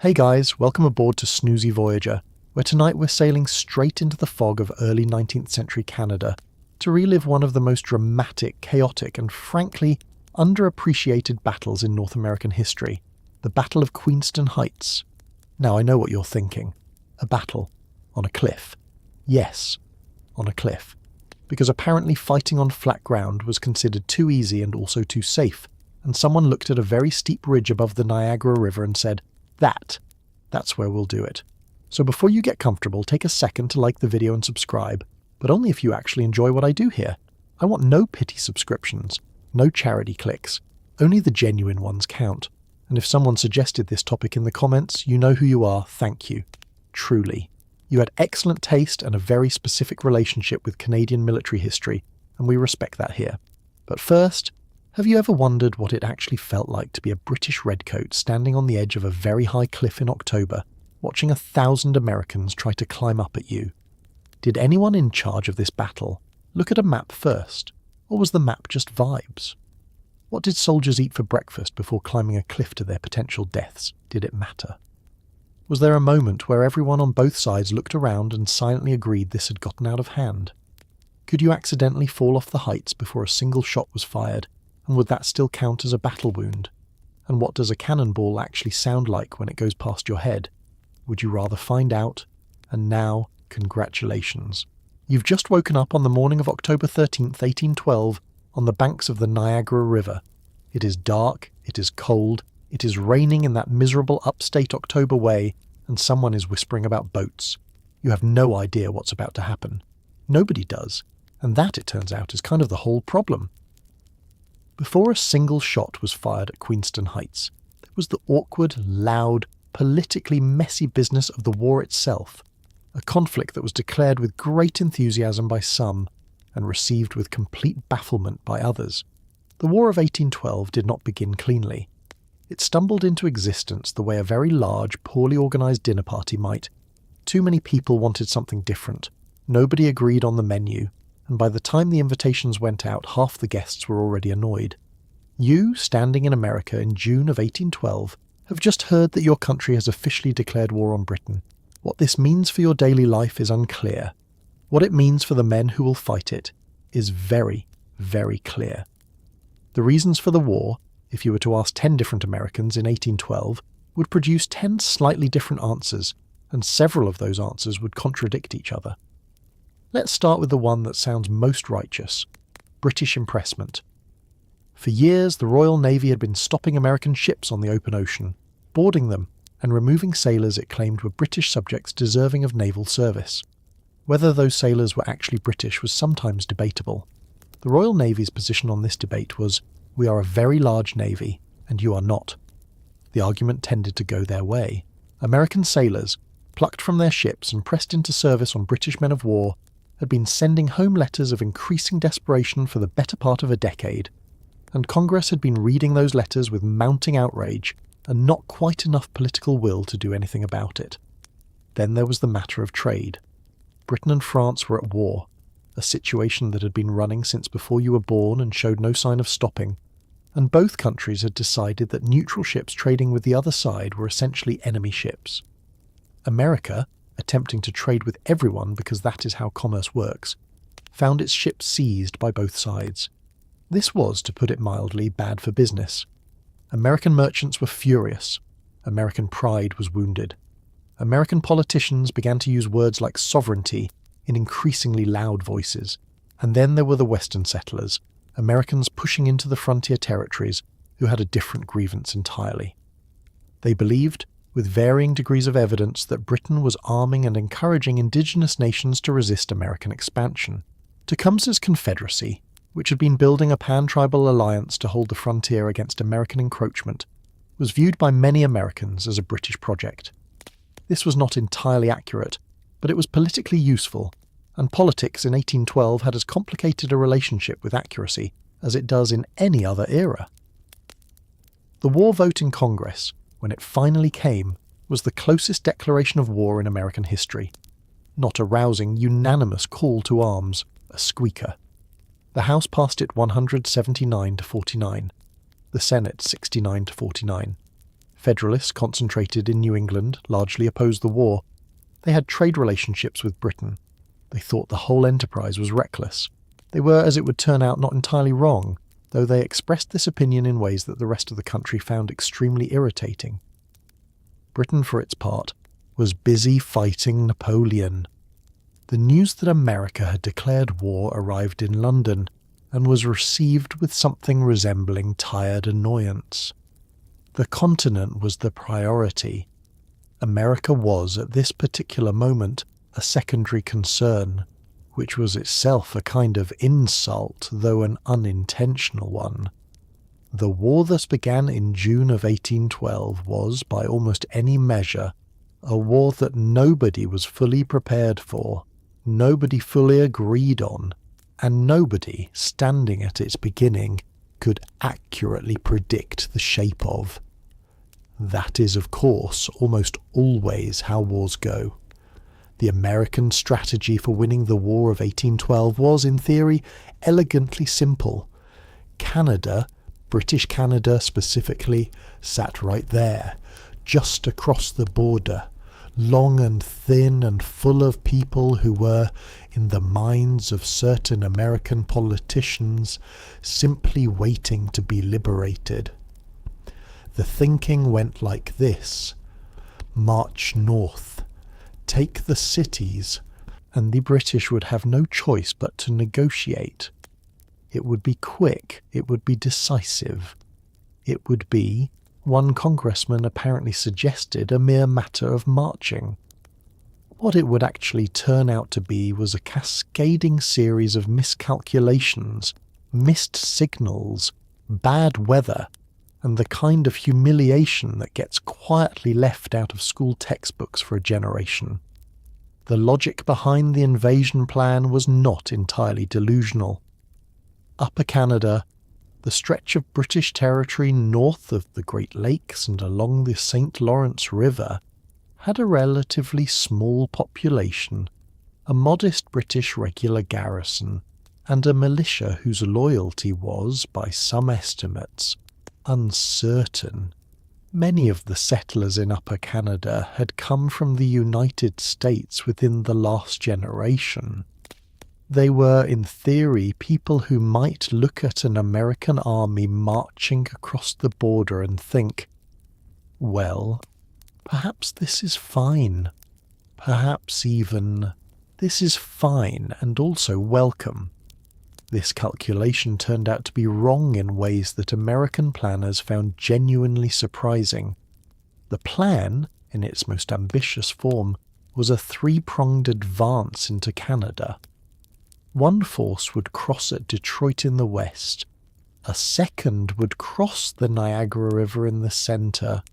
Hey guys, welcome aboard to Snoozy Voyager, where tonight we're sailing straight into the fog of early 19th century Canada to relive one of the most dramatic, chaotic, and frankly, underappreciated battles in North American history, the Battle of Queenston Heights. Now I know what you're thinking. A battle. On a cliff. Yes, on a cliff. Because apparently fighting on flat ground was considered too easy and also too safe, and someone looked at a very steep ridge above the Niagara River and said, That's where we'll do it. So before you get comfortable, take a second to like the video and subscribe, but only if you actually enjoy what I do here. I want no pity subscriptions, no charity clicks, only the genuine ones count. And if someone suggested this topic in the comments, you know who you are, thank you. Truly. You had excellent taste and a very specific relationship with Canadian military history, and we respect that here. But first, have you ever wondered what it actually felt like to be a British redcoat standing on the edge of a very high cliff in October, watching 1,000 Americans try to climb up at you? Did anyone in charge of this battle look at a map first, or was the map just vibes? What did soldiers eat for breakfast before climbing a cliff to their potential deaths? Did it matter? Was there a moment where everyone on both sides looked around and silently agreed this had gotten out of hand? Could you accidentally fall off the heights before a single shot was fired, and would that still count as a battle wound? And what does a cannonball actually sound like when it goes past your head? Would you rather find out? And now, congratulations. You've just woken up on the morning of October 13th, 1812, on the banks of the Niagara River. It is dark, it is cold, it is raining in that miserable upstate October way, and someone is whispering about boats. You have no idea what's about to happen. Nobody does, and that, it turns out, is kind of the whole problem. Before a single shot was fired at Queenston Heights, there was the awkward, loud, politically messy business of the war itself, a conflict that was declared with great enthusiasm by some and received with complete bafflement by others. The War of 1812 did not begin cleanly. It stumbled into existence the way a very large, poorly organised dinner party might. Too many people wanted something different. Nobody agreed on the menu, and by the time the invitations went out, half the guests were already annoyed. You, standing in America in June of 1812, have just heard that your country has officially declared war on Britain. What this means for your daily life is unclear. What it means for the men who will fight it is very, very clear. The reasons for the war, if you were to ask 10 different Americans in 1812, would produce 10 slightly different answers, and several of those answers would contradict each other. Let's start with the one that sounds most righteous: British impressment. For years, the Royal Navy had been stopping American ships on the open ocean, boarding them, and removing sailors it claimed were British subjects deserving of naval service. Whether those sailors were actually British was sometimes debatable. The Royal Navy's position on this debate was, "We are a very large navy, and you are not." The argument tended to go their way. American sailors, plucked from their ships and pressed into service on British men of war, had been sending home letters of increasing desperation for the better part of a decade, and Congress had been reading those letters with mounting outrage and not quite enough political will to do anything about it. Then there was the matter of trade. Britain and France were at war, a situation that had been running since before you were born and showed no sign of stopping, and both countries had decided that neutral ships trading with the other side were essentially enemy ships. America, attempting to trade with everyone because that is how commerce works, found its ships seized by both sides. This was, to put it mildly, bad for business. American merchants were furious. American pride was wounded. American politicians began to use words like sovereignty in increasingly loud voices. And then there were the Western settlers, Americans pushing into the frontier territories, who had a different grievance entirely. They believed, with varying degrees of evidence, that Britain was arming and encouraging indigenous nations to resist American expansion. Tecumseh's Confederacy, which had been building a pan-tribal alliance to hold the frontier against American encroachment, was viewed by many Americans as a British project. This was not entirely accurate, but it was politically useful, and politics in 1812 had as complicated a relationship with accuracy as it does in any other era. The war vote in Congress, when it finally came, was the closest declaration of war in American history. Not a rousing, unanimous call to arms, a squeaker. The House passed it 179 to 49, the Senate 69 to 49. Federalists concentrated in New England largely opposed the war. They had trade relationships with Britain. They thought the whole enterprise was reckless. They were, as it would turn out, not entirely wrong, though they expressed this opinion in ways that the rest of the country found extremely irritating. Britain, for its part, was busy fighting Napoleon. The news that America had declared war arrived in London and was received with something resembling tired annoyance. The continent was the priority. America was, at this particular moment, a secondary concern, which was itself a kind of insult, though an unintentional one. The war that began in June of 1812 was, by almost any measure, a war that nobody was fully prepared for, nobody fully agreed on, and nobody, standing at its beginning, could accurately predict the shape of. That is, of course, almost always how wars go. The American strategy for winning the War of 1812 was, in theory, elegantly simple. Canada, British Canada specifically, sat right there, just across the border, long and thin and full of people who were, in the minds of certain American politicians, simply waiting to be liberated. The thinking went like this: march north, take the cities, and the British would have no choice but to negotiate. It would be quick, it would be decisive. It would be, one congressman apparently suggested, a mere matter of marching. What it would actually turn out to be was a cascading series of miscalculations, missed signals, bad weather, and the kind of humiliation that gets quietly left out of school textbooks for a generation. The logic behind the invasion plan was not entirely delusional. Upper Canada, the stretch of British territory north of the Great Lakes and along the St. Lawrence River, had a relatively small population, a modest British regular garrison, and a militia whose loyalty was, by some estimates, uncertain. Many of the settlers in Upper Canada had come from the United States within the last generation. They were, in theory, people who might look at an American army marching across the border and think, well, perhaps this is fine. Perhaps even, this is fine and also welcome. This calculation turned out to be wrong in ways that American planners found genuinely surprising. The plan, in its most ambitious form, was a three-pronged advance into Canada. One force would cross at Detroit in the west, a second would cross the Niagara River in the centre,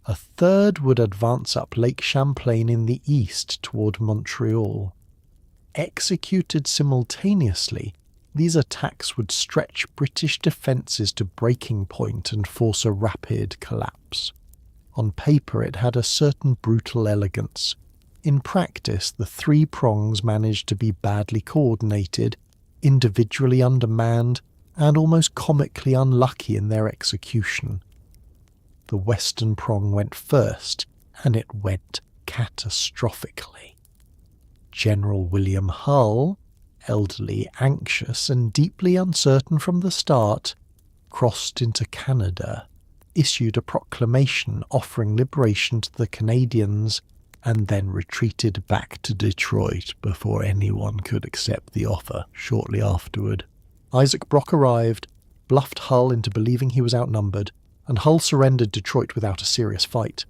a third would advance up Lake Champlain in the east toward Montreal. Executed simultaneously, these attacks would stretch British defences to breaking point and force a rapid collapse. On paper it had a certain brutal elegance. In practice, the three prongs managed to be badly coordinated, individually undermanned, and almost comically unlucky in their execution. The western prong went first, and it went catastrophically. General William Hull, elderly, anxious, and deeply uncertain from the start, crossed into Canada, issued a proclamation offering liberation to the Canadians, and then retreated back to Detroit before anyone could accept the offer shortly afterward. Isaac Brock arrived, bluffed Hull into believing he was outnumbered, and Hull surrendered Detroit without a serious fight.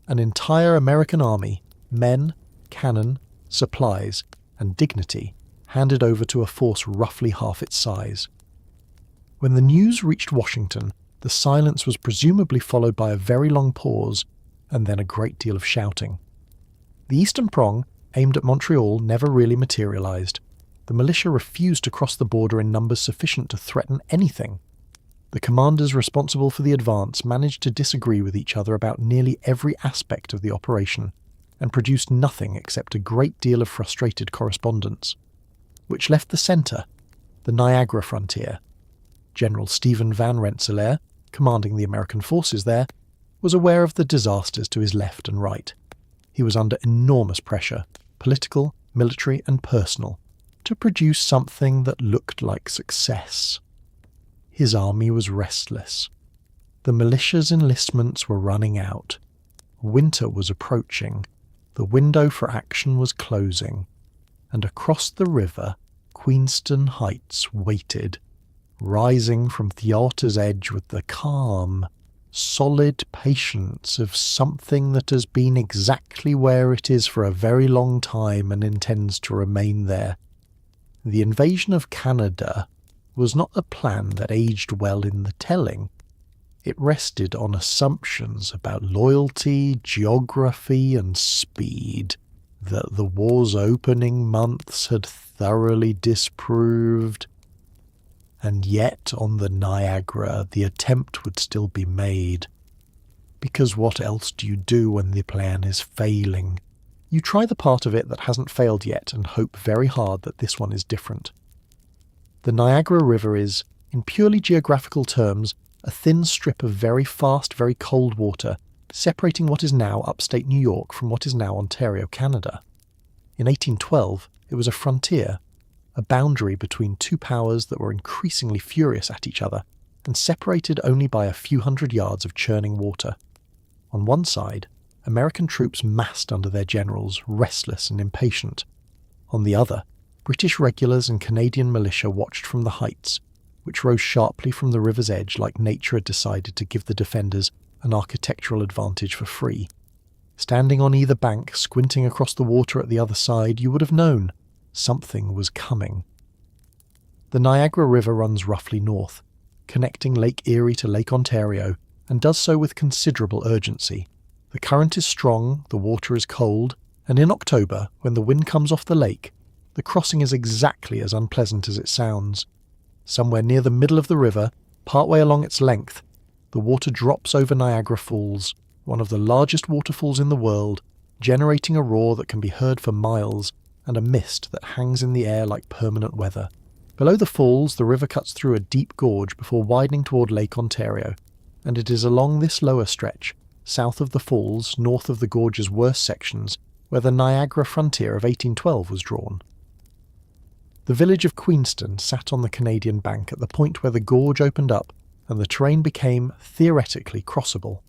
An entire American army, men, cannon, supplies, and dignity, handed over to a force roughly half its size. When the news reached Washington, the silence was presumably followed by a very long pause, and then a great deal of shouting. The eastern prong, aimed at Montreal, never really materialized. The militia refused to cross the border in numbers sufficient to threaten anything. The commanders responsible for the advance managed to disagree with each other about nearly every aspect of the operation, and produced nothing except a great deal of frustrated correspondence, which left the centre, the Niagara frontier. General Stephen Van Rensselaer, commanding the American forces there, was aware of the disasters to his left and right. He was under enormous pressure, political, military and personal, to produce something that looked like success. His army was restless. The militia's enlistments were running out. Winter was approaching. The window for action was closing. And across the river, Queenston Heights waited, rising from the water's edge with the calm, solid patience of something that has been exactly where it is for a very long time and intends to remain there. The invasion of Canada was not a plan that aged well in the telling. It rested on assumptions about loyalty, geography and speed that the war's opening months had thoroughly disproved. And yet on the Niagara the attempt would still be made. Because what else do you do when the plan is failing? You try the part of it that hasn't failed yet and hope very hard that this one is different. The Niagara River is, in purely geographical terms, a thin strip of very fast, very cold water, separating what is now upstate New York from what is now Ontario, Canada. In 1812, it was a frontier, a boundary between two powers that were increasingly furious at each other, and separated only by a few hundred yards of churning water. On one side, American troops massed under their generals, restless and impatient. On the other, British regulars and Canadian militia watched from the heights, which rose sharply from the river's edge like nature had decided to give the defenders an architectural advantage for free. Standing on either bank, squinting across the water at the other side, you would have known something was coming. The Niagara River runs roughly north, connecting Lake Erie to Lake Ontario, and does so with considerable urgency. The current is strong, the water is cold, and in October, when the wind comes off the lake, the crossing is exactly as unpleasant as it sounds. Somewhere near the middle of the river, partway along its length, the water drops over Niagara Falls, one of the largest waterfalls in the world, generating a roar that can be heard for miles, and a mist that hangs in the air like permanent weather. Below the falls, the river cuts through a deep gorge before widening toward Lake Ontario, and it is along this lower stretch, south of the falls, north of the gorge's worst sections, where the Niagara frontier of 1812 was drawn. The village of Queenston sat on the Canadian bank at the point where the gorge opened up and the terrain became, theoretically, crossable.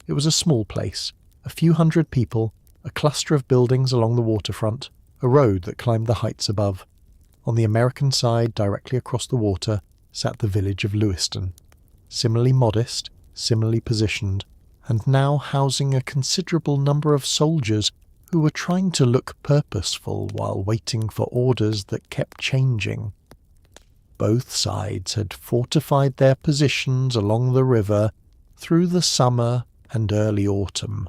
It was a small place, a few hundred people, a cluster of buildings along the waterfront, a road that climbed the heights above. On the American side, directly across the water, sat the village of Lewiston, similarly modest, similarly positioned, and now housing a considerable number of soldiers who were trying to look purposeful while waiting for orders that kept changing. Both sides had fortified their positions along the river through the summer and early autumn.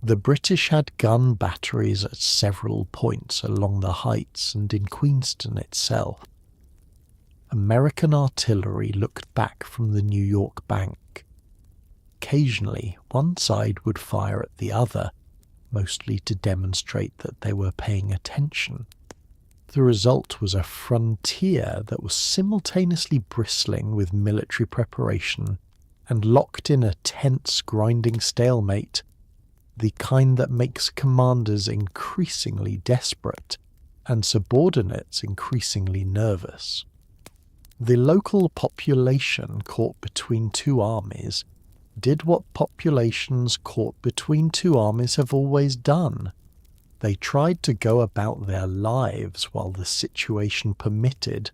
The British had gun batteries at several points along the heights and in Queenston itself. American artillery looked back from the New York bank. Occasionally, one side would fire at the other, mostly to demonstrate that they were paying attention. The result was a frontier that was simultaneously bristling with military preparation and locked in a tense, grinding stalemate, the kind that makes commanders increasingly desperate and subordinates increasingly nervous. The local population caught between two armies did what populations caught between two armies have always done. They tried to go about their lives while the situation permitted,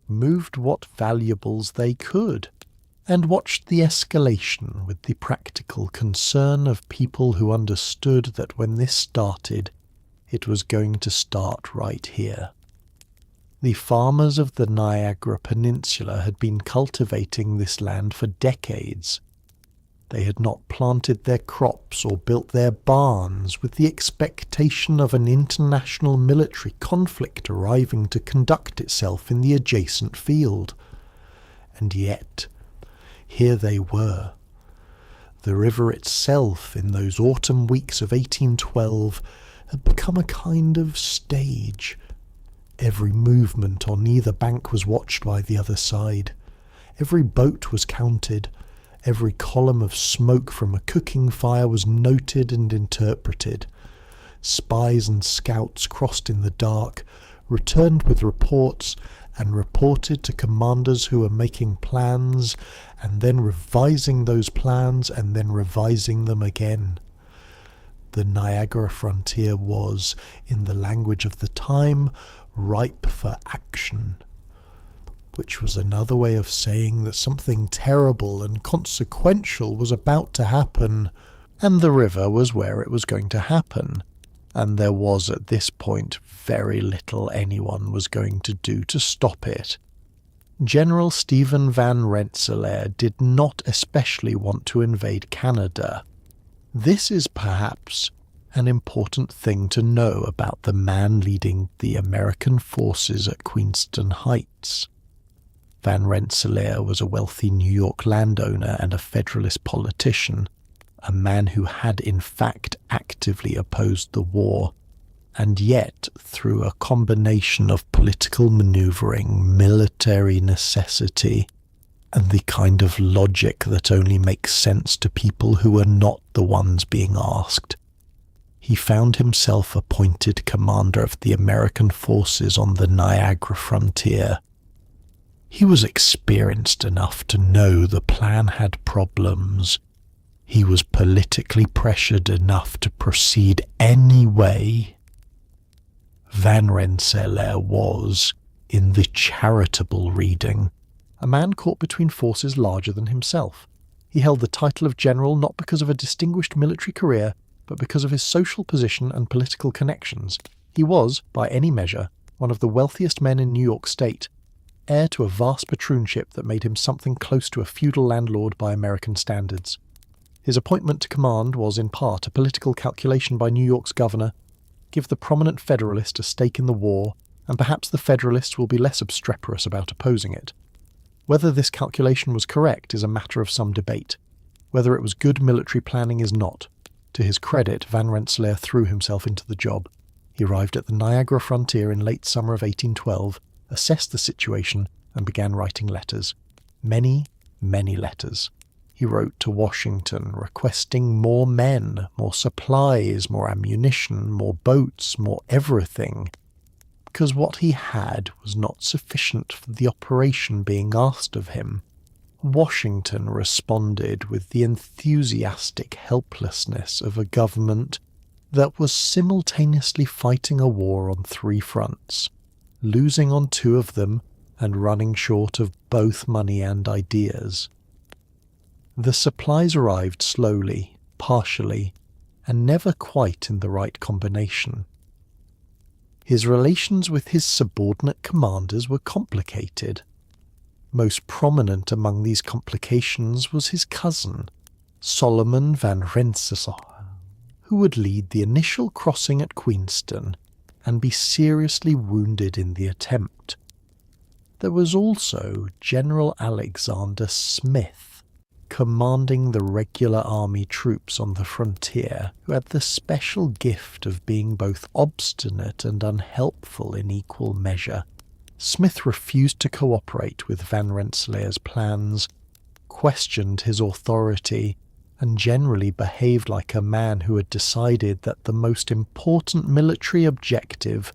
moved what valuables they could, and watched the escalation with the practical concern of people who understood that when this started, it was going to start right here. The farmers of the Niagara Peninsula had been cultivating this land for decades. They had not planted their crops or built their barns with the expectation of an international military conflict arriving to conduct itself in the adjacent field. And yet, here they were. The river itself, in those autumn weeks of 1812, had become a kind of stage. Every movement on either bank was watched by the other side. Every boat was counted. Every column of smoke from a cooking fire was noted and interpreted. Spies and scouts crossed in the dark, returned with reports, and reported to commanders who were making plans, and then revising those plans, and then revising them again. The Niagara frontier was, in the language of the time, ripe for action, which was another way of saying that something terrible and consequential was about to happen, and the river was where it was going to happen, and there was at this point very little anyone was going to do to stop it. General Stephen Van Rensselaer did not especially want to invade Canada. This is perhaps an important thing to know about the man leading the American forces at Queenston Heights. Van Rensselaer was a wealthy New York landowner and a Federalist politician, a man who had in fact actively opposed the war, and yet, through a combination of political maneuvering, military necessity, and the kind of logic that only makes sense to people who are not the ones being asked, he found himself appointed commander of the American forces on the Niagara frontier. He was experienced enough to know the plan had problems. He was politically pressured enough to proceed anyway. Van Rensselaer was, in the charitable reading, a man caught between forces larger than himself. He held the title of general not because of a distinguished military career, but because of his social position and political connections. He was, by any measure, one of the wealthiest men in New York State, heir to a vast patroonship that made him something close to a feudal landlord by American standards. His appointment to command was in part a political calculation by New York's governor: give the prominent Federalist a stake in the war, and perhaps the Federalists will be less obstreperous about opposing it. Whether this calculation was correct is a matter of some debate. Whether it was good military planning is not. To his credit, Van Rensselaer threw himself into the job. He arrived at the Niagara frontier in late summer of 1812, assessed the situation, and began writing letters. Many, many letters. He wrote to Washington requesting more men, more supplies, more ammunition, more boats, more everything, because what he had was not sufficient for the operation being asked of him. Washington responded with the enthusiastic helplessness of a government that was simultaneously fighting a war on 3 fronts, losing on 2 of them and running short of both money and ideas. The supplies arrived slowly, partially, and never quite in the right combination. His relations with his subordinate commanders were complicated. Most prominent among these complications was his cousin, Solomon Van Rensselaer, who would lead the initial crossing at Queenston and be seriously wounded in the attempt. There was also General Alexander Smith, commanding the regular army troops on the frontier, who had the special gift of being both obstinate and unhelpful in equal measure. Smith refused to cooperate with Van Rensselaer's plans, questioned his authority, and generally behaved like a man who had decided that the most important military objective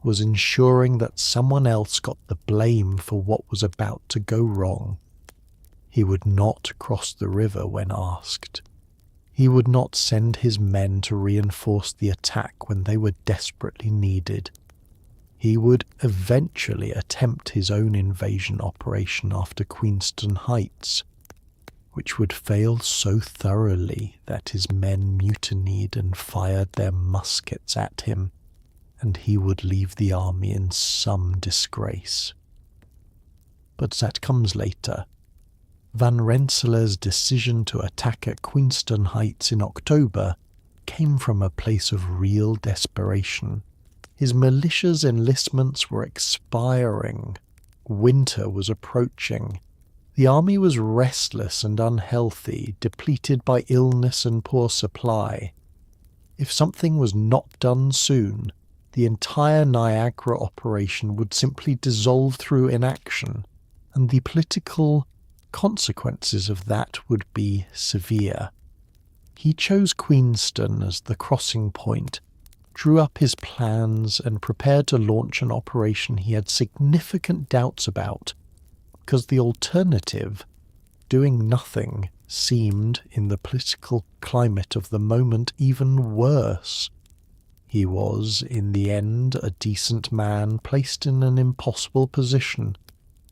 was ensuring that someone else got the blame for what was about to go wrong. He would not cross the river when asked. He would not send his men to reinforce the attack when they were desperately needed. He would eventually attempt his own invasion operation after Queenston Heights, which would fail so thoroughly that his men mutinied and fired their muskets at him, and he would leave the army in some disgrace. But that comes later. Van Rensselaer's decision to attack at Queenston Heights in October came from a place of real desperation. His militia's enlistments were expiring. Winter was approaching. The army was restless and unhealthy, depleted by illness and poor supply. If something was not done soon, the entire Niagara operation would simply dissolve through inaction, and the political consequences of that would be severe. He chose Queenston as the crossing point, drew up his plans, and prepared to launch an operation he had significant doubts about, because the alternative, doing nothing, seemed, in the political climate of the moment, even worse. He was, in the end, a decent man placed in an impossible position,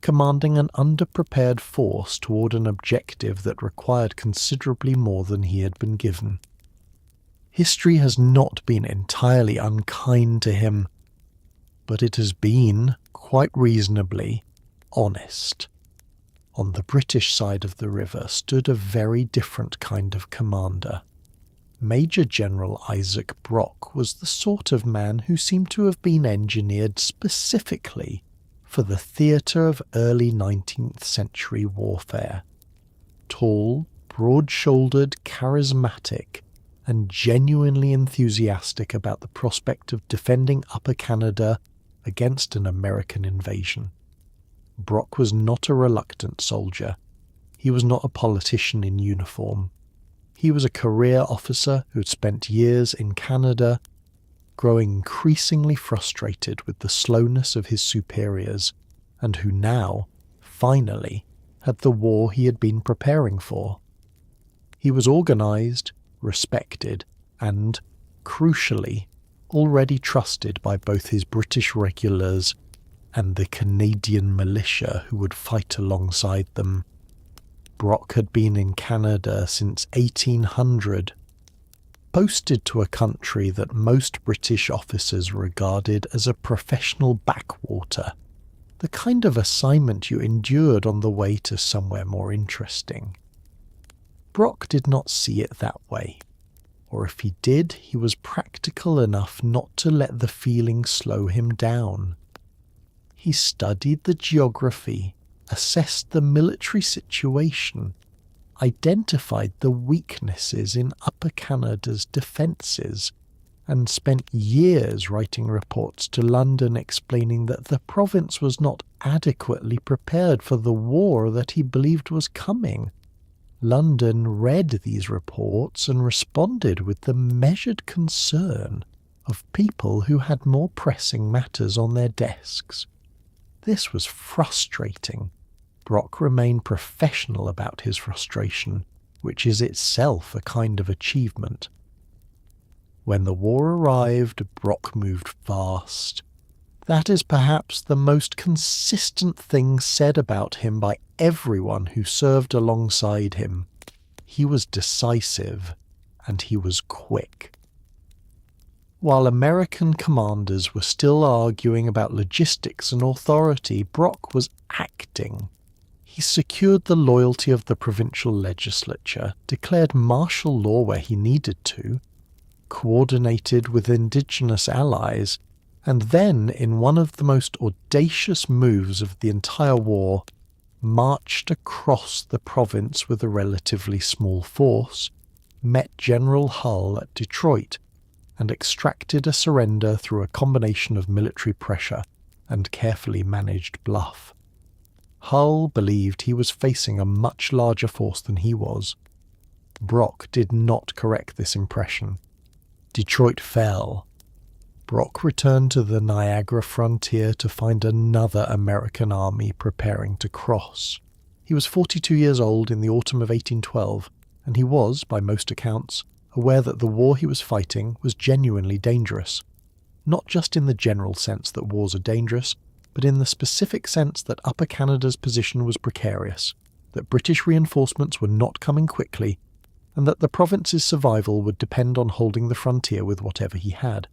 commanding an underprepared force toward an objective that required considerably more than he had been given. History has not been entirely unkind to him, but it has been, quite reasonably, honest. On the British side of the river stood a very different kind of commander. Major General Isaac Brock was the sort of man who seemed to have been engineered specifically for the theatre of early 19th century warfare. Tall, broad-shouldered, charismatic, and genuinely enthusiastic about the prospect of defending Upper Canada against an American invasion. Brock was not a reluctant soldier. He was not a politician in uniform. He was a career officer who had spent years in Canada, growing increasingly frustrated with the slowness of his superiors, and who now, finally, had the war he had been preparing for. He was organised, respected, and, crucially, already trusted by both his British regulars and the Canadian militia who would fight alongside them. Brock had been in Canada since 1800, posted to a country that most British officers regarded as a professional backwater, the kind of assignment you endured on the way to somewhere more interesting. Brock did not see it that way, or if he did, he was practical enough not to let the feeling slow him down. He studied the geography, assessed the military situation, identified the weaknesses in Upper Canada's defences, and spent years writing reports to London explaining that the province was not adequately prepared for the war that he believed was coming. London read these reports and responded with the measured concern of people who had more pressing matters on their desks. This was frustrating. Brock remained professional about his frustration, which is itself a kind of achievement. When the war arrived, Brock moved fast. That is perhaps the most consistent thing said about him by everyone who served alongside him. He was decisive, and he was quick. While American commanders were still arguing about logistics and authority, Brock was acting. He secured the loyalty of the provincial legislature, declared martial law where he needed to, coordinated with Indigenous allies, and then, in one of the most audacious moves of the entire war, marched across the province with a relatively small force, met General Hull at Detroit, and extracted a surrender through a combination of military pressure and carefully managed bluff. Hull believed he was facing a much larger force than he was. Brock did not correct this impression. Detroit fell. Brock returned to the Niagara frontier to find another American army preparing to cross. He was 42 years old in the autumn of 1812, and he was, by most accounts, aware that the war he was fighting was genuinely dangerous. Not just in the general sense that wars are dangerous, but in the specific sense that Upper Canada's position was precarious, that British reinforcements were not coming quickly, and that the province's survival would depend on holding the frontier with whatever he had.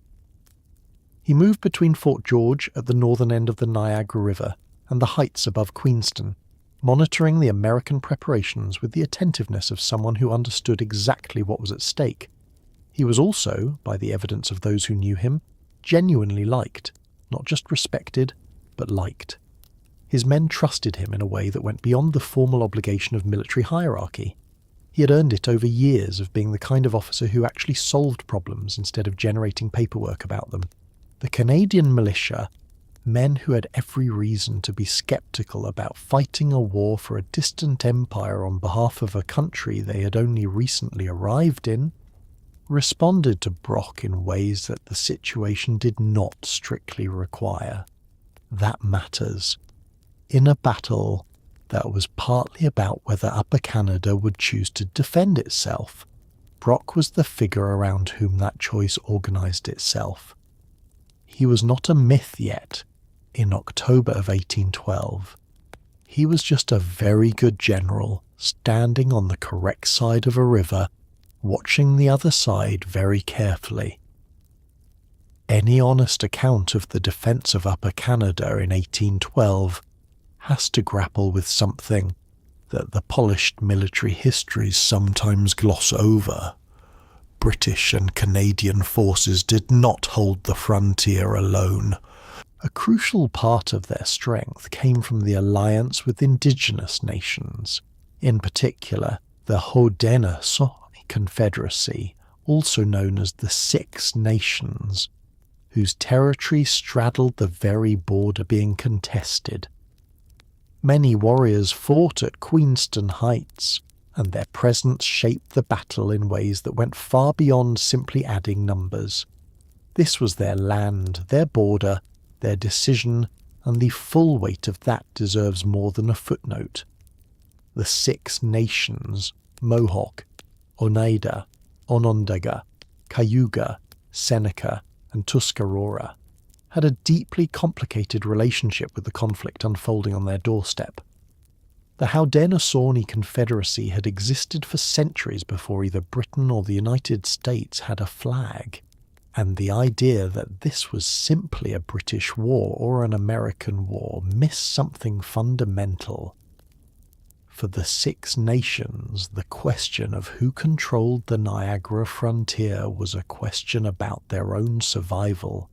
He moved between Fort George at the northern end of the Niagara River and the heights above Queenston, monitoring the American preparations with the attentiveness of someone who understood exactly what was at stake. He was also, by the evidence of those who knew him, genuinely liked, not just respected, but liked. His men trusted him in a way that went beyond the formal obligation of military hierarchy. He had earned it over years of being the kind of officer who actually solved problems instead of generating paperwork about them. The Canadian militia, Men who had every reason to be skeptical about fighting a war for a distant empire on behalf of a country they had only recently arrived in, responded to Brock in ways that the situation did not strictly require. That matters. In a battle that was partly about whether Upper Canada would choose to defend itself, Brock was the figure around whom that choice organised itself. He was not a myth yet, in October of 1812. He was just a very good general, standing on the correct side of a river, watching the other side very carefully. Any honest account of the defence of Upper Canada in 1812 has to grapple with something that the polished military histories sometimes gloss over. British and Canadian forces did not hold the frontier alone. A crucial part of their strength came from the alliance with Indigenous nations, in particular the Haudenosaunee Confederacy, also known as the Six Nations, whose territory straddled the very border being contested. Many warriors fought at Queenston Heights, and their presence shaped the battle in ways that went far beyond simply adding numbers. This was their land, their border, their decision, and the full weight of that deserves more than a footnote. The Six Nations, Mohawk, Oneida, Onondaga, Cayuga, Seneca, and Tuscarora, had a deeply complicated relationship with the conflict unfolding on their doorstep. The Haudenosaunee Confederacy had existed for centuries before either Britain or the United States had a flag, and the idea that this was simply a British war or an American war missed something fundamental. For the Six Nations, the question of who controlled the Niagara frontier was a question about their own survival.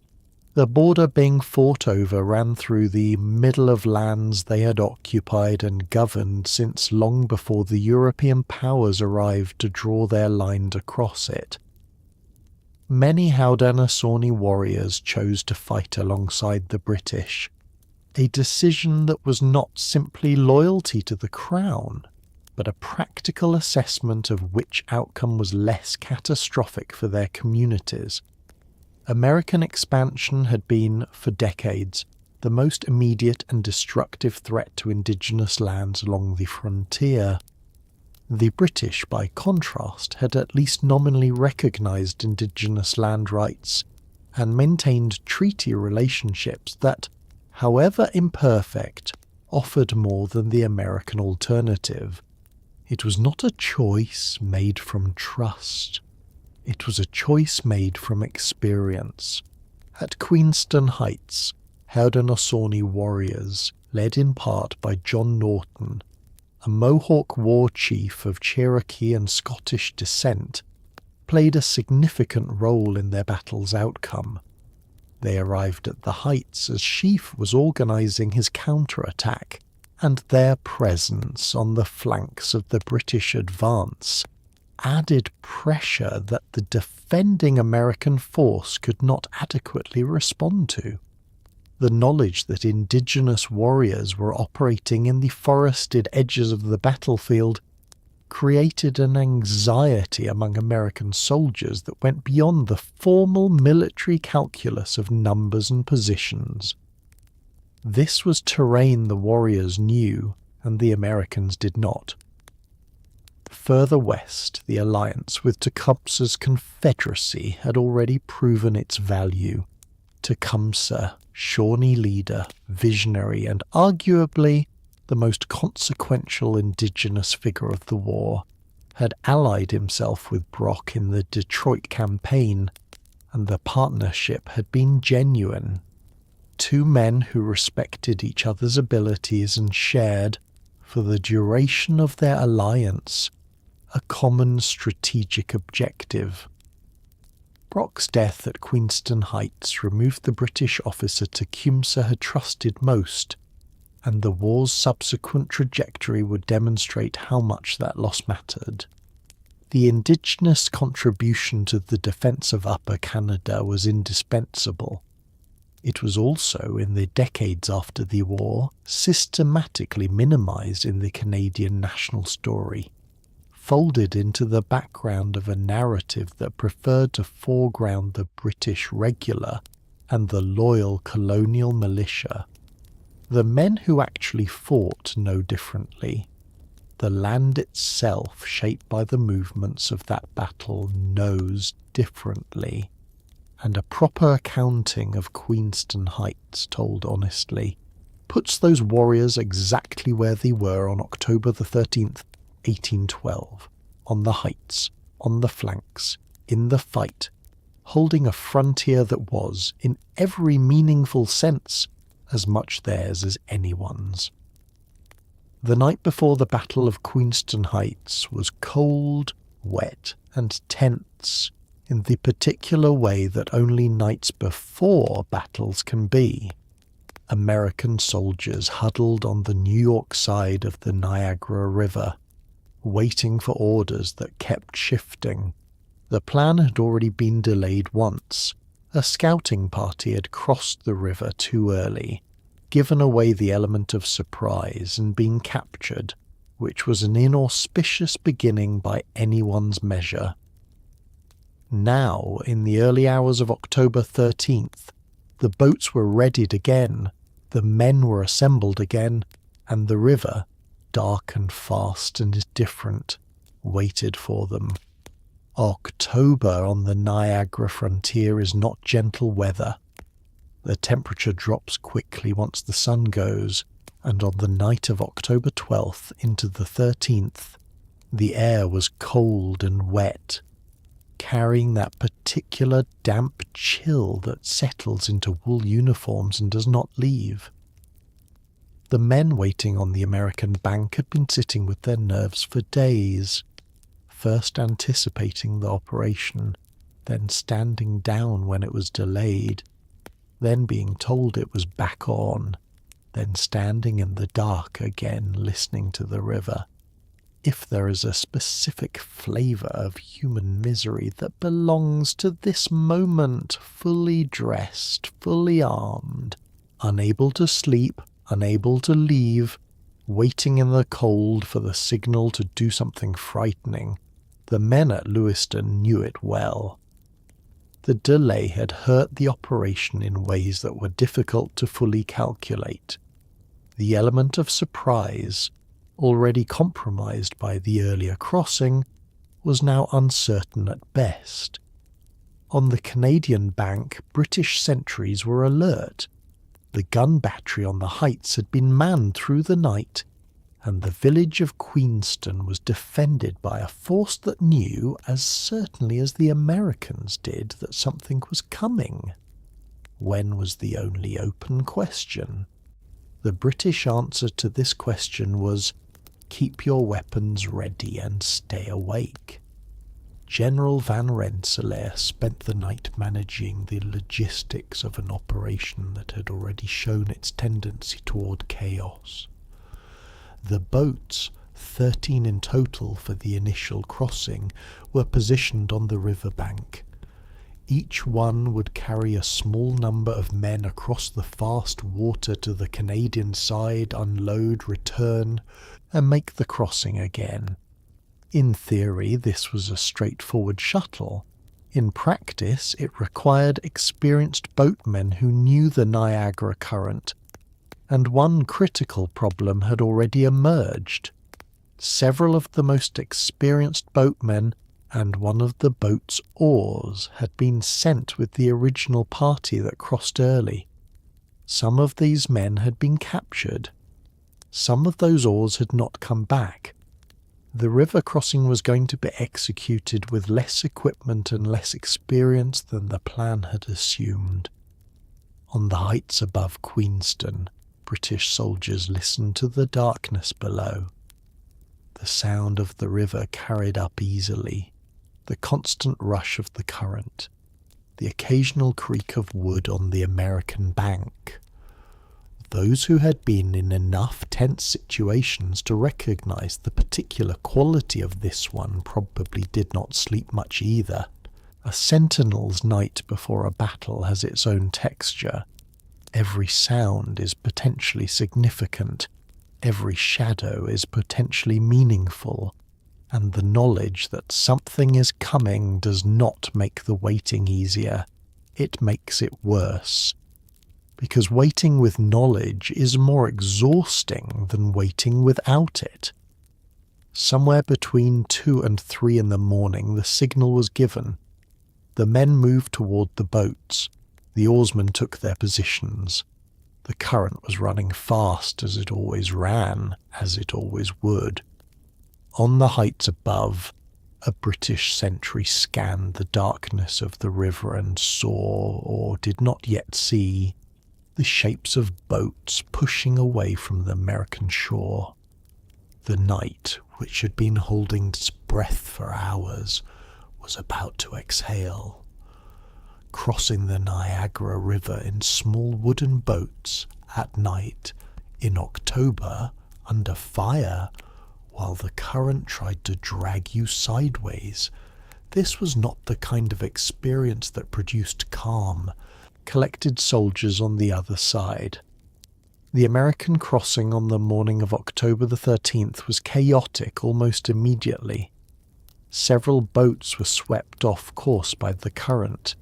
The border being fought over ran through the middle of lands they had occupied and governed since long before the European powers arrived to draw their line across it. Many Haudenosaunee warriors chose to fight alongside the British, a decision that was not simply loyalty to the Crown, but a practical assessment of which outcome was less catastrophic for their communities. American expansion had been, for decades, the most immediate and destructive threat to Indigenous lands along the frontier. The British, by contrast, had at least nominally recognised Indigenous land rights and maintained treaty relationships that, however imperfect, offered more than the American alternative. It was not a choice made from trust. It was a choice made from experience. At Queenston Heights, Haudenosaunee warriors, led in part by John Norton, a Mohawk war chief of Cherokee and Scottish descent, played a significant role in their battle's outcome. They arrived at the heights as Sheaf was organising his counterattack, and their presence on the flanks of the British advance added pressure that the defending American force could not adequately respond to. The knowledge that Indigenous warriors were operating in the forested edges of the battlefield created an anxiety among American soldiers that went beyond the formal military calculus of numbers and positions. This was terrain the warriors knew, and the Americans did not. Further west, the alliance with Tecumseh's Confederacy had already proven its value. Tecumseh, Shawnee leader, visionary, and arguably the most consequential Indigenous figure of the war, had allied himself with Brock in the Detroit campaign, and the partnership had been genuine. Two men who respected each other's abilities and shared, for the duration of their alliance, a common strategic objective. Brock's death at Queenston Heights removed the British officer Tecumseh had trusted most, and the war's subsequent trajectory would demonstrate how much that loss mattered. The Indigenous contribution to the defence of Upper Canada was indispensable. It was also, in the decades after the war, systematically minimised in the Canadian national story, folded into the background of a narrative that preferred to foreground the British regular and the loyal colonial militia. The men who actually fought know differently. The land itself, shaped by the movements of that battle, knows differently. And a proper accounting of Queenston Heights, told honestly, puts those warriors exactly where they were on October the 13th, 1812, on the heights, on the flanks, in the fight, holding a frontier that was, in every meaningful sense, as much theirs as anyone's. The night before the Battle of Queenston Heights was cold, wet, and tense in the particular way that only nights before battles can be. American soldiers huddled on the New York side of the Niagara River, waiting for orders that kept shifting. The plan had already been delayed once. A scouting party had crossed the river too early, given away the element of surprise and been captured, which was an inauspicious beginning by anyone's measure. Now, in the early hours of October 13th, the boats were readied again, the men were assembled again, and the river, dark and fast and different, waited for them. October on the Niagara frontier is not gentle weather. The temperature drops quickly once the sun goes, and on the night of October 12th into the 13th, the air was cold and wet, carrying that particular damp chill that settles into wool uniforms and does not leave. The men waiting on the American bank had been sitting with their nerves for days, first anticipating the operation, then standing down when it was delayed, then being told it was back on, then standing in the dark again listening to the river. If there is a specific flavour of human misery that belongs to this moment, fully dressed, fully armed, unable to sleep, unable to leave, waiting in the cold for the signal to do something frightening, the men at Lewiston knew it well. The delay had hurt the operation in ways that were difficult to fully calculate. The element of surprise, already compromised by the earlier crossing, was now uncertain at best. On the Canadian bank, British sentries were alert. The gun battery on the heights had been manned through the night, and the village of Queenston was defended by a force that knew, as certainly as the Americans did, that something was coming. When was the only open question. The British answer to this question was, keep your weapons ready and stay awake. General Van Rensselaer spent the night managing the logistics of an operation that had already shown its tendency toward chaos. The boats, 13 in total for the initial crossing, were positioned on the riverbank. Each one would carry a small number of men across the fast water to the Canadian side, unload, return, and make the crossing again. In theory, this was a straightforward shuttle. In practice, it required experienced boatmen who knew the Niagara current, and one critical problem had already emerged. Several of the most experienced boatmen and one of the boat's oars had been sent with the original party that crossed early. Some of these men had been captured. Some of those oars had not come back. The river crossing was going to be executed with less equipment and less experience than the plan had assumed. On the heights above Queenston, British soldiers listened to the darkness below. The sound of the river carried up easily, the constant rush of the current, the occasional creak of wood on the American bank. Those who had been in enough tense situations to recognize the particular quality of this one probably did not sleep much either. A sentinel's night before a battle has its own texture, Every sound is potentially significant, every shadow is potentially meaningful, and the knowledge that something is coming does not make the waiting easier, it makes it worse. Because waiting with knowledge is more exhausting than waiting without it. Somewhere between 2 and 3 in the morning the signal was given. The men moved toward the boats. The oarsmen took their positions. The current was running fast as it always ran, as it always would. On the heights above, a British sentry scanned the darkness of the river and saw, or did not yet see, the shapes of boats pushing away from the American shore. The night, which had been holding its breath for hours, was about to exhale. Crossing the Niagara River in small wooden boats at night in October under fire while the current tried to drag you sideways. This was not the kind of experience that produced calm, collected soldiers on the other side. The American crossing on the morning of October the 13th was chaotic almost immediately. Several boats were swept off course by the current.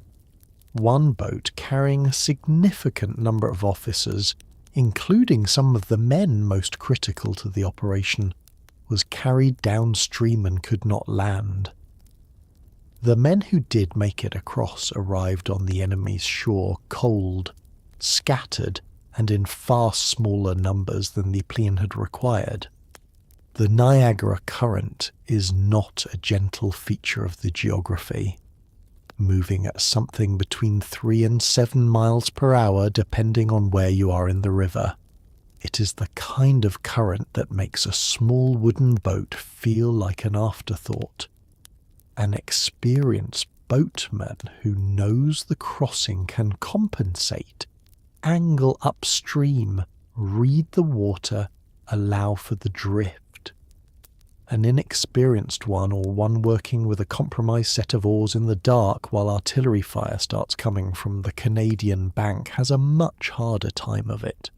One boat carrying a significant number of officers, including some of the men most critical to the operation, was carried downstream and could not land. The men who did make it across arrived on the enemy's shore cold, scattered, and in far smaller numbers than the plan had required. The Niagara current is not a gentle feature of the geography, moving at something between 3 and 7 miles per hour depending on where you are in the river. It is the kind of current that makes a small wooden boat feel like an afterthought. An experienced boatman who knows the crossing can compensate, angle upstream, read the water, allow for the drift. An inexperienced one, or one working with a compromised set of oars in the dark while artillery fire starts coming from the Canadian bank, has a much harder time of it.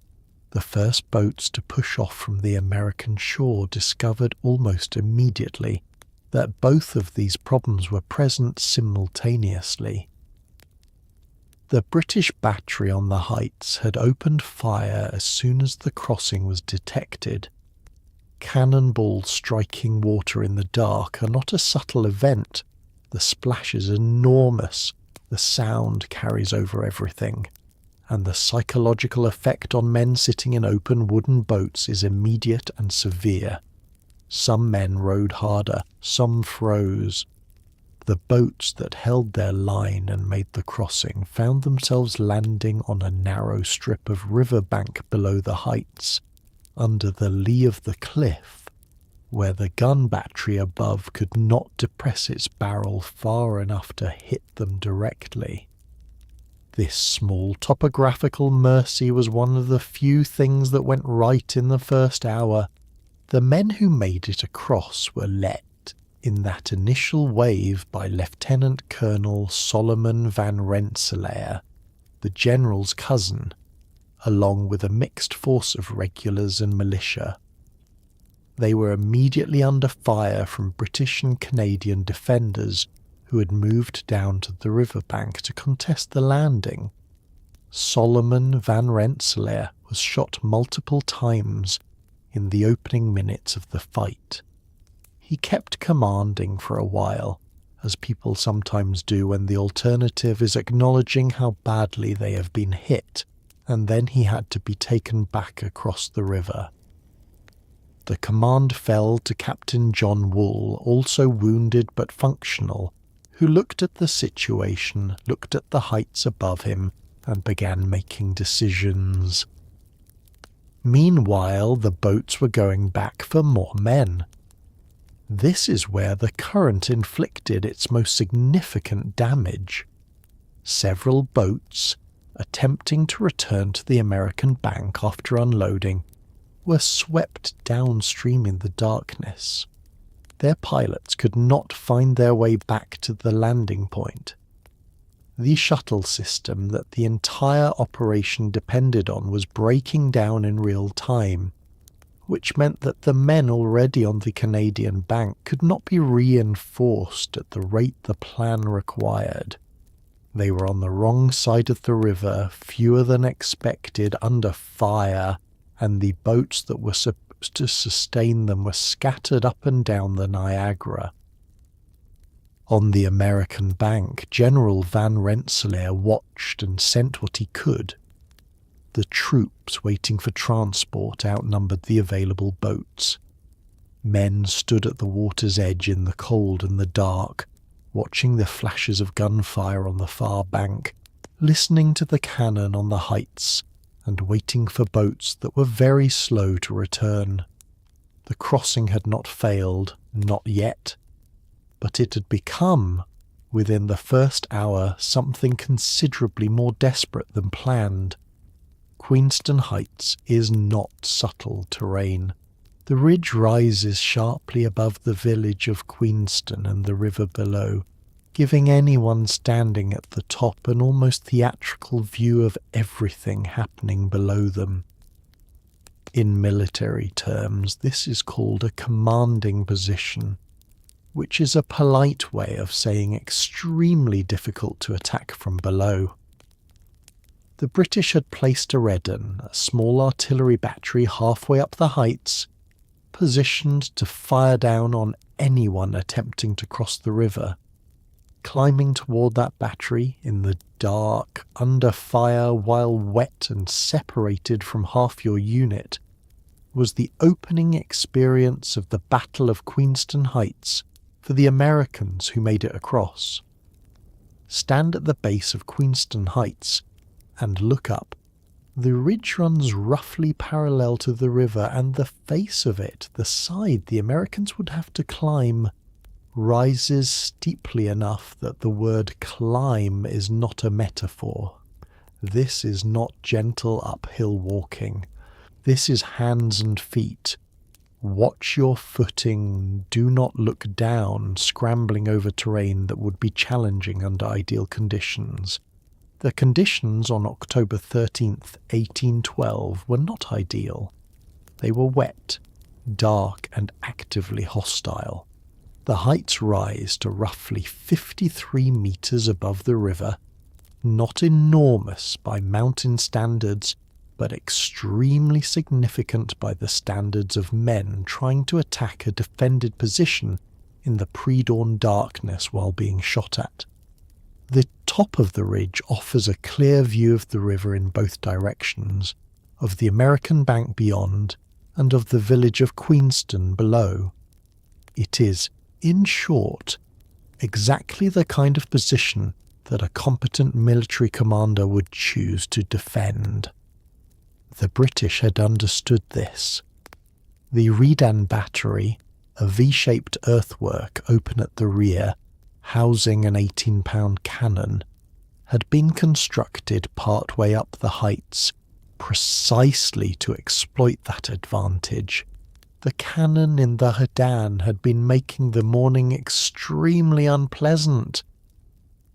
The first boats to push off from the American shore discovered almost immediately that both of these problems were present simultaneously. The British battery on the heights had opened fire as soon as the crossing was detected. Cannonballs striking water in the dark are not a subtle event. The splash is enormous, the sound carries over everything, and the psychological effect on men sitting in open wooden boats is immediate and severe. Some men rowed harder, some froze. The boats that held their line and made the crossing found themselves landing on a narrow strip of riverbank below the heights, under the lee of the cliff, where the gun battery above could not depress its barrel far enough to hit them directly. This small topographical mercy was one of the few things that went right in the first hour. The men who made it across were led in that initial wave by Lieutenant Colonel Solomon Van Rensselaer, the general's cousin, along with a mixed force of regulars and militia. They were immediately under fire from British and Canadian defenders who had moved down to the riverbank to contest the landing. Solomon Van Rensselaer was shot multiple times in the opening minutes of the fight. He kept commanding for a while, as people sometimes do when the alternative is acknowledging how badly they have been hit, and then he had to be taken back across the river. The command fell to Captain John Wool, also wounded but functional, who looked at the situation, looked at the heights above him, and began making decisions. Meanwhile, the boats were going back for more men. This is where the current inflicted its most significant damage. Several boats, attempting to return to the American bank after unloading, were swept downstream in the darkness. Their pilots could not find their way back to the landing point. The shuttle system that the entire operation depended on was breaking down in real time, which meant that the men already on the Canadian bank could not be reinforced at the rate the plan required. They were on the wrong side of the river, fewer than expected, under fire, and the boats that were supposed to sustain them were scattered up and down the Niagara. On the American bank, General Van Rensselaer watched and sent what he could. The troops waiting for transport outnumbered the available boats. Men stood at the water's edge in the cold and the dark, watching the flashes of gunfire on the far bank, listening to the cannon on the heights, and waiting for boats that were very slow to return. The crossing had not failed, not yet, but it had become, within the first hour, something considerably more desperate than planned. Queenston Heights is not subtle terrain. The ridge rises sharply above the village of Queenston and the river below, giving anyone standing at the top an almost theatrical view of everything happening below them. In military terms, this is called a commanding position, which is a polite way of saying extremely difficult to attack from below. The British had placed a Redden, a small artillery battery halfway up the heights, positioned to fire down on anyone attempting to cross the river. Climbing toward that battery in the dark, under fire, while wet and separated from half your unit, was the opening experience of the Battle of Queenston Heights for the Americans who made it across. Stand at the base of Queenston Heights and look up. The ridge runs roughly parallel to the river, and the face of it, the side the Americans would have to climb, rises steeply enough that the word climb is not a metaphor. This is not gentle uphill walking. This is hands and feet. Watch your footing, do not look down, scrambling over terrain that would be challenging under ideal conditions. The conditions on October 13th, 1812 were not ideal. They were wet, dark, and actively hostile. The heights rise to roughly 53 metres above the river, not enormous by mountain standards, but extremely significant by the standards of men trying to attack a defended position in the pre-dawn darkness while being shot at. The top of the ridge offers a clear view of the river in both directions, of the American bank beyond, and of the village of Queenston below. It is, in short, exactly the kind of position that a competent military commander would choose to defend. The British had understood this. The Redan battery, a V-shaped earthwork open at the rear, housing an 18-pound cannon, had been constructed partway up the heights precisely to exploit that advantage. The cannon in the Redan had been making the morning extremely unpleasant.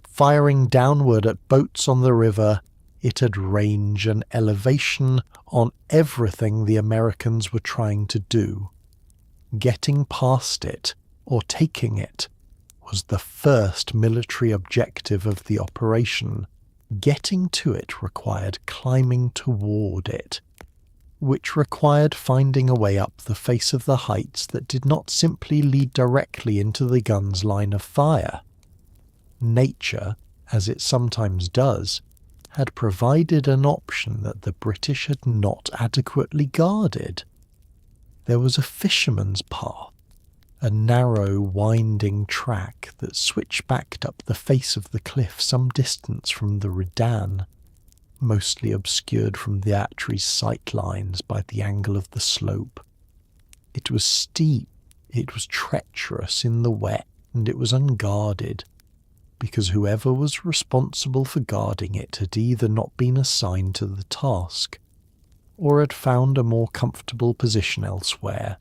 Firing downward at boats on the river, it had range and elevation on everything the Americans were trying to do. Getting past it, or taking it, was the first military objective of the operation. Getting to it required climbing toward it, which required finding a way up the face of the heights that did not simply lead directly into the gun's line of fire. Nature, as it sometimes does, had provided an option that the British had not adequately guarded. There was a fisherman's path, a narrow, winding track that switchbacked up the face of the cliff some distance from the Redan, mostly obscured from the battery's sight lines by the angle of the slope. It was steep, it was treacherous in the wet, and it was unguarded, because whoever was responsible for guarding it had either not been assigned to the task, or had found a more comfortable position elsewhere.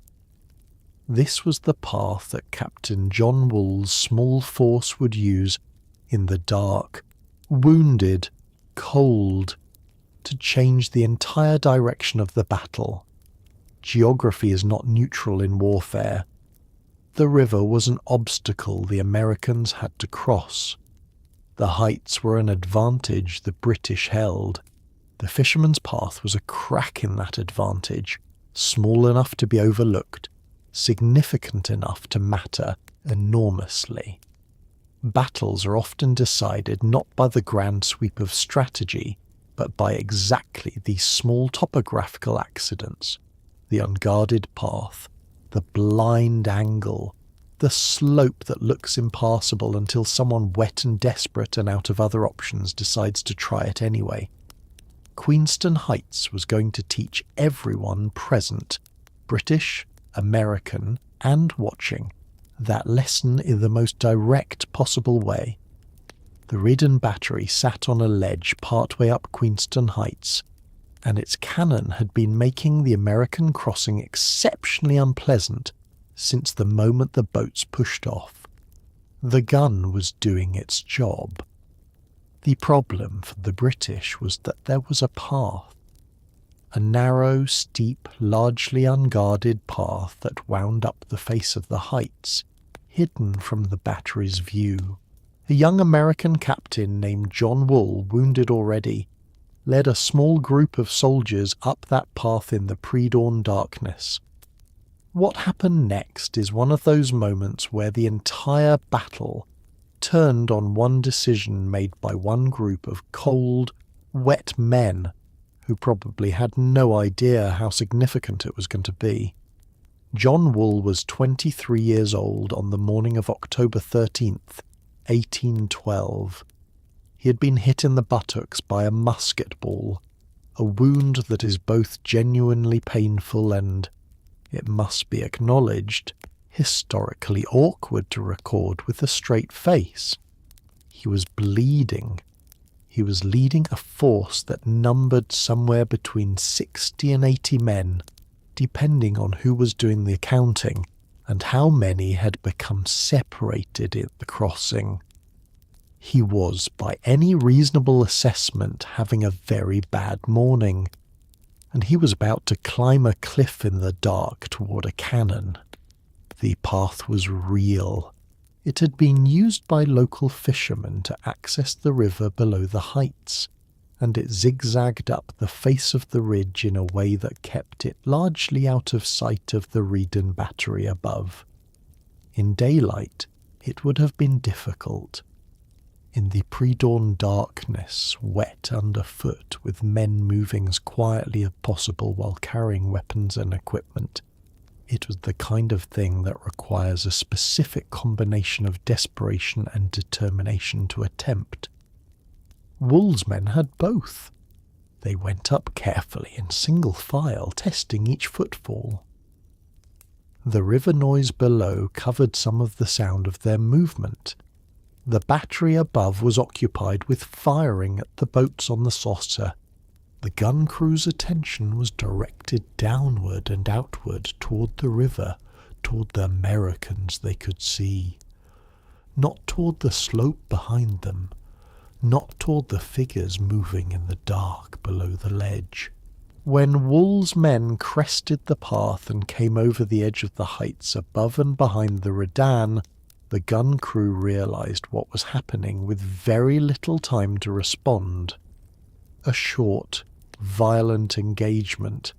This was the path that Captain John Wool's small force would use in the dark, wounded, cold, to change the entire direction of the battle. Geography is not neutral in warfare. The river was an obstacle the Americans had to cross. The heights were an advantage the British held. The fisherman's path was a crack in that advantage, small enough to be overlooked, significant enough to matter enormously. Battles are often decided not by the grand sweep of strategy, but by exactly these small topographical accidents: the unguarded path, the blind angle, the slope that looks impassable until someone wet and desperate and out of other options decides to try it anyway. Queenston Heights was going to teach everyone present, British, American, and watching, that lesson in the most direct possible way. The Redan battery sat on a ledge partway up Queenston Heights, and its cannon had been making the American crossing exceptionally unpleasant since the moment the boats pushed off. The gun was doing its job. The problem for the British was that there was a path. A narrow, steep, largely unguarded path that wound up the face of the heights, hidden from the battery's view. A young American captain named John Wool, wounded already, led a small group of soldiers up that path in the pre-dawn darkness. What happened next is one of those moments where the entire battle turned on one decision made by one group of cold, wet men who probably had no idea how significant it was going to be. John Wool was 23 years old on the morning of October 13th, 1812. He had been hit in the buttocks by a musket ball, a wound that is both genuinely painful and, it must be acknowledged, historically awkward to record with a straight face. He was bleeding. He was leading a force that numbered somewhere between 60 and 80 men, depending on who was doing the accounting and how many had become separated at the crossing. He was, by any reasonable assessment, having a very bad morning, and he was about to climb a cliff in the dark toward a cannon. The path was real. It had been used by local fishermen to access the river below the heights, and it zigzagged up the face of the ridge in a way that kept it largely out of sight of the Redan battery above. In daylight, it would have been difficult. In the pre-dawn darkness, wet underfoot, with men moving as quietly as possible while carrying weapons and equipment, it was the kind of thing that requires a specific combination of desperation and determination to attempt. Wool's men had both. They went up carefully in single file, testing each footfall. The river noise below covered some of the sound of their movement. The battery above was occupied with firing at the boats on the saucer. The gun crew's attention was directed downward and outward toward the river, toward the Americans they could see. Not toward the slope behind them, not toward the figures moving in the dark below the ledge. When Wool's men crested the path and came over the edge of the heights above and behind the Redan, the gun crew realized what was happening with very little time to respond. A short, violent engagement,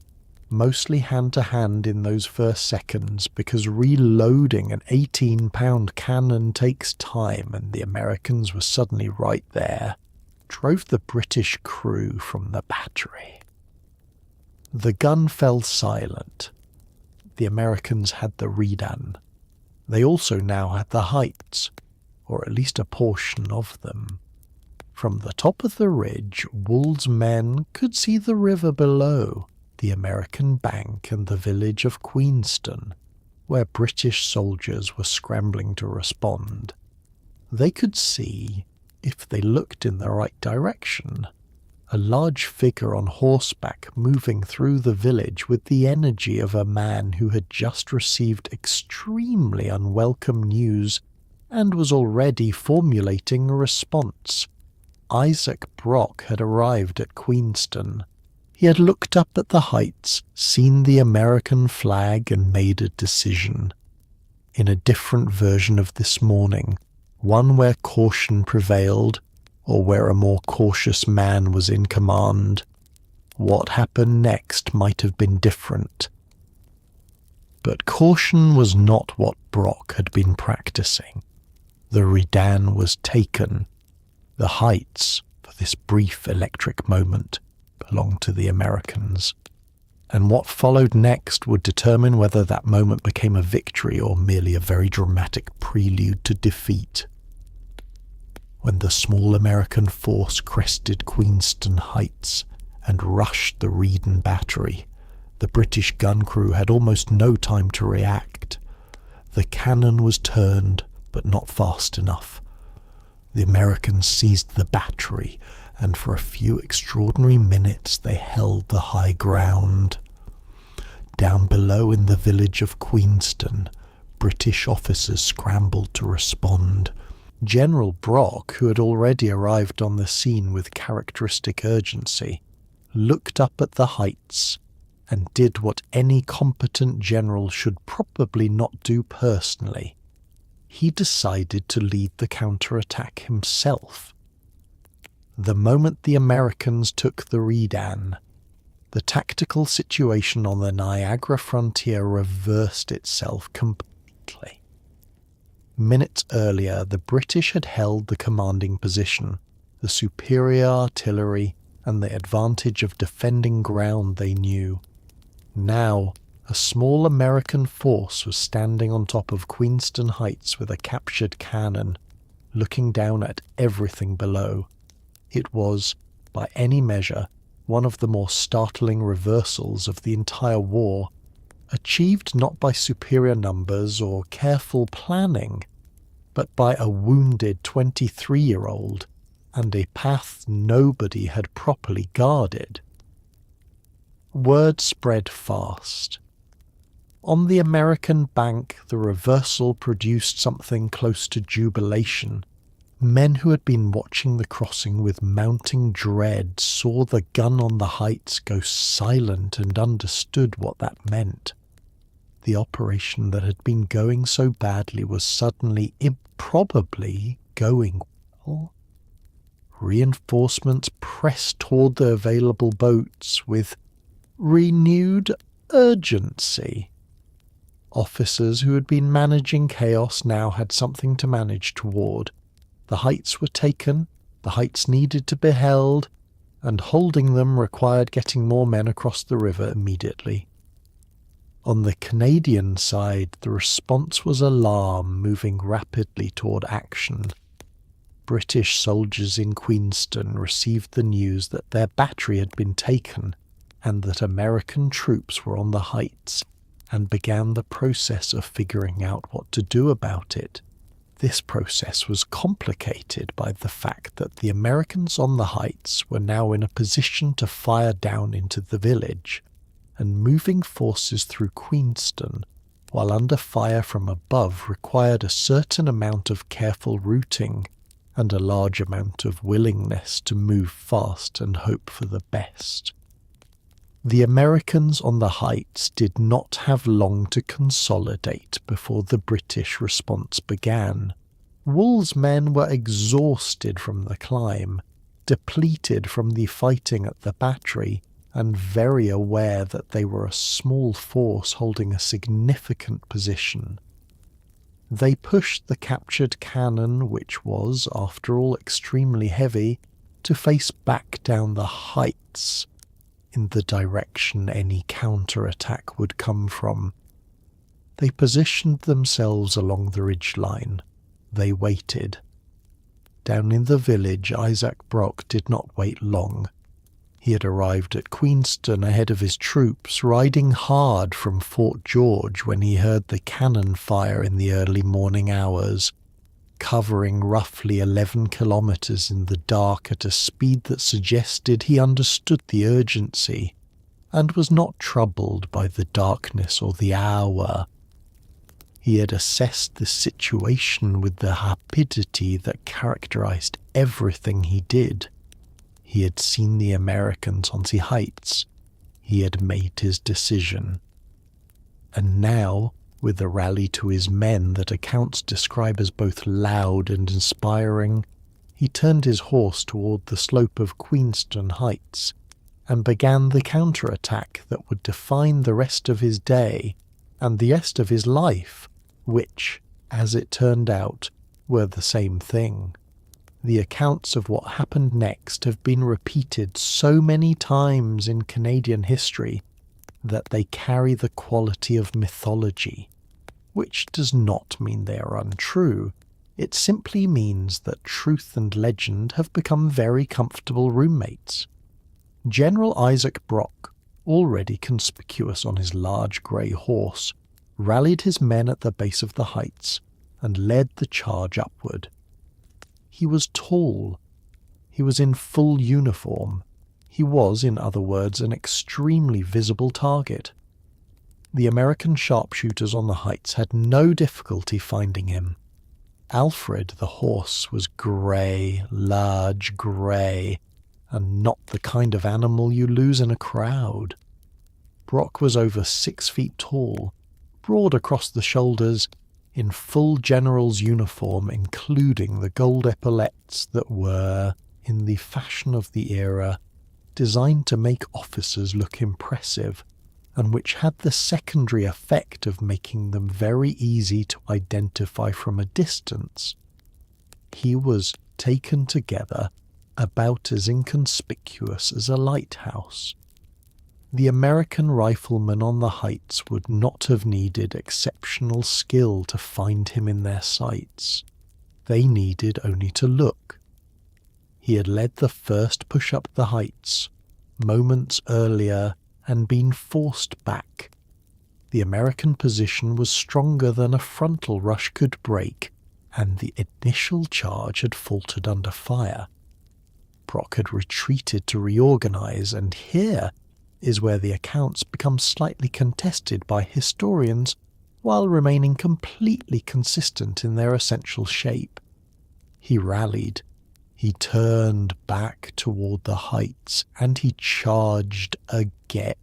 mostly hand-to-hand in those first seconds because reloading an 18-pound cannon takes time and the Americans were suddenly right there, drove the British crew from the battery. The gun fell silent. The Americans had the Redan. They also now had the heights, or at least a portion of them. From the top of the ridge, Wool's men could see the river below, the American bank and the village of Queenston, where British soldiers were scrambling to respond. They could see, if they looked in the right direction, a large figure on horseback moving through the village with the energy of a man who had just received extremely unwelcome news and was already formulating a response. Isaac Brock had arrived at Queenston. He had looked up at the heights, seen the American flag, and made a decision. In a different version of this morning, one where caution prevailed, or where a more cautious man was in command, what happened next might have been different. But caution was not what Brock had been practicing. The Redan was taken. The heights, for this brief electric moment, belonged to the Americans. And what followed next would determine whether that moment became a victory or merely a very dramatic prelude to defeat. When the small American force crested Queenston Heights and rushed the Redan battery, the British gun crew had almost no time to react. The cannon was turned, but not fast enough. The Americans seized the battery, and for a few extraordinary minutes they held the high ground. Down below in the village of Queenston, British officers scrambled to respond. General Brock, who had already arrived on the scene with characteristic urgency, looked up at the heights and did what any competent general should probably not do personally. He decided to lead the counterattack himself. The moment the Americans took the Redan, the tactical situation on the Niagara frontier reversed itself completely. Minutes earlier, the British had held the commanding position, the superior artillery, and the advantage of defending ground they knew. Now, a small American force was standing on top of Queenston Heights with a captured cannon, looking down at everything below. It was, by any measure, one of the more startling reversals of the entire war, achieved not by superior numbers or careful planning, but by a wounded 23-year-old and a path nobody had properly guarded. Word spread fast. On the American bank, the reversal produced something close to jubilation. Men who had been watching the crossing with mounting dread saw the gun on the heights go silent and understood what that meant. The operation that had been going so badly was suddenly, improbably, going well. Reinforcements pressed toward the available boats with renewed urgency. Officers who had been managing chaos now had something to manage toward. The heights were taken, the heights needed to be held, and holding them required getting more men across the river immediately. On the Canadian side, the response was alarm, moving rapidly toward action. British soldiers in Queenston received the news that their battery had been taken and that American troops were on the heights, and began the process of figuring out what to do about it. This process was complicated by the fact that the Americans on the heights were now in a position to fire down into the village, and moving forces through Queenston, while under fire from above, required a certain amount of careful routing and a large amount of willingness to move fast and hope for the best. The Americans on the heights did not have long to consolidate before the British response began. Wool's men were exhausted from the climb, depleted from the fighting at the battery, and very aware that they were a small force holding a significant position. They pushed the captured cannon, which was, after all, extremely heavy, to face back down the heights, in the direction any counterattack would come from. They positioned themselves along the ridgeline. They waited. Down in the village, Isaac Brock did not wait long. He had arrived at Queenston ahead of his troops, riding hard from Fort George when he heard the cannon fire in the early morning hours, covering roughly 11 kilometres in the dark at a speed that suggested he understood the urgency and was not troubled by the darkness or the hour. He had assessed the situation with the rapidity that characterised everything he did. He had seen the Americans on the heights. He had made his decision. And now, with the rally to his men that accounts describe as both loud and inspiring, he turned his horse toward the slope of Queenston Heights and began the counterattack that would define the rest of his day and the rest of his life, which, as it turned out, were the same thing. The accounts of what happened next have been repeated so many times in Canadian history that they carry the quality of mythology, which does not mean they are untrue. It simply means that truth and legend have become very comfortable roommates. General Isaac Brock, already conspicuous on his large grey horse, rallied his men at the base of the heights and led the charge upward. He was tall. He was in full uniform. He was, in other words, an extremely visible target. The American sharpshooters on the heights had no difficulty finding him. Alfred, the horse, was grey, large grey, and not the kind of animal you lose in a crowd. Brock was over 6 feet tall, broad across the shoulders, in full general's uniform, including the gold epaulets that were, in the fashion of the era, designed to make officers look impressive, and which had the secondary effect of making them very easy to identify from a distance. He was taken together about as inconspicuous as a lighthouse. The American riflemen on the heights would not have needed exceptional skill to find him in their sights. They needed only to look. He had led the first push up the heights, moments earlier, and been forced back. The American position was stronger than a frontal rush could break, and the initial charge had faltered under fire. Brock had retreated to reorganize, and here is where the accounts become slightly contested by historians while remaining completely consistent in their essential shape. He rallied. He turned back toward the heights, and he charged again.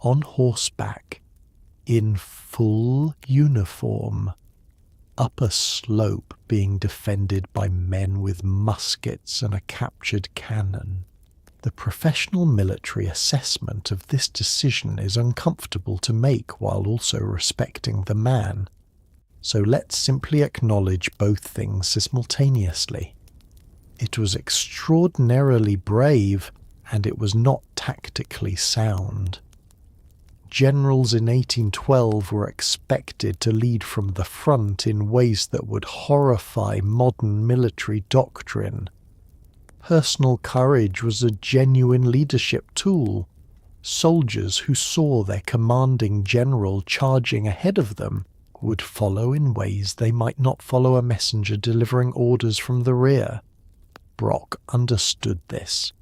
On horseback, in full uniform, up a slope being defended by men with muskets and a captured cannon. The professional military assessment of this decision is uncomfortable to make while also respecting the man. So let's simply acknowledge both things simultaneously. It was extraordinarily brave, and it was not tactically sound. Generals in 1812 were expected to lead from the front in ways that would horrify modern military doctrine. Personal courage was a genuine leadership tool. Soldiers who saw their commanding general charging ahead of them would follow in ways they might not follow a messenger delivering orders from the rear. Brock understood this.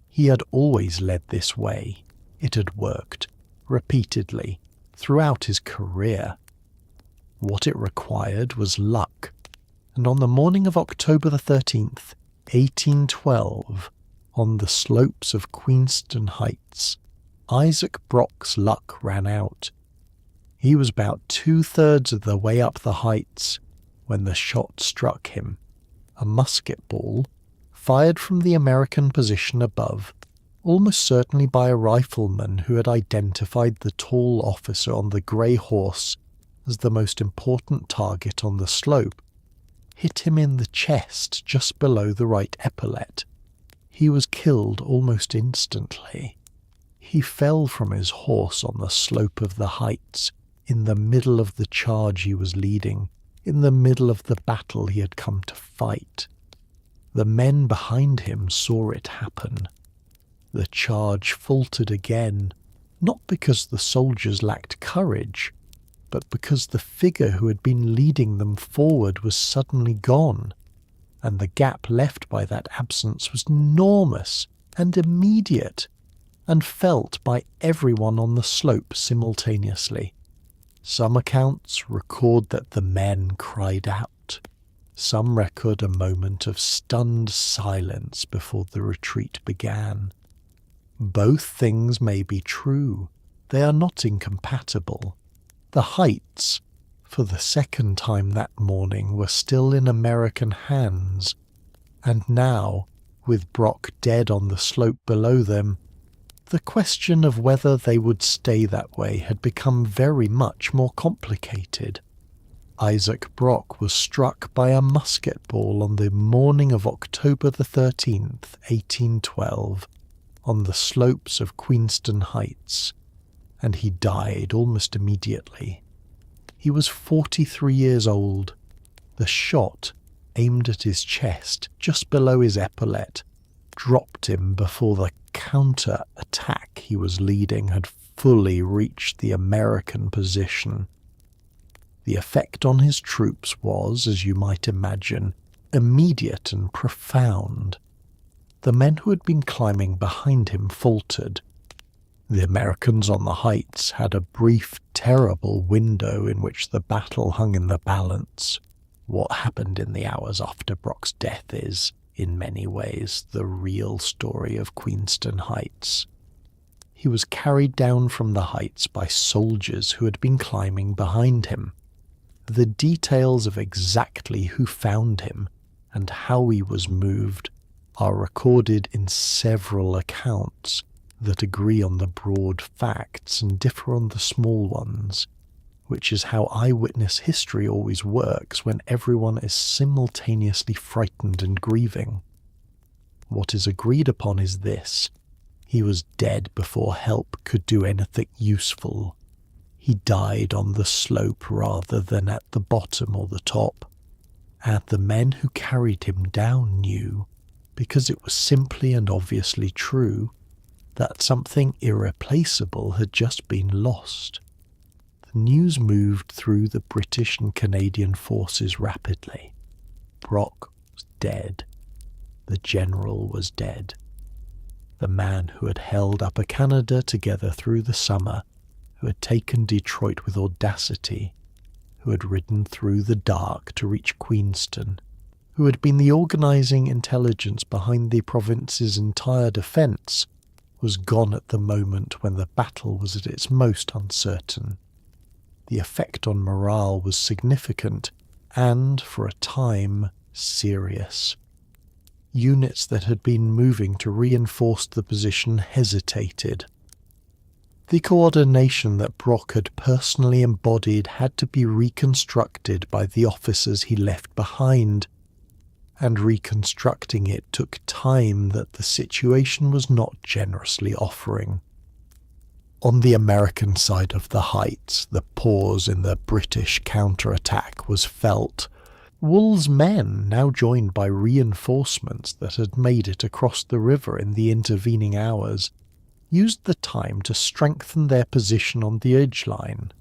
He had always led this way. It had worked, repeatedly, throughout his career. What it required was luck, and on the morning of October the 13th, 1812, on the slopes of Queenston Heights, Isaac Brock's luck ran out. He was about 2/3 of the way up the heights when the shot struck him. A musket ball, fired from the American position above, almost certainly by a rifleman who had identified the tall officer on the grey horse as the most important target on the slope, hit him in the chest just below the right epaulette. He was killed almost instantly. He fell from his horse on the slope of the heights, in the middle of the charge he was leading, in the middle of the battle he had come to fight. The men behind him saw it happen. The charge faltered again, not because the soldiers lacked courage, but because the figure who had been leading them forward was suddenly gone, and the gap left by that absence was enormous and immediate, and felt by everyone on the slope simultaneously. Some accounts record that the men cried out. Some record a moment of stunned silence before the retreat began. Both things may be true. They are not incompatible. The Heights, for the second time that morning, were still in American hands, and now, with Brock dead on the slope below them, the question of whether they would stay that way had become very much more complicated. Isaac Brock was struck by a musket ball on the morning of October the 13th, 1812, on the slopes of Queenston Heights, and he died almost immediately. He was 43 years old. The shot, aimed at his chest, just below his epaulette, dropped him before the counter-attack he was leading had fully reached the American position. The effect on his troops was, as you might imagine, immediate and profound. The men who had been climbing behind him faltered. The Americans on the heights had a brief, terrible window in which the battle hung in the balance. What happened in the hours after Brock's death is, in many ways, the real story of Queenston Heights. He was carried down from the heights by soldiers who had been climbing behind him. The details of exactly who found him and how he was moved are recorded in several accounts that agree on the broad facts and differ on the small ones, which is how eyewitness history always works when everyone is simultaneously frightened and grieving. What is agreed upon is this: he was dead before help could do anything useful. He died on the slope rather than at the bottom or the top, and the men who carried him down knew, because it was simply and obviously true, that something irreplaceable had just been lost. The news moved through the British and Canadian forces rapidly. Brock was dead. The general was dead. The man who had held Upper Canada together through the summer, who had taken Detroit with audacity, who had ridden through the dark to reach Queenston, who had been the organising intelligence behind the province's entire defence, was gone at the moment when the battle was at its most uncertain. The effect on morale was significant and, for a time, serious. Units that had been moving to reinforce the position hesitated. The coordination that Brock had personally embodied had to be reconstructed by the officers he left behind, and reconstructing it took time that the situation was not generously offering. On the American side of the heights, the pause in the British counterattack was felt. Wool's men, now joined by reinforcements that had made it across the river in the intervening hours, used the time to strengthen their position on the ridgeline.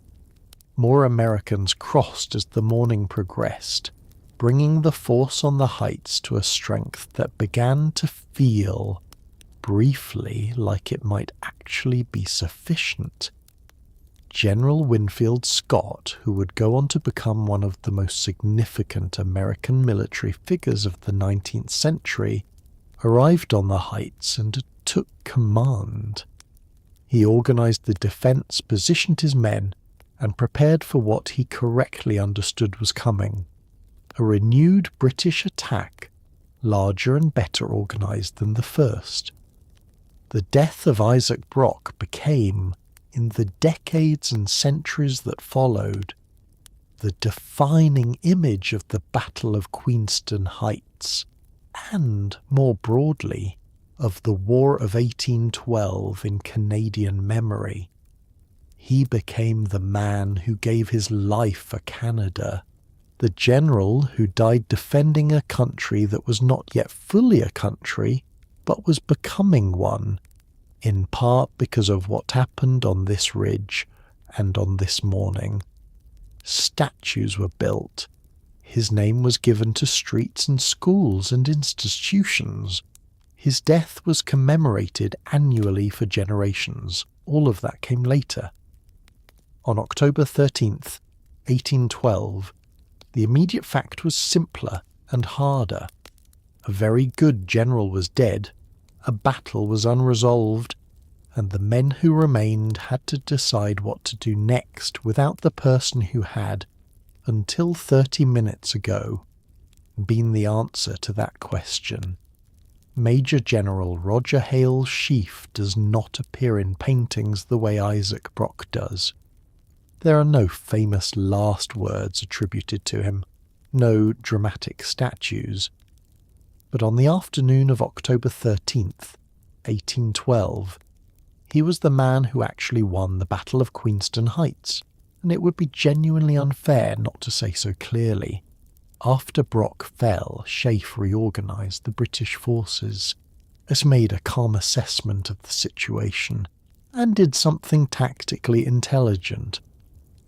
More Americans crossed as the morning progressed, bringing the force on the heights to a strength that began to feel, briefly, like it might actually be sufficient. General Winfield Scott, who would go on to become one of the most significant American military figures of the 19th century, arrived on the heights and took command. He organised the defence, positioned his men, and prepared for what he correctly understood was coming: a renewed British attack, larger and better organised than the first. The death of Isaac Brock became, in the decades and centuries that followed, the defining image of the Battle of Queenston Heights, and, more broadly, of the War of 1812 in Canadian memory. He became the man who gave his life for Canada, the general who died defending a country that was not yet fully a country, but was becoming one, in part because of what happened on this ridge and on this morning. Statues were built. His name was given to streets and schools and institutions. His death was commemorated annually for generations. All of that came later. On October 13th, 1812, The immediate fact was simpler and harder. A very good general was dead, a battle was unresolved, and the men who remained had to decide what to do next without the person who had, until 30 minutes ago, been the answer to that question. Major General Roger Hale's sheaf does not appear in paintings the way Isaac Brock does. There are no famous last words attributed to him, no dramatic statues. But on the afternoon of October 13th, 1812, he was the man who actually won the Battle of Queenston Heights, and it would be genuinely unfair not to say so clearly. After Brock fell, Sheaffe reorganised the British forces, as made a calm assessment of the situation, and did something tactically intelligent.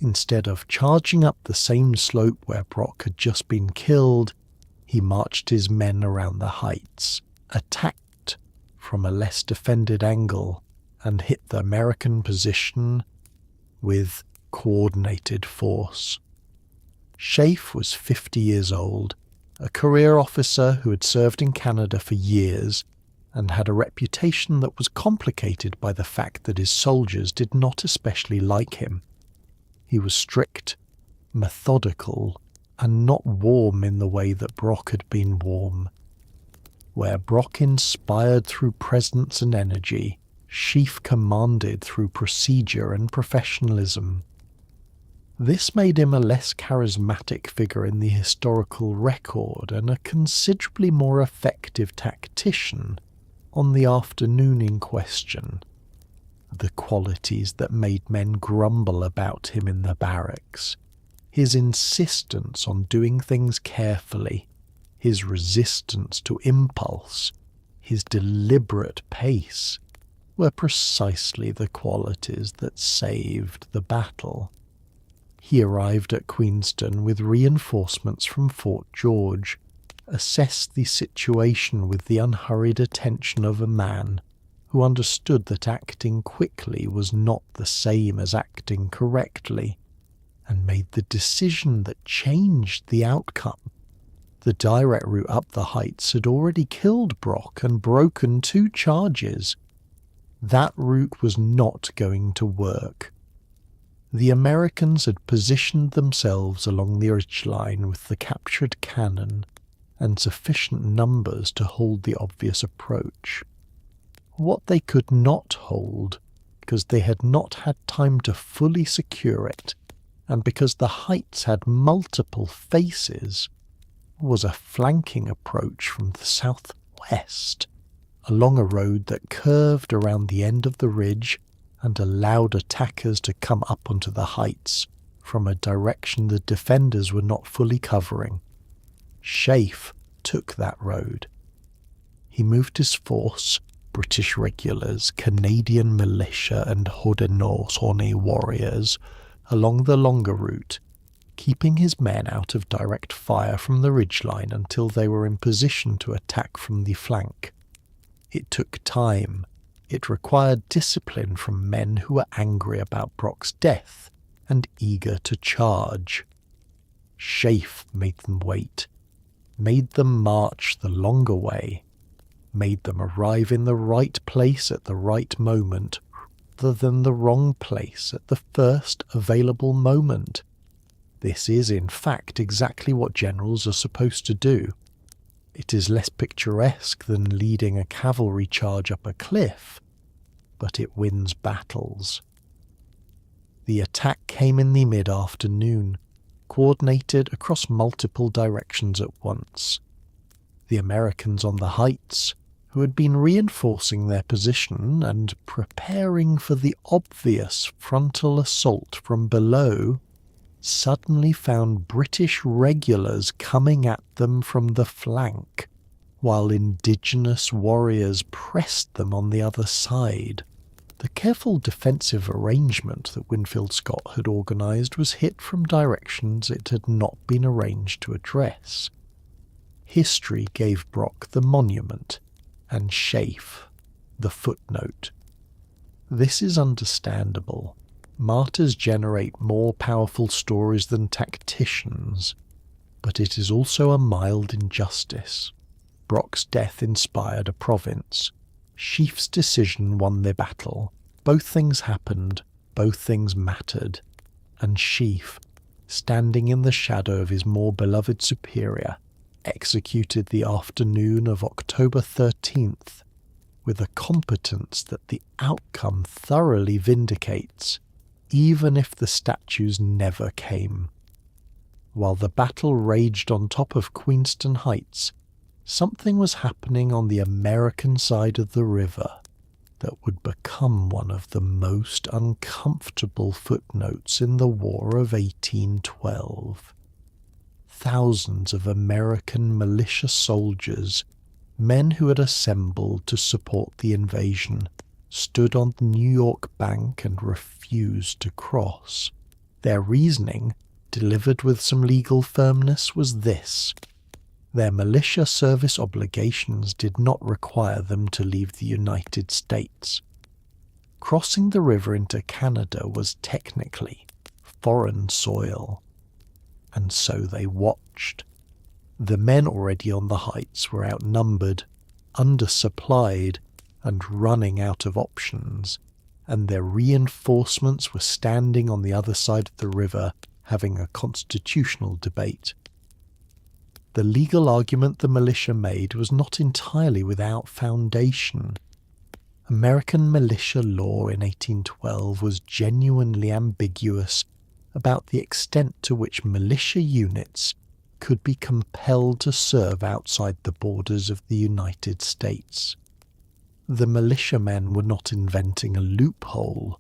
Instead of charging up the same slope where Brock had just been killed, he marched his men around the heights, attacked from a less defended angle, and hit the American position with coordinated force. Sheaffe was 50 years old, a career officer who had served in Canada for years and had a reputation that was complicated by the fact that his soldiers did not especially like him. He was strict, methodical, and not warm in the way that Brock had been warm. Where Brock inspired through presence and energy, Sheaffe commanded through procedure and professionalism. This made him a less charismatic figure in the historical record and a considerably more effective tactician on the afternoon in question. The qualities that made men grumble about him in the barracks, his insistence on doing things carefully, his resistance to impulse, his deliberate pace, were precisely the qualities that saved the battle. He arrived at Queenston with reinforcements from Fort George, assessed the situation with the unhurried attention of a man who understood that acting quickly was not the same as acting correctly, and made the decision that changed the outcome. The direct route up the heights had already killed Brock and broken 2 charges. That route was not going to work. The Americans had positioned themselves along the ridgeline with the captured cannon and sufficient numbers to hold the obvious approach. What they could not hold, because they had not had time to fully secure it, and because the heights had multiple faces, was a flanking approach from the southwest, along a road that curved around the end of the ridge and allowed attackers to come up onto the heights from a direction the defenders were not fully covering. Sheaffe took that road. He moved his force, British regulars, Canadian militia and Haudenosaunee warriors, along the longer route, keeping his men out of direct fire from the ridgeline until they were in position to attack from the flank. It took time. It required discipline from men who were angry about Brock's death and eager to charge. Sheaffe made them wait, made them march the longer way, made them arrive in the right place at the right moment, rather than the wrong place at the first available moment. This is, in fact, exactly what generals are supposed to do. It is less picturesque than leading a cavalry charge up a cliff, but it wins battles. The attack came in the mid-afternoon, coordinated across multiple directions at once. The Americans on the heights, who had been reinforcing their position and preparing for the obvious frontal assault from below, suddenly found British regulars coming at them from the flank, while Indigenous warriors pressed them on the other side. The careful defensive arrangement that Winfield Scott had organised was hit from directions it had not been arranged to address. History gave Brock the monument, and Sheaffe the footnote. This is understandable. Martyrs generate more powerful stories than tacticians. but it is also a mild injustice. Brock's death inspired a province. Sheaf's decision won the battle. Both things happened, both things mattered, and Sheaf, standing in the shadow of his more beloved superior, executed the afternoon of October 13th with a competence that the outcome thoroughly vindicates, even if the statues never came. While the battle raged on top of Queenston Heights, something was happening on the American side of the river that would become one of the most uncomfortable footnotes in the War of 1812. Thousands of American militia soldiers, men who had assembled to support the invasion, stood on the New York bank and refused to cross. Their reasoning, delivered with some legal firmness, was this: their militia service obligations did not require them to leave the United States. Crossing the river into Canada was technically foreign soil, and so they watched. The men already on the heights were outnumbered, undersupplied, and running out of options, and their reinforcements were standing on the other side of the river having a constitutional debate. The legal argument the militia made was not entirely without foundation. American militia law in 1812 was genuinely ambiguous about the extent to which militia units could be compelled to serve outside the borders of the United States. The militiamen were not inventing a loophole.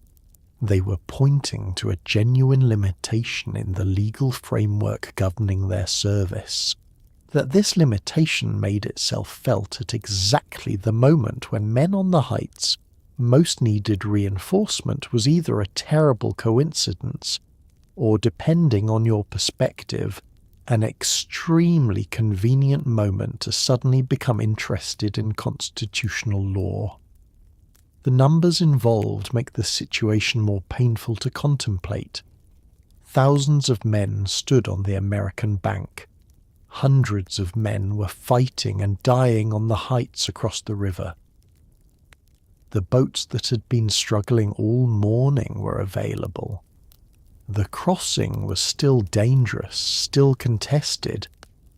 They were pointing to a genuine limitation in the legal framework governing their service. That this limitation made itself felt at exactly the moment when men on the heights most needed reinforcement was either a terrible coincidence or, depending on your perspective, an extremely convenient moment to suddenly become interested in constitutional law. The numbers involved make the situation more painful to contemplate. Thousands of men stood on the American bank. Hundreds of men were fighting and dying on the heights across the river. The boats that had been struggling all morning were available. The crossing was still dangerous, still contested,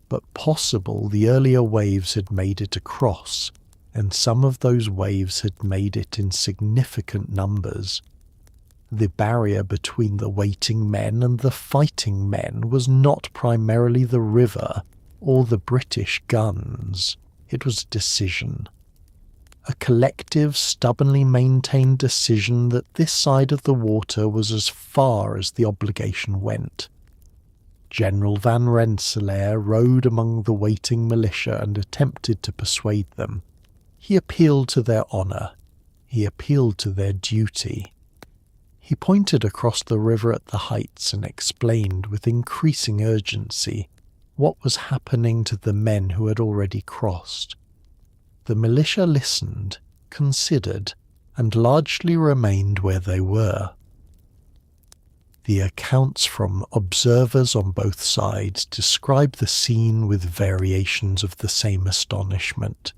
but possible the earlier waves had made it across, and some of those waves had made it in significant numbers. The barrier between the waiting men and the fighting men was not primarily the river or the British guns. It was a decision. A collective, stubbornly maintained decision that this side of the water was as far as the obligation went. General Van Rensselaer rode among the waiting militia and attempted to persuade them. He appealed to their honour. He appealed to their duty. He pointed across the river at the heights and explained with increasing urgency what was happening to the men who had already crossed. The militia listened, considered, and largely remained where they were. The accounts from observers on both sides describe the scene with variations of the same astonishment.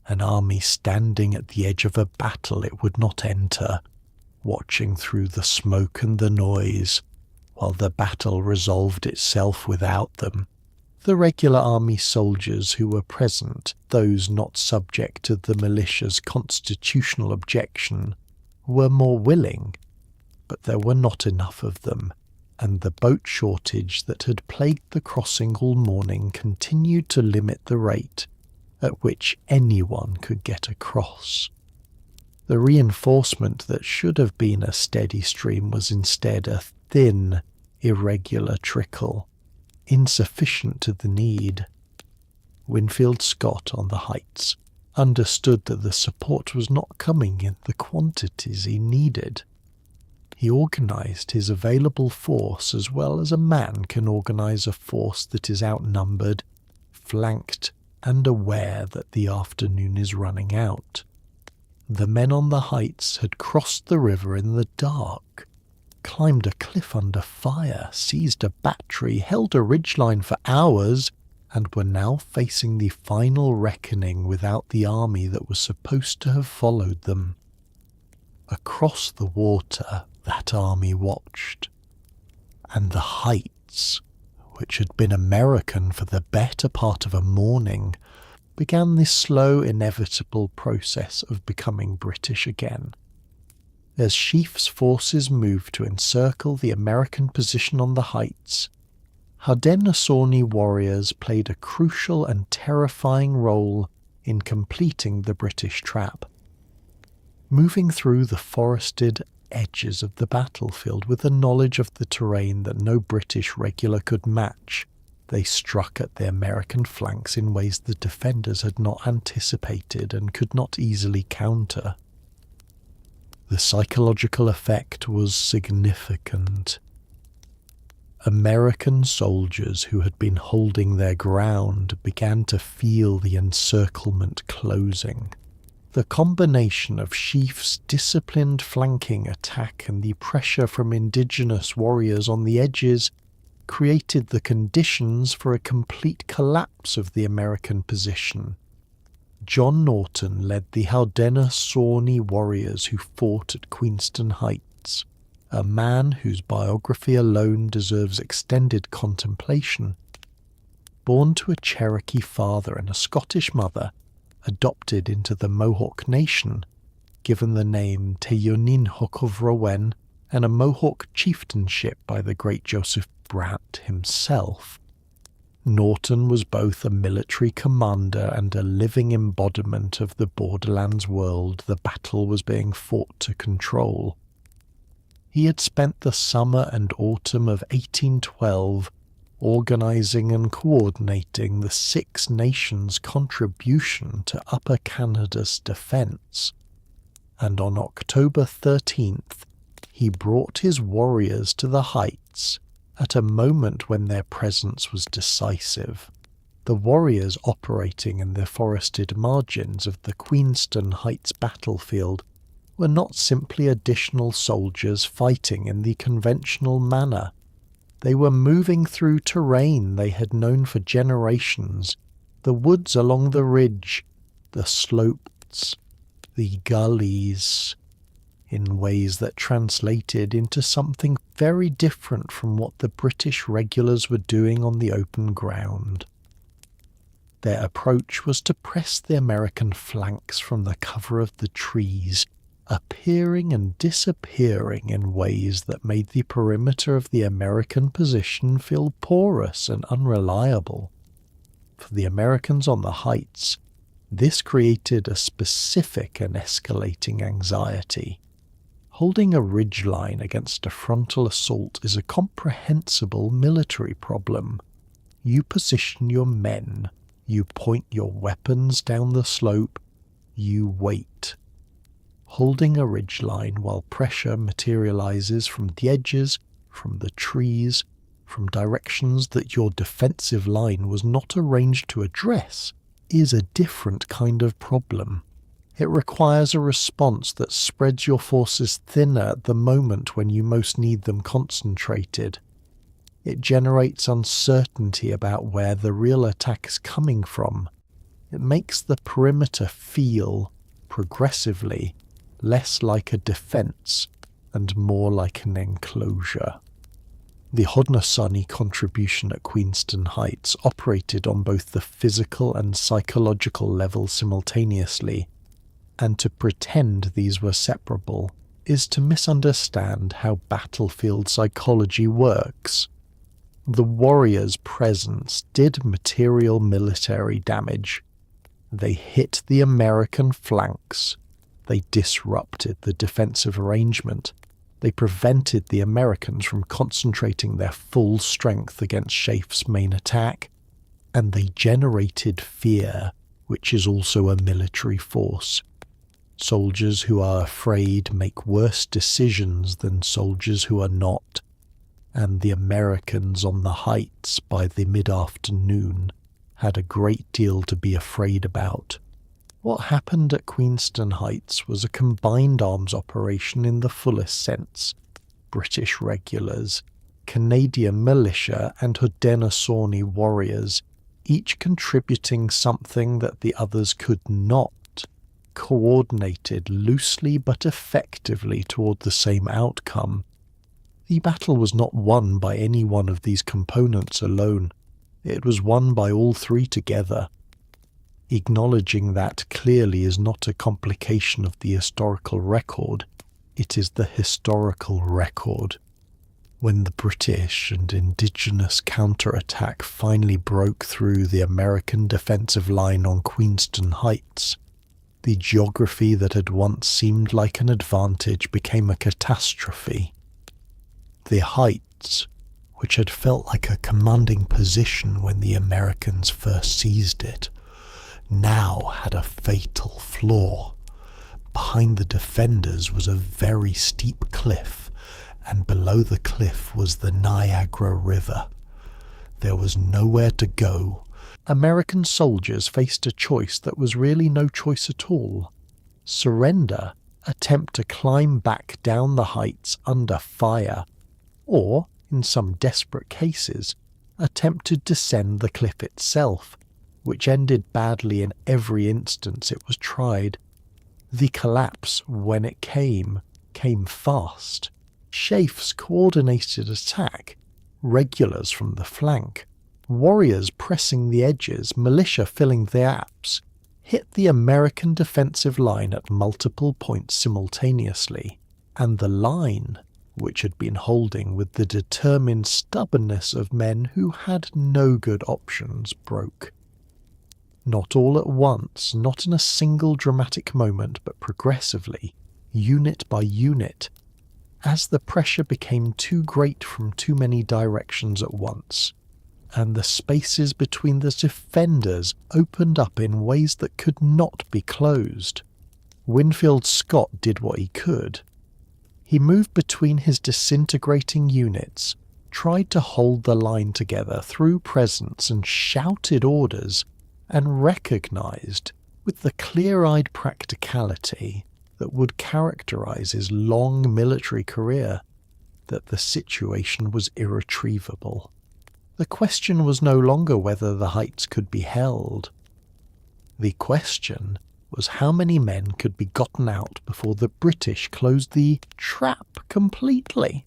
An army standing at the edge of a battle it would not enter, watching through the smoke and the noise, while the battle resolved itself without them. The regular army soldiers who were present, those not subject to the militia's constitutional objection, were more willing, but there were not enough of them, and the boat shortage that had plagued the crossing all morning continued to limit the rate at which anyone could get across. The reinforcement that should have been a steady stream was instead a thin, irregular trickle, insufficient to the need. Winfield Scott on the heights understood that the support was not coming in the quantities he needed. He organized his available force as well as a man can organize a force that is outnumbered, flanked, and aware that the afternoon is running out. The men on the heights had crossed the river in the dark. climbed a cliff under fire, seized a battery, held a ridgeline for hours, and were now facing the final reckoning without the army that was supposed to have followed them. Across the water, that army watched, and the Heights, which had been American for the better part of a morning, began this slow, inevitable process of becoming British again. As Sheaffe's forces moved to encircle the American position on the Heights, Haudenosaunee warriors played a crucial and terrifying role in completing the British trap. Moving through the forested edges of the battlefield with a knowledge of the terrain that no British regular could match, they struck at the American flanks in ways the defenders had not anticipated and could not easily counter. The psychological effect was significant. American soldiers who had been holding their ground began to feel the encirclement closing. The combination of Sheaffe's disciplined flanking attack and the pressure from Indigenous warriors on the edges created the conditions for a complete collapse of the American position. John Norton led the Haudenosaunee warriors who fought at Queenston Heights, a man whose biography alone deserves extended contemplation. Born to a Cherokee father and a Scottish mother, adopted into the Mohawk Nation, given the name Teunin Hokovrowen, and a Mohawk chieftainship by the great Joseph Brant himself, Norton was both a military commander and a living embodiment of the borderlands world the battle was being fought to control. He had spent the summer and autumn of 1812 organising and coordinating the Six Nations' contribution to Upper Canada's defence, and on October 13th he brought his warriors to the Heights at a moment when their presence was decisive. The warriors operating in the forested margins of the Queenston Heights battlefield were not simply additional soldiers fighting in the conventional manner. They were moving through terrain they had known for generations, the woods along the ridge, the slopes, the gullies, in ways that translated into something very different from what the British regulars were doing on the open ground. Their approach was to press the American flanks from the cover of the trees, appearing and disappearing in ways that made the perimeter of the American position feel porous and unreliable. For the Americans on the Heights, this created a specific and escalating anxiety. Holding a ridgeline against a frontal assault is a comprehensible military problem. You position your men, you point your weapons down the slope, you wait. Holding a ridgeline while pressure materializes from the edges, from the trees, from directions that your defensive line was not arranged to address, is a different kind of problem. It requires a response that spreads your forces thinner at the moment when you most need them concentrated. It generates uncertainty about where the real attack is coming from. It makes the perimeter feel, progressively, less like a defense and more like an enclosure. The Haudenosaunee contribution at Queenston Heights operated on both the physical and psychological level simultaneously, and to pretend these were separable is to misunderstand how battlefield psychology works. The warriors' presence did material military damage. They hit the American flanks. They disrupted the defensive arrangement. They prevented the Americans from concentrating their full strength against Sheaffe's main attack. And they generated fear, which is also a military force. Soldiers who are afraid make worse decisions than soldiers who are not, and the Americans on the Heights by the mid-afternoon had a great deal to be afraid about. What happened at Queenston Heights was a combined arms operation in the fullest sense. British regulars, Canadian militia and Haudenosaunee warriors, each contributing something that the others could not, coordinated loosely but effectively toward the same outcome. The battle was not won by any one of these components alone. It was won by all three together. Acknowledging that clearly is not a complication of the historical record, it is the historical record. When the British and Indigenous counterattack finally broke through the American defensive line on Queenston Heights, the geography that had once seemed like an advantage became a catastrophe. The Heights, which had felt like a commanding position when the Americans first seized it, now had a fatal flaw. Behind the defenders was a very steep cliff, and below the cliff was the Niagara River. There was nowhere to go. American soldiers faced a choice that was really no choice at all. Surrender, attempt to climb back down the heights under fire, or, in some desperate cases, attempt to descend the cliff itself, which ended badly in every instance it was tried. The collapse, when it came fast. Chafe's coordinated attack, regulars from the flank, warriors pressing the edges, militia filling the apse, hit the American defensive line at multiple points simultaneously, and the line, which had been holding with the determined stubbornness of men who had no good options, broke. Not all at once, not in a single dramatic moment, but progressively, unit by unit, as the pressure became too great from too many directions at once, and the spaces between the defenders opened up in ways that could not be closed. Winfield Scott did what he could. He moved between his disintegrating units, tried to hold the line together through presence and shouted orders, and recognized, with the clear-eyed practicality that would characterize his long military career, that the situation was irretrievable. The question was no longer whether the heights could be held. The question was how many men could be gotten out before the British closed the trap completely.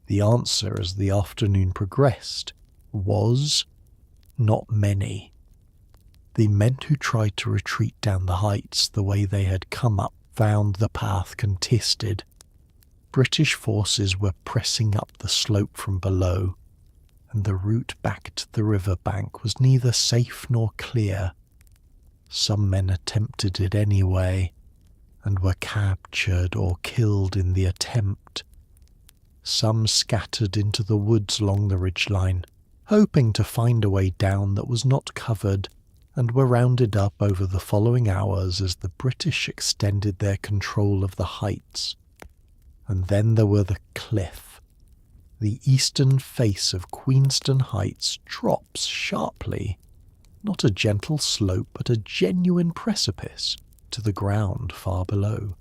The answer, as the afternoon progressed, was not many. The men who tried to retreat down the heights the way they had come up found the path contested. British forces were pressing up the slope from below, and the route back to the river bank was neither safe nor clear. Some men attempted it anyway, and were captured or killed in the attempt. Some scattered into the woods along the ridgeline, hoping to find a way down that was not covered, and were rounded up over the following hours as the British extended their control of the heights. And then there were the cliff. The eastern face of Queenston Heights drops sharply, not a gentle slope but a genuine precipice, to the ground far below.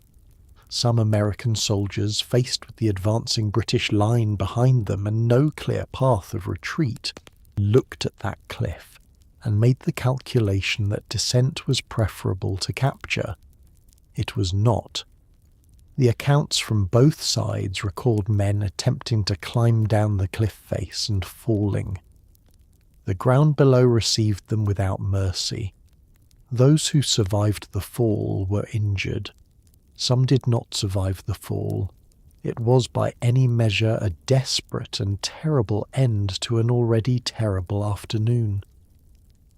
Some American soldiers, faced with the advancing British line behind them and no clear path of retreat, looked at that cliff and made the calculation that descent was preferable to capture. It was not. The accounts from both sides recalled men attempting to climb down the cliff face and falling. The ground below received them without mercy. Those who survived the fall were injured. Some did not survive the fall. It was by any measure a desperate and terrible end to an already terrible afternoon.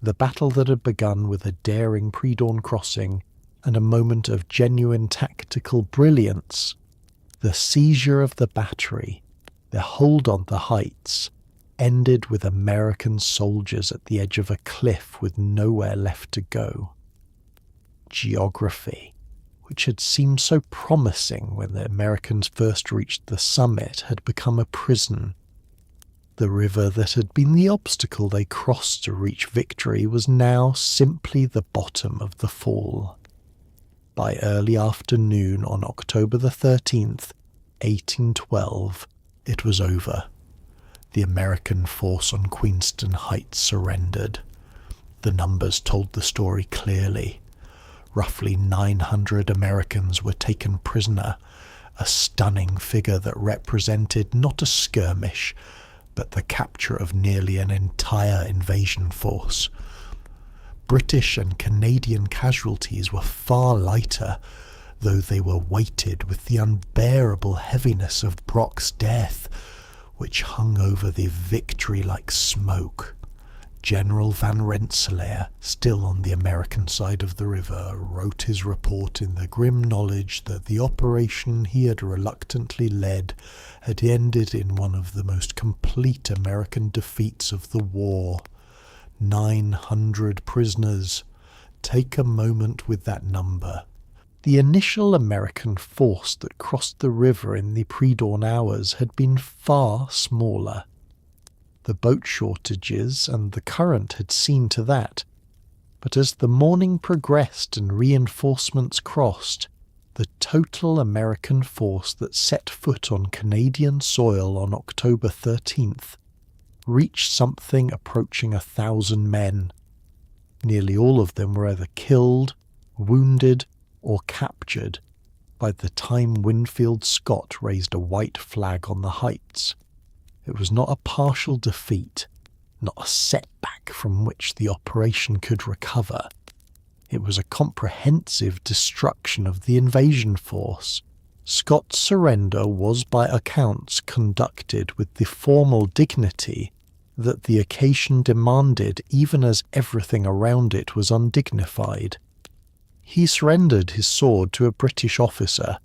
The battle that had begun with a daring pre-dawn crossing and a moment of genuine tactical brilliance, the seizure of the battery, their hold on the heights, ended with American soldiers at the edge of a cliff with nowhere left to go. Geography, which had seemed so promising when the Americans first reached the summit, had become a prison. The river that had been the obstacle they crossed to reach victory was now simply the bottom of the fall. By early afternoon on October the 13th, 1812, it was over. The American force on Queenston Heights surrendered. The numbers told the story clearly. Roughly 900 Americans were taken prisoner, a stunning figure that represented not a skirmish, but the capture of nearly an entire invasion force. British and Canadian casualties were far lighter, though they were weighted with the unbearable heaviness of Brock's death, which hung over the victory like smoke. General Van Rensselaer, still on the American side of the river, wrote his report in the grim knowledge that the operation he had reluctantly led had ended in one of the most complete American defeats of the war. 900 prisoners. Take a moment with that number. The initial American force that crossed the river in the pre-dawn hours had been far smaller. The boat shortages and the current had seen to that, but as the morning progressed and reinforcements crossed, the total American force that set foot on Canadian soil on October 13th reached something approaching 1,000 men. Nearly all of them were either killed, wounded, or captured by the time Winfield Scott raised a white flag on the heights. It was not a partial defeat, not a setback from which the operation could recover. It was a comprehensive destruction of the invasion force. Scott's surrender was by accounts conducted with the formal dignity that the occasion demanded, even as everything around it was undignified. He surrendered his sword to a British officer,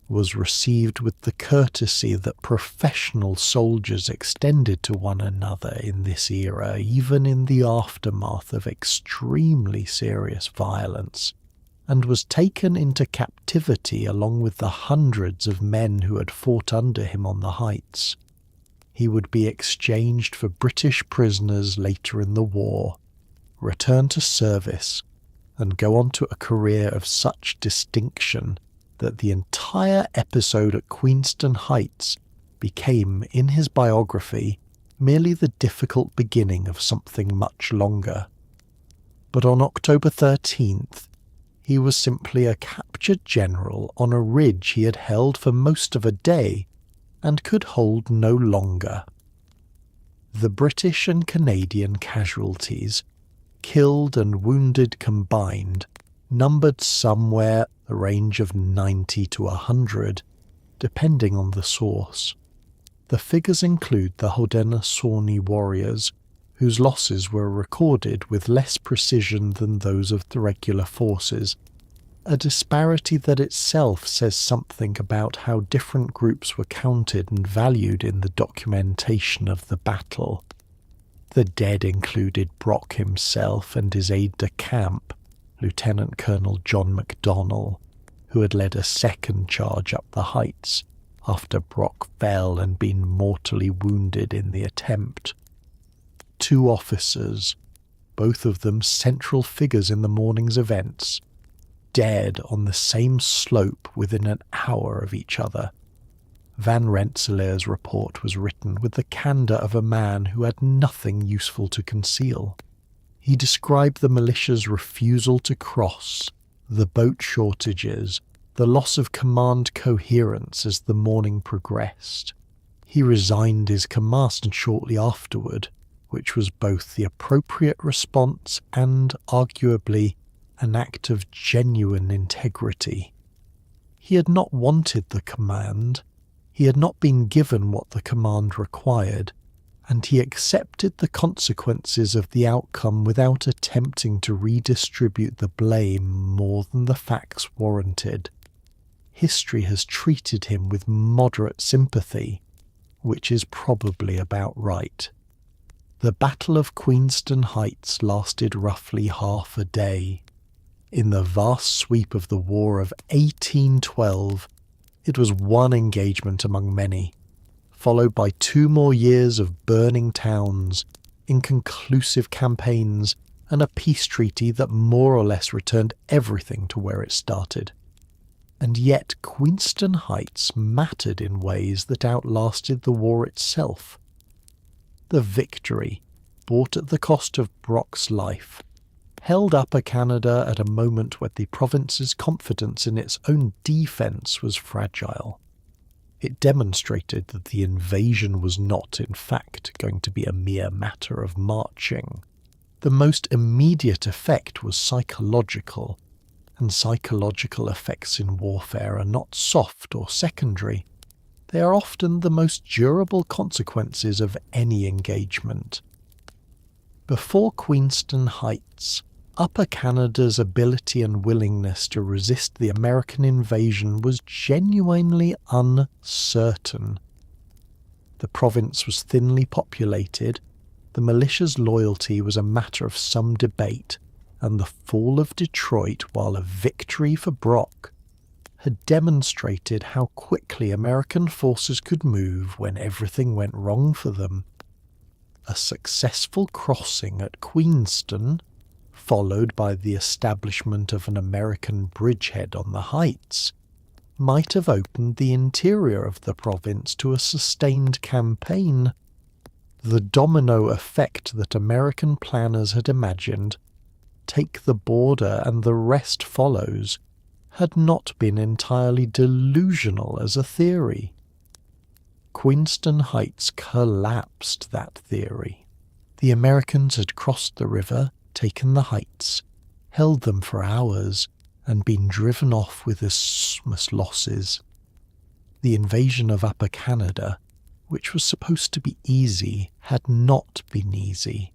was received with the courtesy that professional soldiers extended to one another in this era, even in the aftermath of extremely serious violence, and was taken into captivity along with the hundreds of men who had fought under him on the heights. He would be exchanged for British prisoners later in the war, return to service, and go on to a career of such distinction that the entire episode at Queenston Heights became, in his biography, merely the difficult beginning of something much longer. But on October 13th, he was simply a captured general on a ridge he had held for most of a day and could hold no longer. The British and Canadian casualties, killed and wounded combined, numbered somewhere the range of 90 to 100, depending on the source. The figures include the Haudenosaunee warriors, whose losses were recorded with less precision than those of the regular forces, a disparity that itself says something about how different groups were counted and valued in the documentation of the battle. The dead included Brock himself and his aide-de-camp, Lieutenant Colonel John MacDonnell, who had led a second charge up the heights after Brock fell and been mortally wounded in the attempt. 2 officers, both of them central figures in the morning's events, dead on the same slope within an hour of each other. Van Rensselaer's report was written with the candour of a man who had nothing useful to conceal. He described the militia's refusal to cross, the boat shortages, the loss of command coherence as the morning progressed. He resigned his command shortly afterward, which was both the appropriate response and, arguably, an act of genuine integrity. He had not wanted the command, he had not been given what the command required, and he accepted the consequences of the outcome without attempting to redistribute the blame more than the facts warranted. History has treated him with moderate sympathy, which is probably about right. The Battle of Queenston Heights lasted roughly half a day. In the vast sweep of the War of 1812, it was one engagement among many, followed by 2 more years of burning towns, inconclusive campaigns, and a peace treaty that more or less returned everything to where it started. and yet Queenston Heights mattered in ways that outlasted the war itself. The victory, bought at the cost of Brock's life, held Upper Canada at a moment when the province's confidence in its own defence was fragile. It demonstrated that the invasion was not, in fact, going to be a mere matter of marching. The most immediate effect was psychological, and psychological effects in warfare are not soft or secondary. They are often the most durable consequences of any engagement. Before Queenston Heights, Upper Canada's ability and willingness to resist the American invasion was genuinely uncertain. The province was thinly populated, the militia's loyalty was a matter of some debate, and the fall of Detroit, while a victory for Brock, had demonstrated how quickly American forces could move when everything went wrong for them. A successful crossing at Queenston, followed by the establishment of an American bridgehead on the Heights, might have opened the interior of the province to a sustained campaign. The domino effect that American planners had imagined, take the border and the rest follows, had not been entirely delusional as a theory. Queenston Heights collapsed that theory. The Americans had crossed the river, taken the heights, held them for hours, and been driven off with enormous losses. The invasion of Upper Canada, which was supposed to be easy, had not been easy.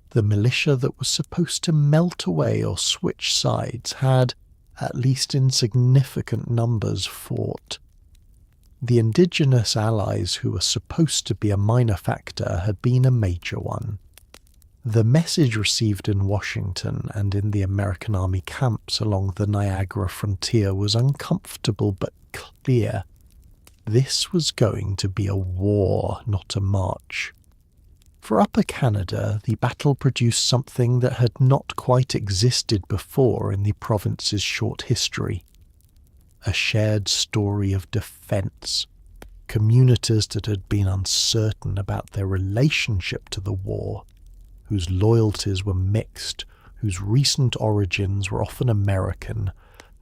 The militia that was supposed to melt away or switch sides had, at least in significant numbers, fought. The Indigenous allies who were supposed to be a minor factor had been a major one. The message received in Washington and in the American Army camps along the Niagara frontier was uncomfortable but clear. This was going to be a war, not a march. For Upper Canada, the battle produced something that had not quite existed before in the province's short history. A shared story of defence. Communities that had been uncertain about their relationship to the war, whose loyalties were mixed, whose recent origins were often American,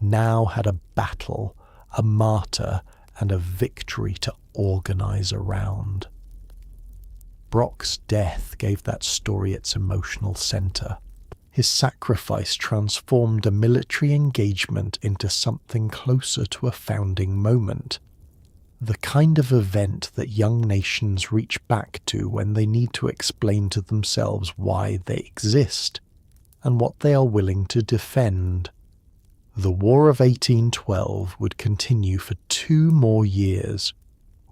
now had a battle, a martyr, and a victory to organise around. Brock's death gave that story its emotional centre. His sacrifice transformed a military engagement into something closer to a founding moment. The kind of event that young nations reach back to when they need to explain to themselves why they exist and what they are willing to defend. The War of 1812 would continue for 2 more years,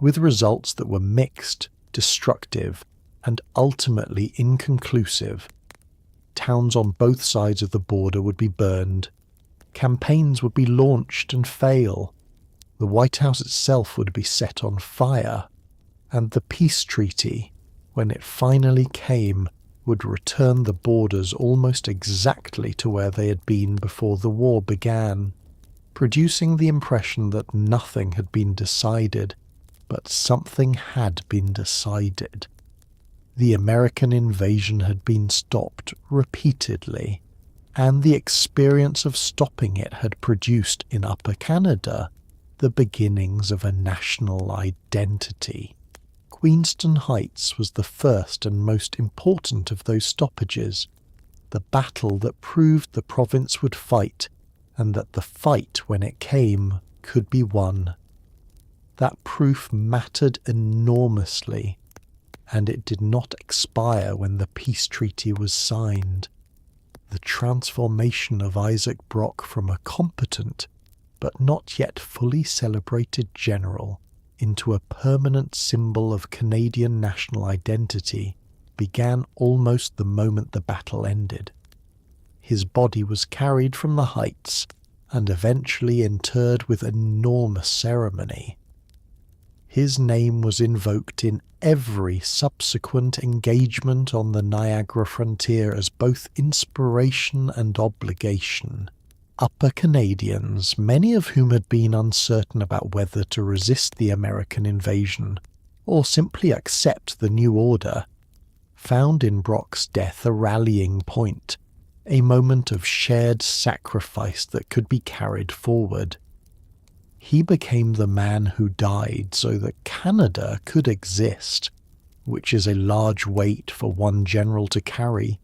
with results that were mixed, destructive, and ultimately inconclusive. Towns on both sides of the border would be burned. Campaigns would be launched and fail. The White House itself would be set on fire. And the peace treaty, when it finally came, would return the borders almost exactly to where they had been before the war began, producing the impression that nothing had been decided, but something had been decided. The American invasion had been stopped repeatedly, and the experience of stopping it had produced in Upper Canada the beginnings of a national identity. Queenston Heights was the first and most important of those stoppages, the battle that proved the province would fight, and that the fight, when it came, could be won. That proof mattered enormously, and it did not expire when the peace treaty was signed. The transformation of Isaac Brock from a competent, but not yet fully celebrated general, into a permanent symbol of Canadian national identity began almost the moment the battle ended. His body was carried from the heights and eventually interred with enormous ceremony. His name was invoked in every subsequent engagement on the Niagara frontier as both inspiration and obligation. Upper Canadians, many of whom had been uncertain about whether to resist the American invasion or simply accept the new order, found in Brock's death a rallying point, a moment of shared sacrifice that could be carried forward. He became the man who died so that Canada could exist, which is a large weight for one general to carry,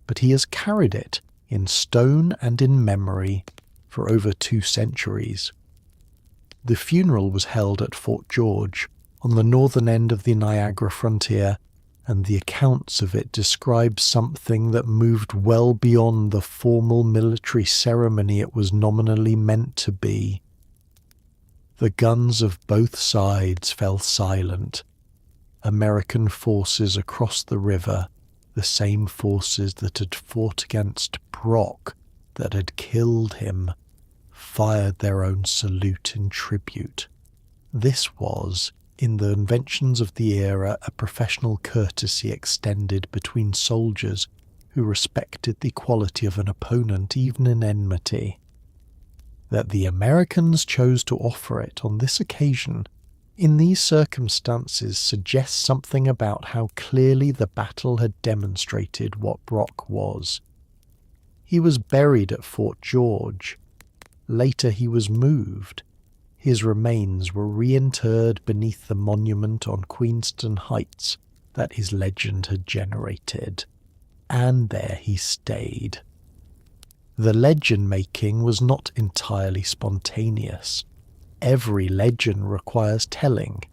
but he has carried it in stone and in memory for over 2 centuries. The funeral was held at Fort George, on the northern end of the Niagara frontier, and the accounts of it describe something that moved well beyond the formal military ceremony it was nominally meant to be. The guns of both sides fell silent. American forces across the river, the same forces that had fought against Brock, that had killed him, fired their own salute in tribute. This was, in the inventions of the era, a professional courtesy extended between soldiers who respected the quality of an opponent even in enmity. That the Americans chose to offer it on this occasion in these circumstances suggests something about how clearly the battle had demonstrated what Brock was. He was buried at Fort George. Later he was moved. His remains were reinterred beneath the monument on Queenston Heights that his legend had generated. And there he stayed. The legend-making was not entirely spontaneous. Every legend requires telling,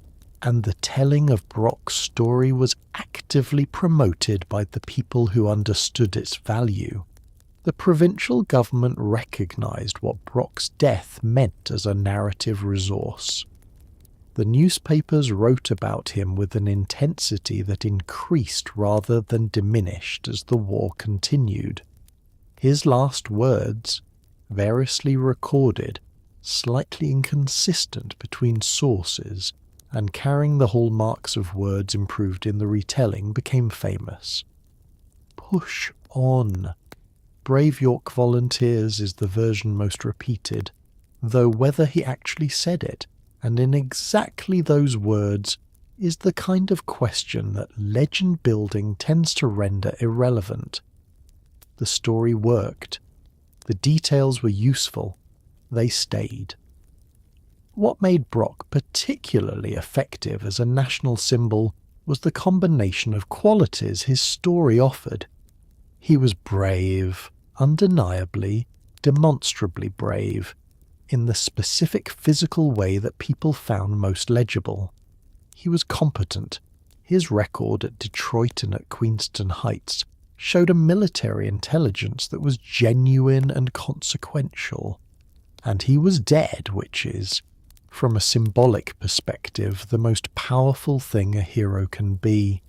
and the telling of Brock's story was actively promoted by the people who understood its value. The provincial government recognized what Brock's death meant as a narrative resource. The newspapers wrote about him with an intensity that increased rather than diminished as the war continued. His last words, variously recorded, slightly inconsistent between sources, and carrying the hallmarks of words improved in the retelling, became famous. "Push on." "Brave York Volunteers" is the version most repeated, though whether he actually said it, and in exactly those words, is the kind of question that legend building tends to render irrelevant. The story worked. The details were useful. They stayed. What made Brock particularly effective as a national symbol was the combination of qualities his story offered. He was brave, undeniably, demonstrably brave, in the specific physical way that people found most legible. He was competent. His record at Detroit and at Queenston Heights showed a military intelligence that was genuine and consequential. And he was dead, which is, from a symbolic perspective, the most powerful thing a hero can be.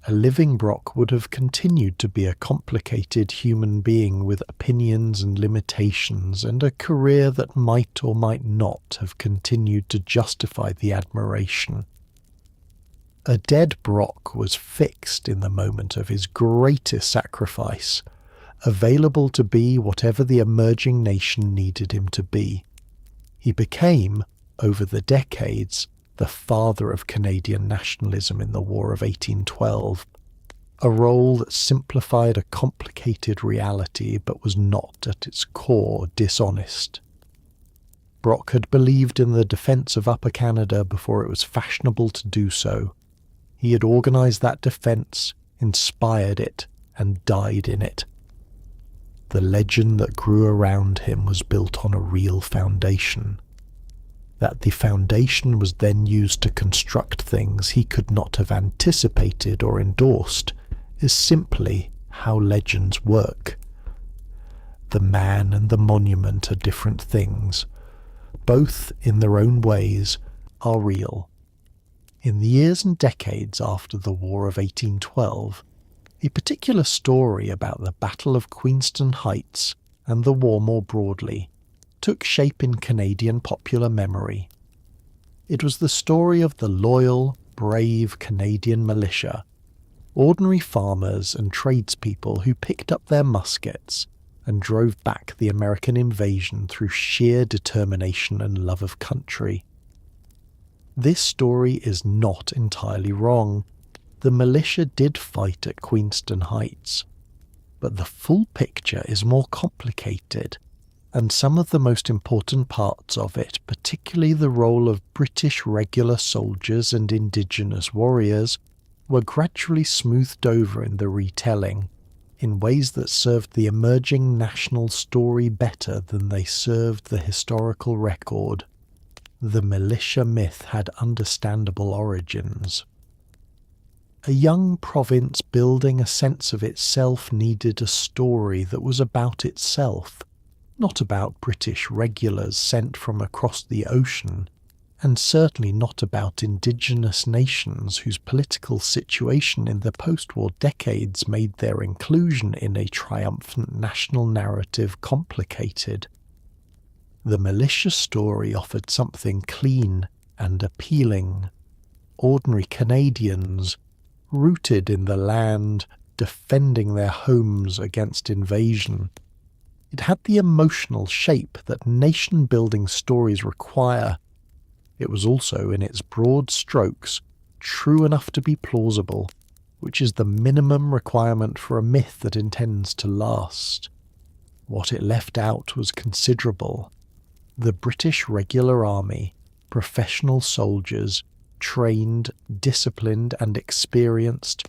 A living Brock would have continued to be a complicated human being with opinions and limitations, and a career that might or might not have continued to justify the admiration. A dead Brock was fixed in the moment of his greatest sacrifice, available to be whatever the emerging nation needed him to be. He became, over the decades, the father of Canadian nationalism in the War of 1812, a role that simplified a complicated reality but was not at its core dishonest. Brock had believed in the defence of Upper Canada before it was fashionable to do so. He had organised that defence, inspired it, and died in it. The legend that grew around him was built on a real foundation. That the foundation was then used to construct things he could not have anticipated or endorsed is simply how legends work. The man and the monument are different things. Both, in their own ways, are real. In the years and decades after the War of 1812, a particular story about the Battle of Queenston Heights and the war more broadly took shape in Canadian popular memory. It was the story of the loyal, brave Canadian militia, ordinary farmers and tradespeople who picked up their muskets and drove back the American invasion through sheer determination and love of country. This story is not entirely wrong. The militia did fight at Queenston Heights, but the full picture is more complicated, and some of the most important parts of it, particularly the role of British regular soldiers and Indigenous warriors, were gradually smoothed over in the retelling, in ways that served the emerging national story better than they served the historical record. The militia myth had understandable origins. A young province building a sense of itself needed a story that was about itself, not about British regulars sent from across the ocean, and certainly not about indigenous nations whose political situation in the post-war decades made their inclusion in a triumphant national narrative complicated. The militia story offered something clean and appealing. Ordinary Canadians, rooted in the land, defending their homes against invasion. It had the emotional shape that nation-building stories require. It was also, in its broad strokes, true enough to be plausible, which is the minimum requirement for a myth that intends to last. What it left out was considerable. The British regular army, professional soldiers, trained, disciplined and experienced,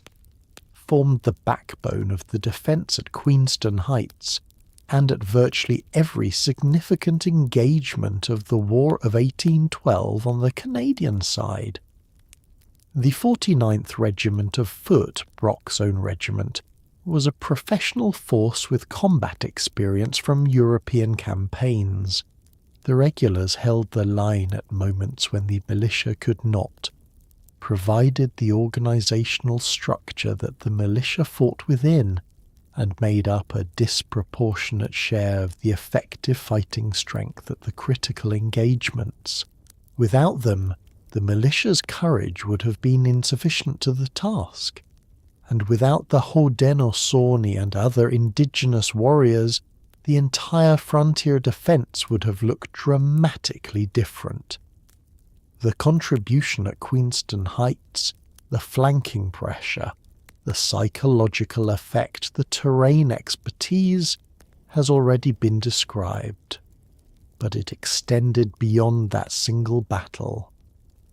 formed the backbone of the defence at Queenston Heights and at virtually every significant engagement of the War of 1812 on the Canadian side. The 49th Regiment of Foot, Brock's own regiment, was a professional force with combat experience from European campaigns. The regulars held the line at moments when the militia could not, provided the organisational structure that the militia fought within, and made up a disproportionate share of the effective fighting strength at the critical engagements. Without them, the militia's courage would have been insufficient to the task, and without the Haudenosaunee and other Indigenous warriors, the entire frontier defence would have looked dramatically different. The contribution at Queenston Heights, the flanking pressure, the psychological effect, the terrain expertise has already been described, but it extended beyond that single battle.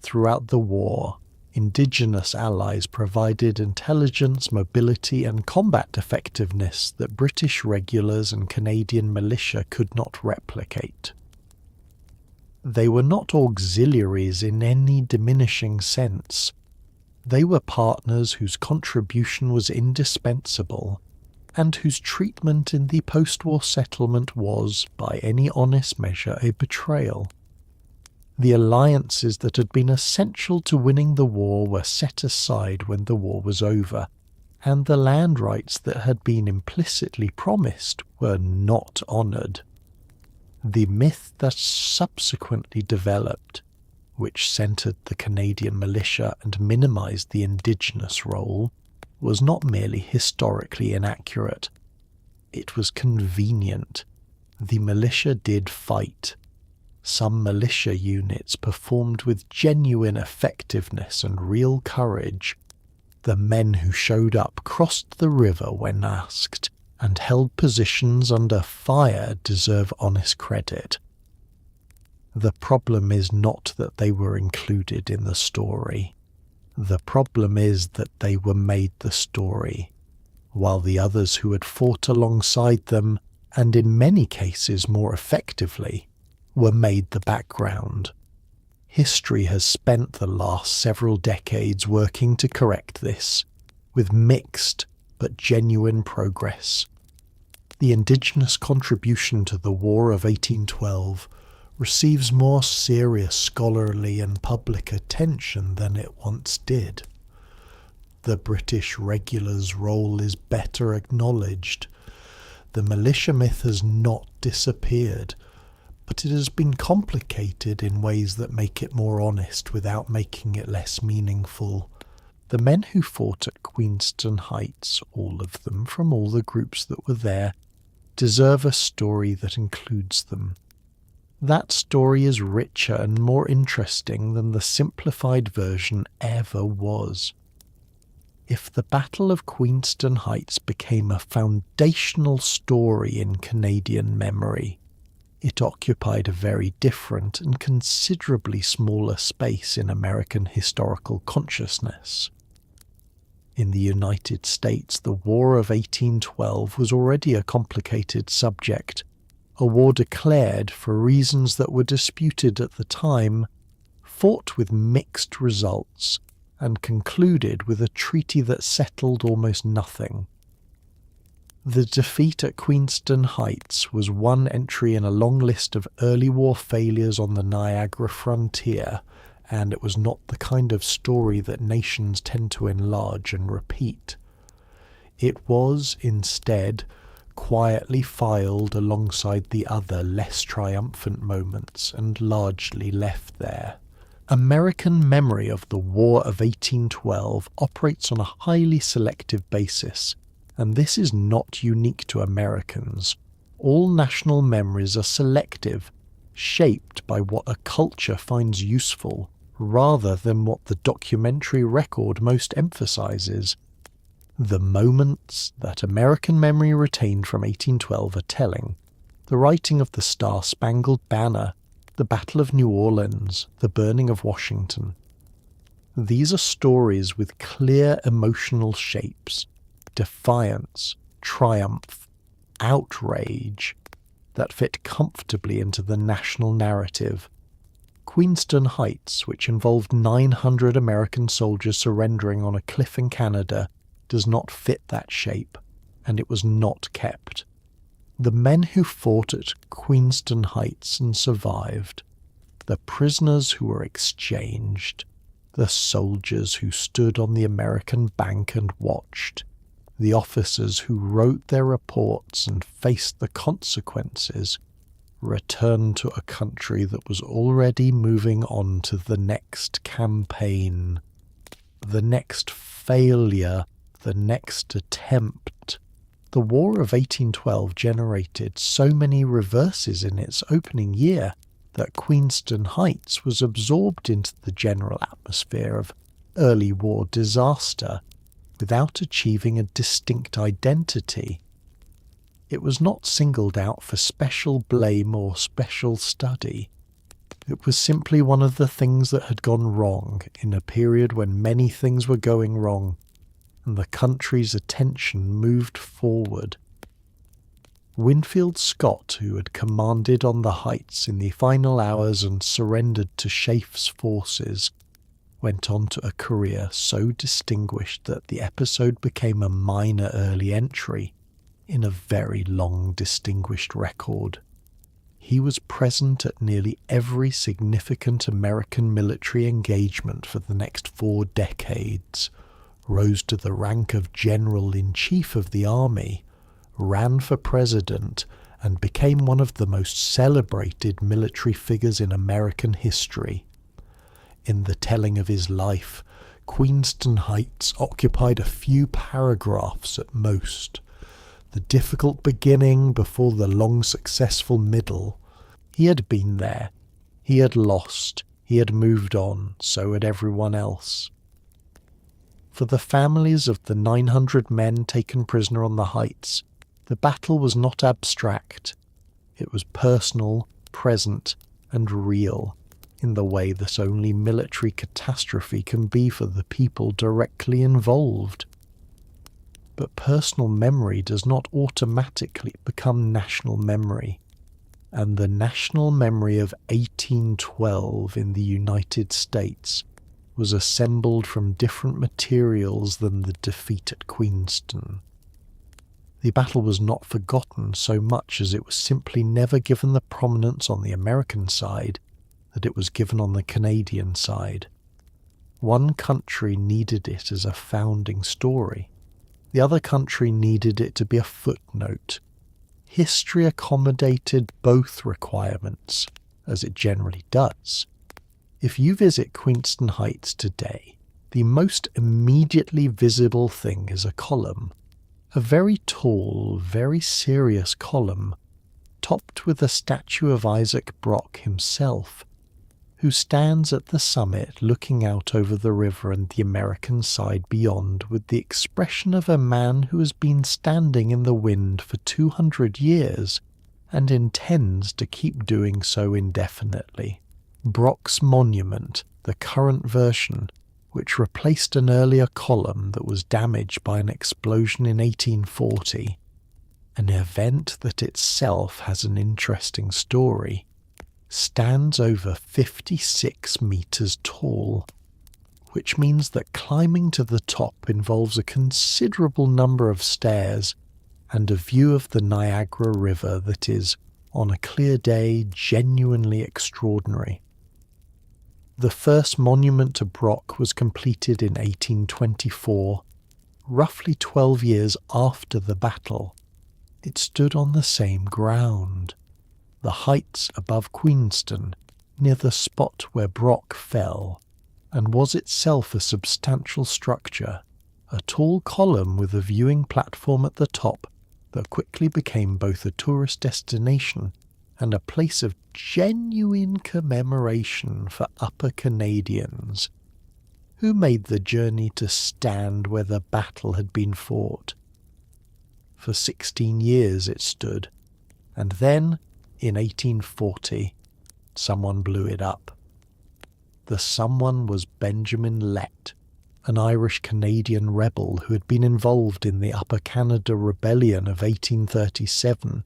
Throughout the war, Indigenous allies provided intelligence, mobility and combat effectiveness that British regulars and Canadian militia could not replicate. They were not auxiliaries in any diminishing sense. They were partners whose contribution was indispensable, and whose treatment in the post-war settlement was, by any honest measure, a betrayal. The alliances that had been essential to winning the war were set aside when the war was over, and the land rights that had been implicitly promised were not honoured. The myth that subsequently developed, which centred the Canadian militia and minimised the Indigenous role, was not merely historically inaccurate. It was convenient. The militia did fight. Some militia units performed with genuine effectiveness and real courage. The men who showed up crossed the river when asked, and held positions under fire deserve honest credit. The problem is not that they were included in the story. The problem is that they were made the story, while the others who had fought alongside them, and in many cases more effectively, were made the background. History has spent the last several decades working to correct this, with mixed but genuine progress. The Indigenous contribution to the War of 1812 receives more serious scholarly and public attention than it once did. The British regulars' role is better acknowledged. The militia myth has not disappeared, but it has been complicated in ways that make it more honest without making it less meaningful. The men who fought at Queenston Heights, all of them from all the groups that were there, deserve a story that includes them. That story is richer and more interesting than the simplified version ever was. If the Battle of Queenston Heights became a foundational story in Canadian memory, it occupied a very different and considerably smaller space in American historical consciousness. In the United States, the War of 1812 was already a complicated subject, a war declared for reasons that were disputed at the time, fought with mixed results, and concluded with a treaty that settled almost nothing. The defeat at Queenston Heights was one entry in a long list of early war failures on the Niagara frontier, and it was not the kind of story that nations tend to enlarge and repeat. It was, instead, quietly filed alongside the other less triumphant moments and largely left there. American memory of the War of 1812 operates on a highly selective basis, and this is not unique to Americans. All national memories are selective, shaped by what a culture finds useful, rather than what the documentary record most emphasizes. The moments that American memory retained from 1812 are telling. The writing of the Star-Spangled Banner, the Battle of New Orleans, the burning of Washington. These are stories with clear emotional shapes, defiance, triumph, outrage, that fit comfortably into the national narrative. Queenston Heights, which involved 900 American soldiers surrendering on a cliff in Canada, does not fit that shape, and it was not kept. The men who fought at Queenston Heights and survived, the prisoners who were exchanged, the soldiers who stood on the American bank and watched, the officers who wrote their reports and faced the consequences, returned to a country that was already moving on to the next campaign, the next failure, the next attempt. The War of 1812 generated so many reverses in its opening year that Queenston Heights was absorbed into the general atmosphere of early war disaster without achieving a distinct identity. It was not singled out for special blame or special study. It was simply one of the things that had gone wrong in a period when many things were going wrong, and the country's attention moved forward. Winfield Scott, who had commanded on the Heights in the final hours and surrendered to Schaiff's forces, went on to a career so distinguished that the episode became a minor early entry in a very long distinguished record. He was present at nearly every significant American military engagement for the next 4 decades, rose to the rank of General-in-Chief of the Army, ran for president, and became one of the most celebrated military figures in American history. In the telling of his life, Queenston Heights occupied a few paragraphs at most. The difficult beginning before the long successful middle. He had been there. He had lost. He had moved on. So had everyone else. For the families of the 900 men taken prisoner on the Heights, the battle was not abstract. It was personal, present, and real, in the way that only military catastrophe can be for the people directly involved. But personal memory does not automatically become national memory, and the national memory of 1812 in the United States was assembled from different materials than the defeat at Queenston. The battle was not forgotten so much as it was simply never given the prominence on the American side that it was given on the Canadian side. One country needed it as a founding story. The other country needed it to be a footnote. History accommodated both requirements, as it generally does. If you visit Queenston Heights today, the most immediately visible thing is a column, A very tall, very serious column, topped with a statue of Isaac Brock himself, who stands at the summit looking out over the river and the American side beyond with the expression of a man who has been standing in the wind for 200 years and intends to keep doing so indefinitely. Brock's monument, the current version, which replaced an earlier column that was damaged by an explosion in 1840, an event that itself has an interesting story, stands over 56 meters tall, which means that climbing to the top involves a considerable number of stairs and a view of the Niagara River that is, on a clear day, genuinely extraordinary. The first monument to Brock was completed in 1824, roughly 12 years after the battle. It stood on the same ground, the heights above Queenston, near the spot where Brock fell, and was itself a substantial structure, a tall column with a viewing platform at the top that quickly became both a tourist destination and a place of genuine commemoration for Upper Canadians who made the journey to stand where the battle had been fought. For 16 years it stood, and then, in 1840, someone blew it up. The someone was Benjamin Lett, an Irish-Canadian rebel who had been involved in the Upper Canada Rebellion of 1837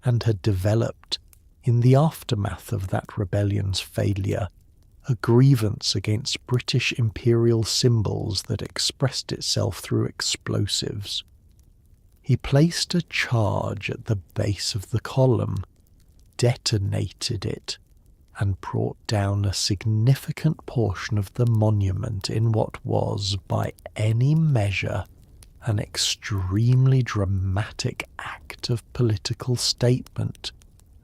and had developed, in the aftermath of that rebellion's failure, a grievance against British imperial symbols that expressed itself through explosives. He placed a charge at the base of the column, detonated it, and brought down a significant portion of the monument in what was, by any measure, an extremely dramatic act of political statement.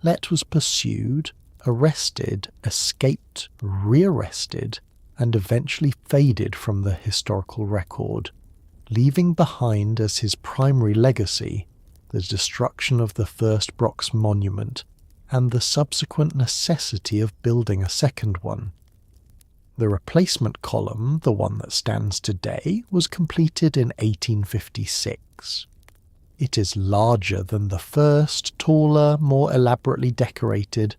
Lett was pursued, arrested, escaped, rearrested, and eventually faded from the historical record, leaving behind as his primary legacy the destruction of the first Brock's monument and the subsequent necessity of building a second one. The replacement column, the one that stands today, was completed in 1856. It is larger than the first, taller, more elaborately decorated,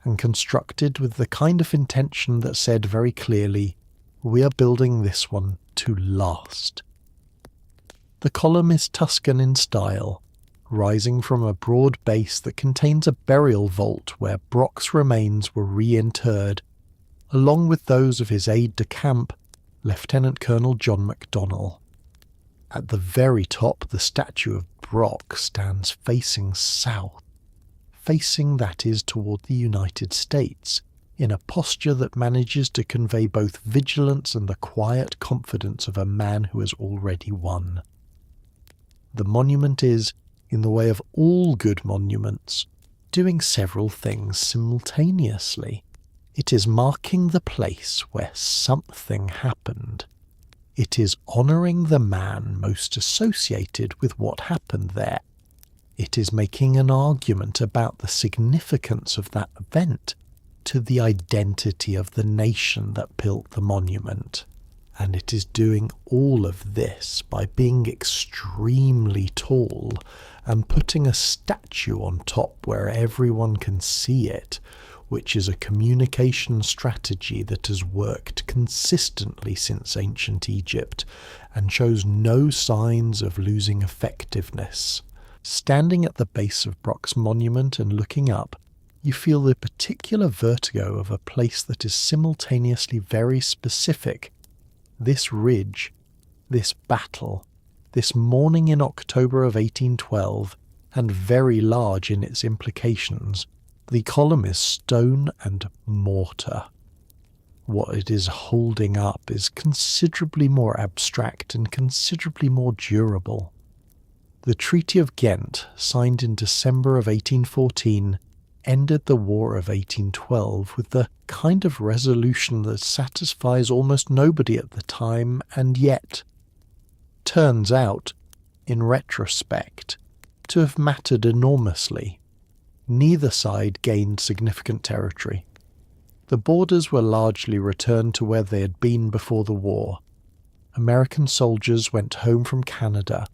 and constructed with the kind of intention that said very clearly, "We are building this one to last." The column is Tuscan in style, rising from a broad base that contains a burial vault where Brock's remains were reinterred, along with those of his aide-de-camp, Lieutenant Colonel John MacDonnell. At the very top, the statue of Brock stands facing south, facing, that is, toward the United States, in a posture that manages to convey both vigilance and the quiet confidence of a man who has already won. The monument is, in the way of all good monuments, doing several things simultaneously. It is marking the place where something happened. It is honouring the man most associated with what happened there. It is making an argument about the significance of that event to the identity of the nation that built the monument. And it is doing all of this by being extremely tall and putting a statue on top where everyone can see it, which is a communication strategy that has worked consistently since ancient Egypt and shows no signs of losing effectiveness. Standing at the base of Brock's monument and looking up, you feel the particular vertigo of a place that is simultaneously very specific. This ridge, this battle, this morning in October of 1812, and very large in its implications. The column is stone and mortar. What it is holding up is considerably more abstract and considerably more durable. The Treaty of Ghent, signed in December of 1814, ended the War of 1812 with the kind of resolution that satisfies almost nobody at the time, and yet, turns out, in retrospect, to have mattered enormously. Neither side gained significant territory. The borders were largely returned to where they had been before the war. American soldiers went home from Canada.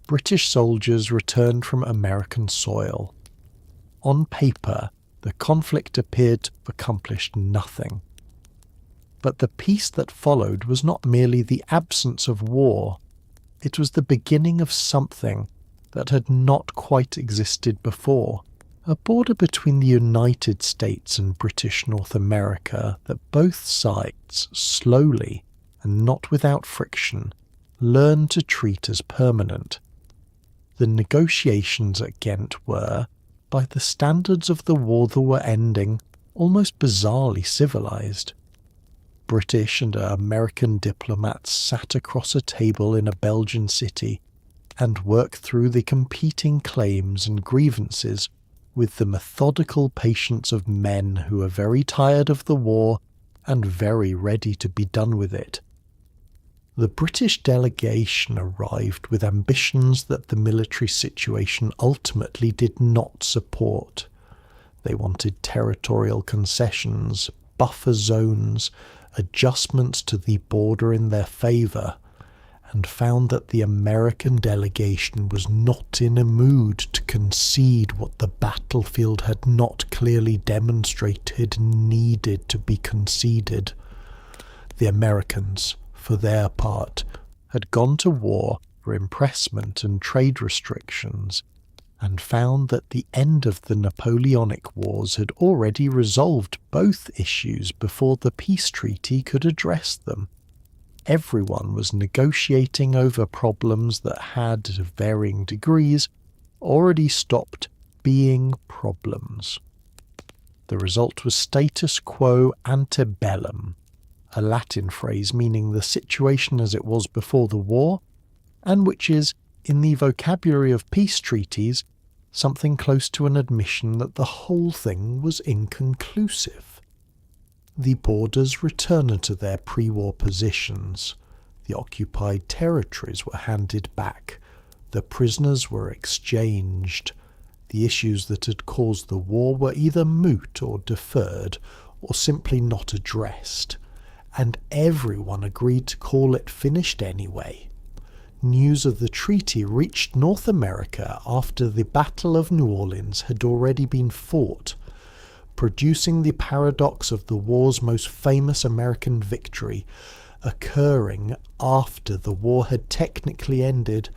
British soldiers returned from American soil. On paper, the conflict appeared to have accomplished nothing. But the peace that followed was not merely the absence of war. It was the beginning of something that had not quite existed before. A border between the United States and British North America that both sides, slowly and not without friction, learned to treat as permanent. The negotiations at Ghent were, by the standards of the war that were ending, almost bizarrely civilized. British and American diplomats sat across a table in a Belgian city and worked through the competing claims and grievances with the methodical patience of men who are very tired of the war and very ready to be done with it. The British delegation arrived with ambitions that the military situation ultimately did not support. They wanted territorial concessions, buffer zones, adjustments to the border in their favour, and found that the American delegation was not in a mood to concede what the battlefield had not clearly demonstrated needed to be conceded. The Americans, for their part, had gone to war for impressment and trade restrictions, and found that the end of the Napoleonic Wars had already resolved both issues before the peace treaty could address them. Everyone was negotiating over problems that had, to varying degrees, already stopped being problems. The result was status quo ante bellum, a Latin phrase meaning the situation as it was before the war, and which is, in the vocabulary of peace treaties, something close to an admission that the whole thing was inconclusive. The borders returned to their pre-war positions. The occupied territories were handed back. The prisoners were exchanged. The issues that had caused the war were either moot or deferred, or simply not addressed. And everyone agreed to call it finished anyway. News of the treaty reached North America after the Battle of New Orleans had already been fought, producing the paradox of the war's most famous American victory, occurring after the war had technically ended,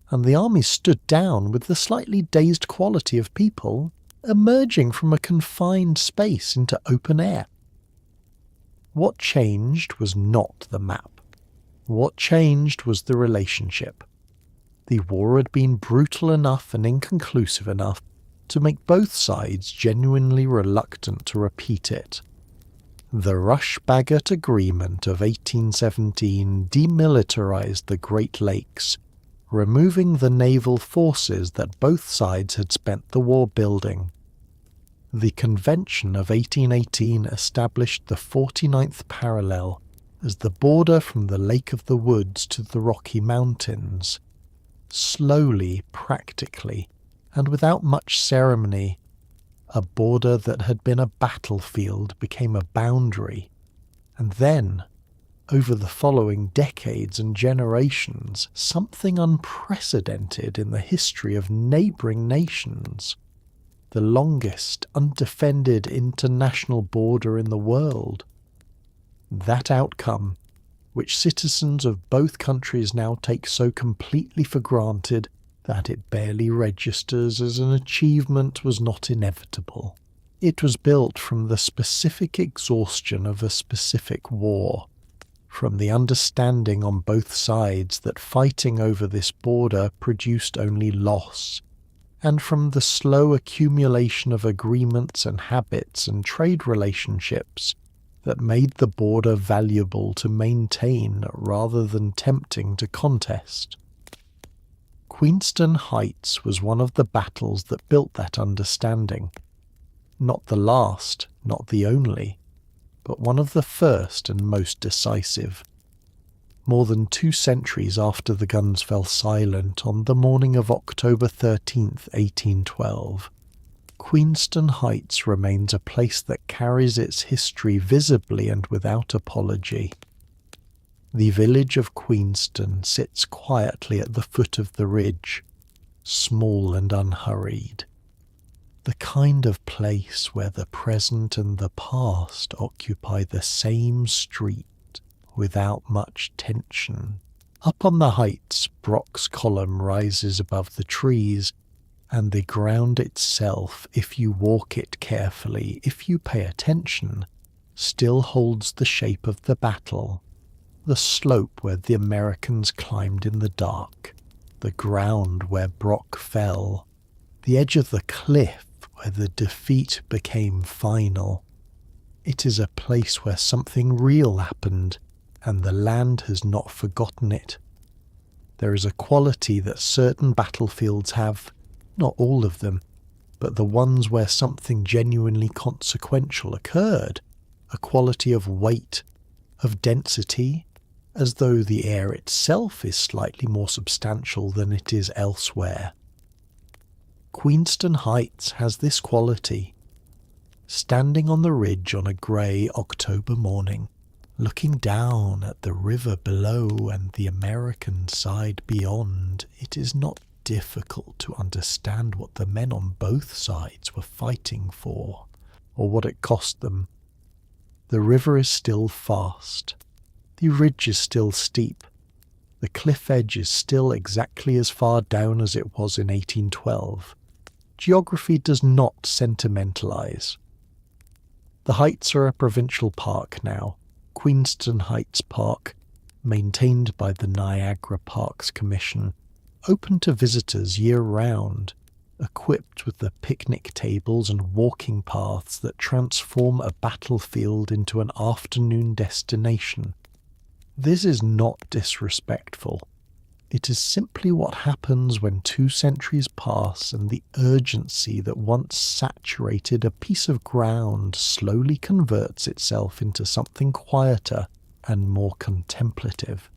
and the army stood down with the slightly dazed quality of people emerging from a confined space into open air. What changed was not the map. What changed was the relationship. The war had been brutal enough and inconclusive enough to make both sides genuinely reluctant to repeat it. The Rush-Bagot Agreement of 1817 demilitarized the Great Lakes, removing the naval forces that both sides had spent the war building. The Convention of 1818 established the 49th parallel as the border from the Lake of the Woods to the Rocky Mountains. Slowly, practically, and without much ceremony, a border that had been a battlefield became a boundary, and then, over the following decades and generations, something unprecedented in the history of neighbouring nations, the longest undefended international border in the world. That outcome, which citizens of both countries now take so completely for granted that it barely registers as an achievement, was not inevitable. It was built from the specific exhaustion of a specific war, from the understanding on both sides that fighting over this border produced only loss, and from the slow accumulation of agreements and habits and trade relationships that made the border valuable to maintain rather than tempting to contest. Queenston Heights was one of the battles that built that understanding. Not the last, not the only, but one of the first and most decisive. more than 2 centuries after the guns fell silent on the morning of October 13th, 1812, Queenston Heights remains a place that carries its history visibly and without apology. The village of Queenston sits quietly at the foot of the ridge, small and unhurried. The kind of place where the present and the past occupy the same street without much tension. Up on the heights, Brock's column rises above the trees, and the ground itself, if you walk it carefully, if you pay attention, still holds the shape of the battle. The slope where the Americans climbed in the dark, the ground where Brock fell, the edge of the cliff where the defeat became final. It is a place where something real happened, and the land has not forgotten it. There is a quality that certain battlefields have, not all of them, but the ones where something genuinely consequential occurred, a quality of weight, of density, as though the air itself is slightly more substantial than it is elsewhere. Queenston Heights has this quality. Standing on the ridge on a grey October morning, looking down at the river below and the American side beyond, it is not difficult to understand what the men on both sides were fighting for, or what it cost them. The river is still fast. The ridge is still steep. The cliff edge is still exactly as far down as it was in 1812. Geography does not sentimentalize. The heights are a provincial park now, Queenston Heights Park, maintained by the Niagara Parks Commission, open to visitors year-round, equipped with the picnic tables and walking paths that transform a battlefield into an afternoon destination. This is not disrespectful. It is simply what happens when 2 centuries pass and the urgency that once saturated a piece of ground slowly converts itself into something quieter and more contemplative.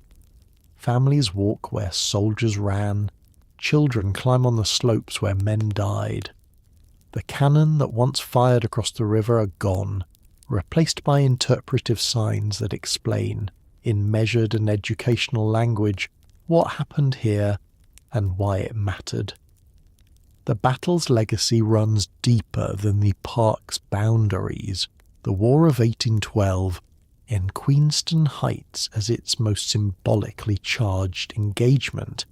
Families walk where soldiers ran, children climb on the slopes where men died. The cannon that once fired across the river are gone, replaced by interpretive signs that explain, in measured and educational language, what happened here and why it mattered. The battle's legacy runs deeper than the park's boundaries. The War of 1812, in Queenston Heights as its most symbolically charged engagement,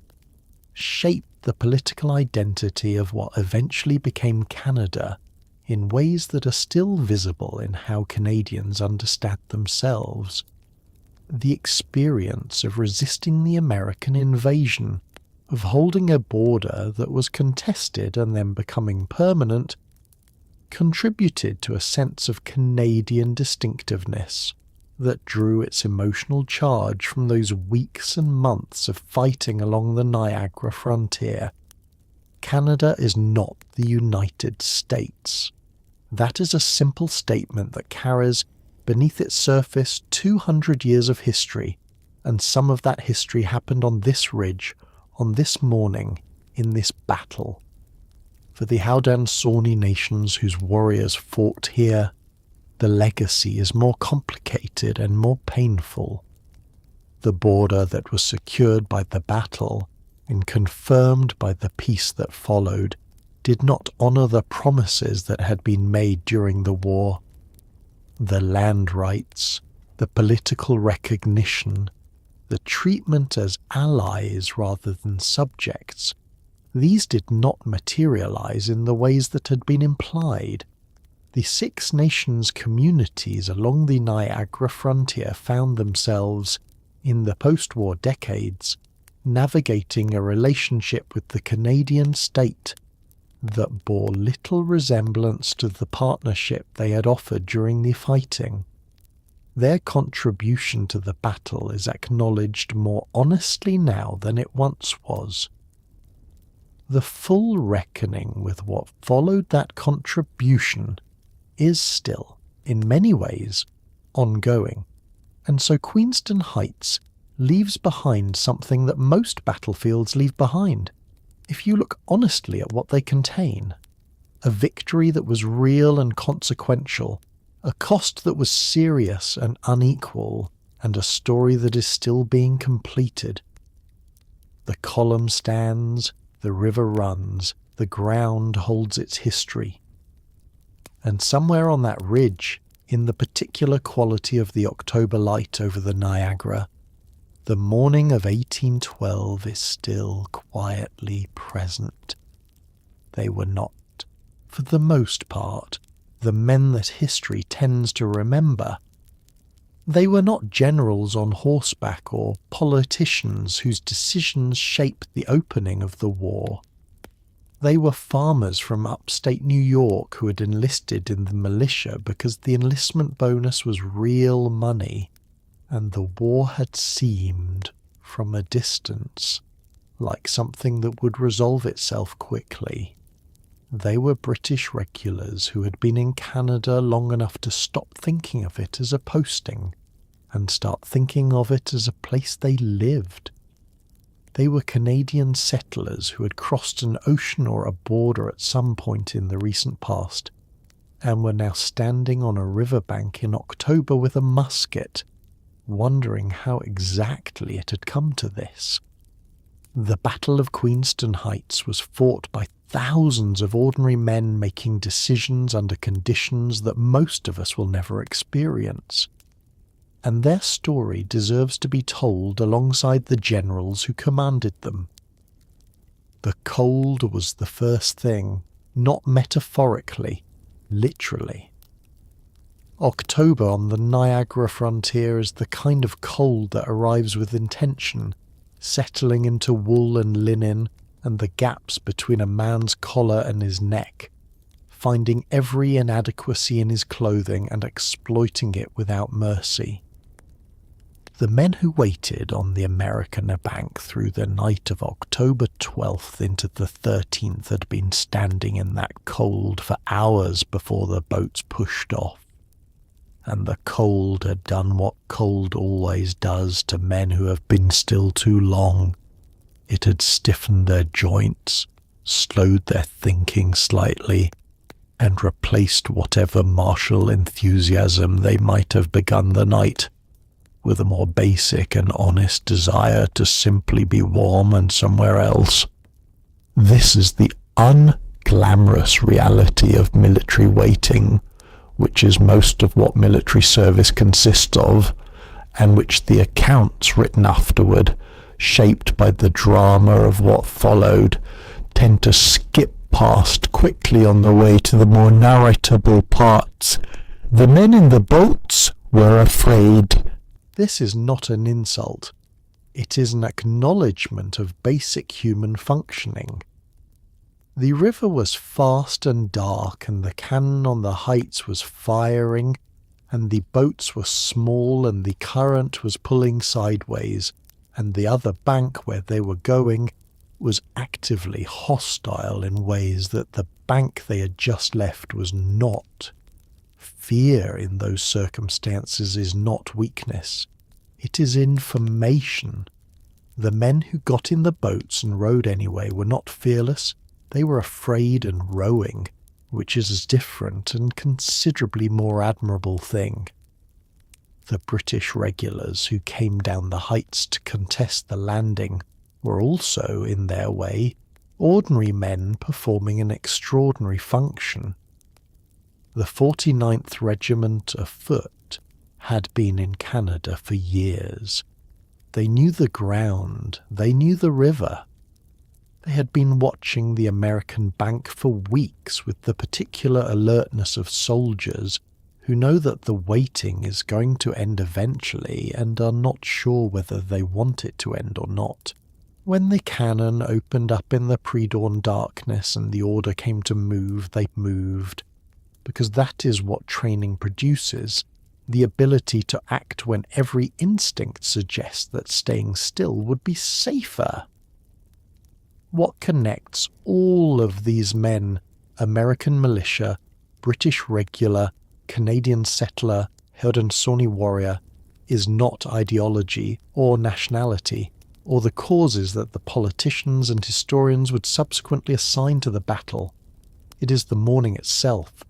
shaped the political identity of what eventually became Canada in ways that are still visible in how Canadians understand themselves. The experience of resisting the American invasion, of holding a border that was contested and then becoming permanent, contributed to a sense of Canadian distinctiveness that drew its emotional charge from those weeks and months of fighting along the Niagara frontier. Canada is not the United States. That is a simple statement that carries beneath its surface 200 years of history, and some of that history happened on this ridge, on this morning, in this battle. For the Haudenosaunee nations whose warriors fought here, the legacy is more complicated and more painful. The border that was secured by the battle and confirmed by the peace that followed did not honour the promises that had been made during the war. The land rights, the political recognition, the treatment as allies rather than subjects, these did not materialize in the ways that had been implied. The Six Nations communities along the Niagara frontier found themselves, in the post-war decades, navigating a relationship with the Canadian state that bore little resemblance to the partnership they had offered during the fighting. Their contribution to the battle is acknowledged more honestly now than it once was. The full reckoning with what followed that contribution is still, in many ways, ongoing, and so Queenston Heights leaves behind something that most battlefields leave behind, if you look honestly at what they contain. A victory that was real and consequential, a cost that was serious and unequal, and a story that is still being completed. The column stands, the river runs, the ground holds its history. And somewhere on that ridge, in the particular quality of the October light over the Niagara, the morning of 1812 is still quietly present. They were not, for the most part, the men that history tends to remember. They were not generals on horseback or politicians whose decisions shaped the opening of the war. They were farmers from upstate New York who had enlisted in the militia because the enlistment bonus was real money, and the war had seemed, from a distance, like something that would resolve itself quickly. They were British regulars who had been in Canada long enough to stop thinking of it as a posting and start thinking of it as a place they lived. They were Canadian settlers who had crossed an ocean or a border at some point in the recent past and were now standing on a riverbank in October with a musket, wondering how exactly it had come to this. The Battle of Queenston Heights was fought by thousands of ordinary men making decisions under conditions that most of us will never experience. And their story deserves to be told alongside the generals who commanded them. The cold was the first thing, not metaphorically, literally. October on the Niagara frontier is the kind of cold that arrives with intention, settling into wool and linen and the gaps between a man's collar and his neck, finding every inadequacy in his clothing and exploiting it without mercy. The men who waited on the American bank through the night of October 12th into the 13th had been standing in that cold for hours before the boats pushed off. And the cold had done what cold always does to men who have been still too long. It had stiffened their joints, slowed their thinking slightly, and replaced whatever martial enthusiasm they might have begun the night with a more basic and honest desire to simply be warm and somewhere else. This is the unglamorous reality of military waiting, which is most of what military service consists of, and which the accounts written afterward, shaped by the drama of what followed, tend to skip past quickly on the way to the more narratable parts. The men in the boats were afraid. This is not an insult. It is an acknowledgement of basic human functioning. The river was fast and dark, and the cannon on the heights was firing, and the boats were small, and the current was pulling sideways, and the other bank where they were going was actively hostile in ways that the bank they had just left was not. Fear in those circumstances is not weakness. It is information. The men who got in the boats and rowed anyway were not fearless. They were afraid and rowing, which is a different and considerably more admirable thing. The British regulars who came down the heights to contest the landing were also, in their way, ordinary men performing an extraordinary function. The 49th Regiment of Foot had been in Canada for years. They knew the ground, they knew the river. They had been watching the American bank for weeks with the particular alertness of soldiers who know that the waiting is going to end eventually and are not sure whether they want it to end or not. When the cannon opened up in the pre-dawn darkness and the order came to move, they moved, because that is what training produces, the ability to act when every instinct suggests that staying still would be safer. What connects all of these men, American militia, British regular, Canadian settler, Haudenosaunee warrior, is not ideology or nationality, or the causes that the politicians and historians would subsequently assign to the battle. It is the morning itself,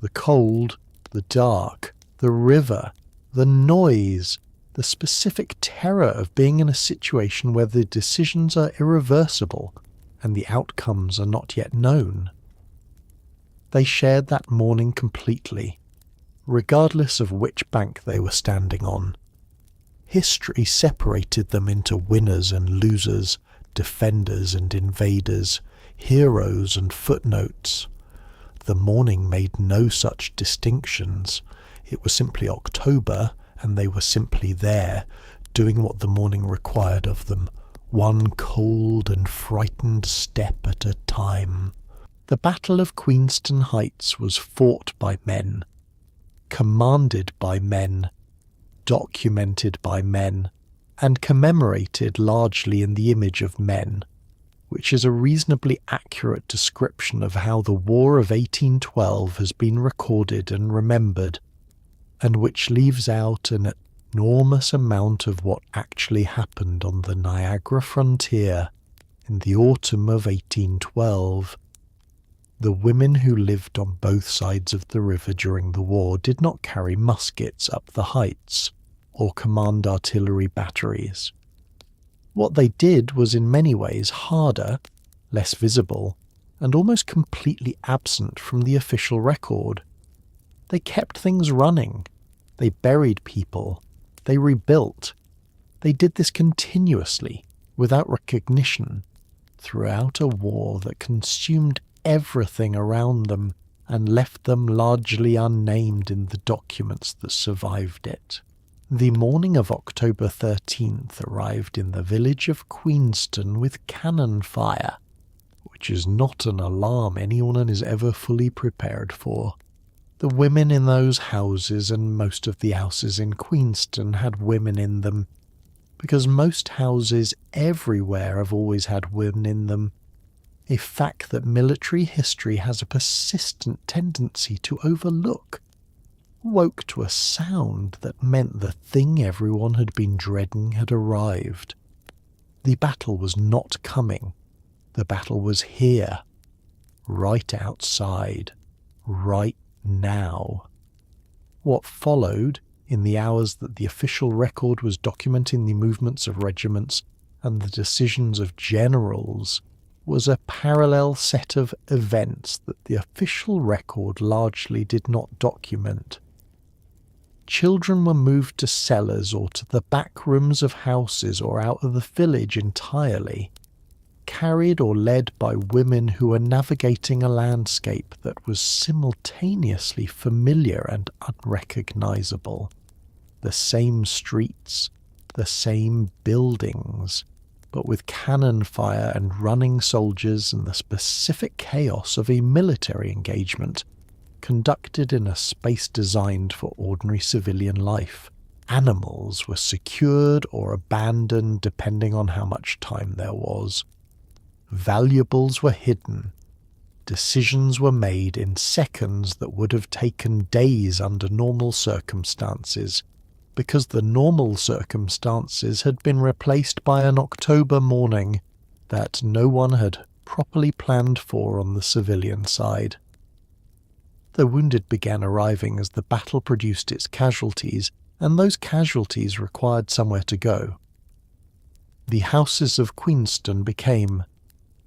the cold, the dark, the river, the noise, the specific terror of being in a situation where the decisions are irreversible and the outcomes are not yet known. They shared that morning completely, regardless of which bank they were standing on. History separated them into winners and losers, defenders and invaders, heroes and footnotes. The morning made no such distinctions. It was simply October, and they were simply there, doing what the morning required of them, one cold and frightened step at a time. The Battle of Queenston Heights was fought by men, commanded by men, documented by men, and commemorated largely in the image of men, which is a reasonably accurate description of how the War of 1812 has been recorded and remembered, and which leaves out an enormous amount of what actually happened on the Niagara frontier in the autumn of 1812. The women who lived on both sides of the river during the war did not carry muskets up the heights or command artillery batteries. What they did was in many ways harder, less visible, and almost completely absent from the official record. They kept things running. They buried people. They rebuilt. They did this continuously, without recognition, throughout a war that consumed everything around them and left them largely unnamed in the documents that survived it. The morning of October 13th arrived in the village of Queenston with cannon fire, which is not an alarm anyone is ever fully prepared for. The women in those houses, and most of the houses in Queenston, had women in them, because most houses everywhere have always had women in them, a fact that military history has a persistent tendency to overlook. Woke to a sound that meant the thing everyone had been dreading had arrived. The battle was not coming. The battle was here, right outside, right now. What followed, in the hours that the official record was documenting the movements of regiments and the decisions of generals, was a parallel set of events that the official record largely did not document. Children were moved to cellars or to the back rooms of houses or out of the village entirely, carried or led by women who were navigating a landscape that was simultaneously familiar and unrecognizable. The same streets, the same buildings, but with cannon fire and running soldiers and the specific chaos of a military engagement conducted in a space designed for ordinary civilian life. Animals were secured or abandoned depending on how much time there was. Valuables were hidden. Decisions were made in seconds that would have taken days under normal circumstances, because the normal circumstances had been replaced by an October morning that no one had properly planned for on the civilian side. The wounded began arriving as the battle produced its casualties, and those casualties required somewhere to go. The houses of Queenston became,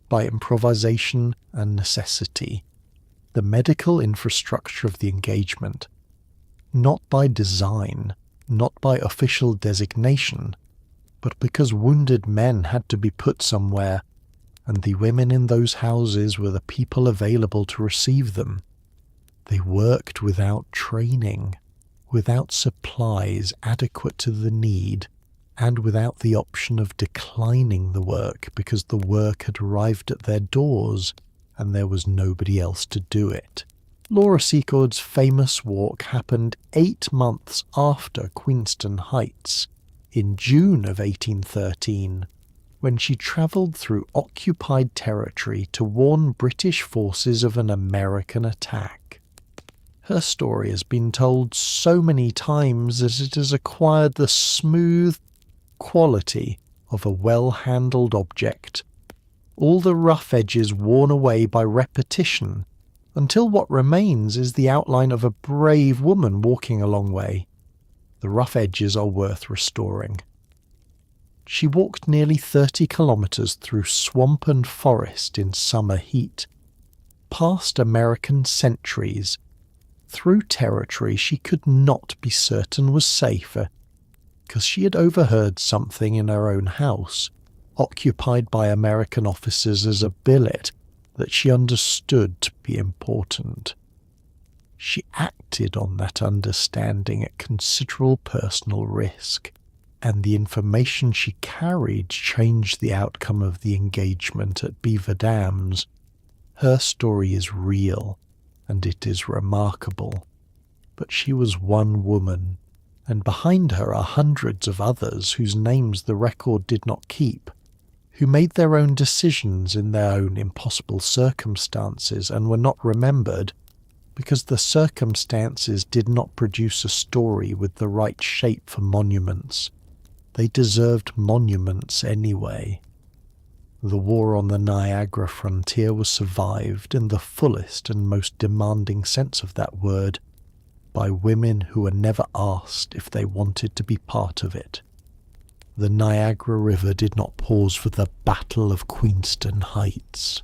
by improvisation and necessity, the medical infrastructure of the engagement, not by design, not by official designation, but because wounded men had to be put somewhere, and the women in those houses were the people available to receive them. They worked without training, without supplies adequate to the need, and without the option of declining the work because the work had arrived at their doors and there was nobody else to do it. Laura Seacord's famous walk happened 8 months after Queenston Heights, in June of 1813, when she travelled through occupied territory to warn British forces of an American attack. Her story has been told so many times that it has acquired the smooth quality of a well-handled object, all the rough edges worn away by repetition, until what remains is the outline of a brave woman walking a long way. The rough edges are worth restoring. She walked nearly 30 kilometres through swamp and forest in summer heat, past American sentries, through territory she could not be certain was safer, because she had overheard something in her own house, occupied by American officers as a billet, that she understood to be important. She acted on that understanding at considerable personal risk, and the information she carried changed the outcome of the engagement at Beaver Dams. Her story is real, and it is remarkable. But she was one woman, and behind her are hundreds of others whose names the record did not keep, who made their own decisions in their own impossible circumstances and were not remembered because the circumstances did not produce a story with the right shape for monuments. They deserved monuments anyway. The war on the Niagara frontier was survived in the fullest and most demanding sense of that word by women who were never asked if they wanted to be part of it. The Niagara River did not pause for the Battle of Queenston Heights.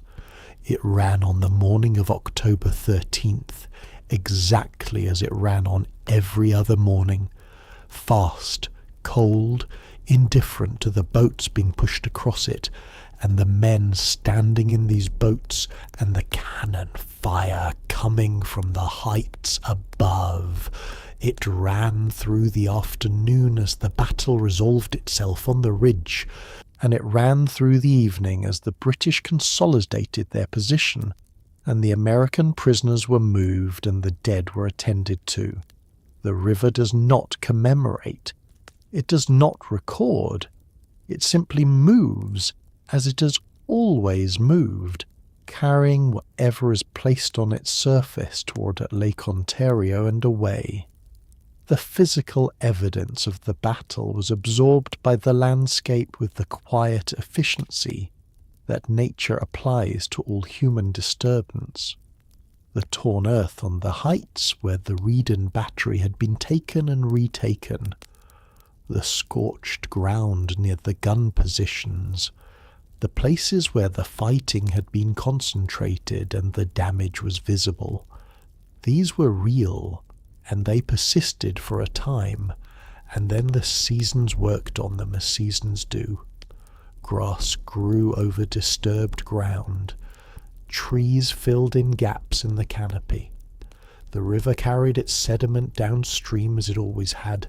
It ran on the morning of October 13th, exactly as it ran on every other morning, fast, cold, indifferent to the boats being pushed across it, and the men standing in these boats, and the cannon fire coming from the heights above. It ran through the afternoon as the battle resolved itself on the ridge, and it ran through the evening as the British consolidated their position, and the American prisoners were moved and the dead were attended to. The river does not commemorate. It does not record. It simply moves, as it has always moved, carrying whatever is placed on its surface toward Lake Ontario and away. The physical evidence of the battle was absorbed by the landscape with the quiet efficiency that nature applies to all human disturbance. The torn earth on the heights where the Reedon battery had been taken and retaken, the scorched ground near the gun positions, the places where the fighting had been concentrated and the damage was visible. These were real, and they persisted for a time, and then the seasons worked on them as seasons do. Grass grew over disturbed ground. Trees filled in gaps in the canopy. The river carried its sediment downstream as it always had,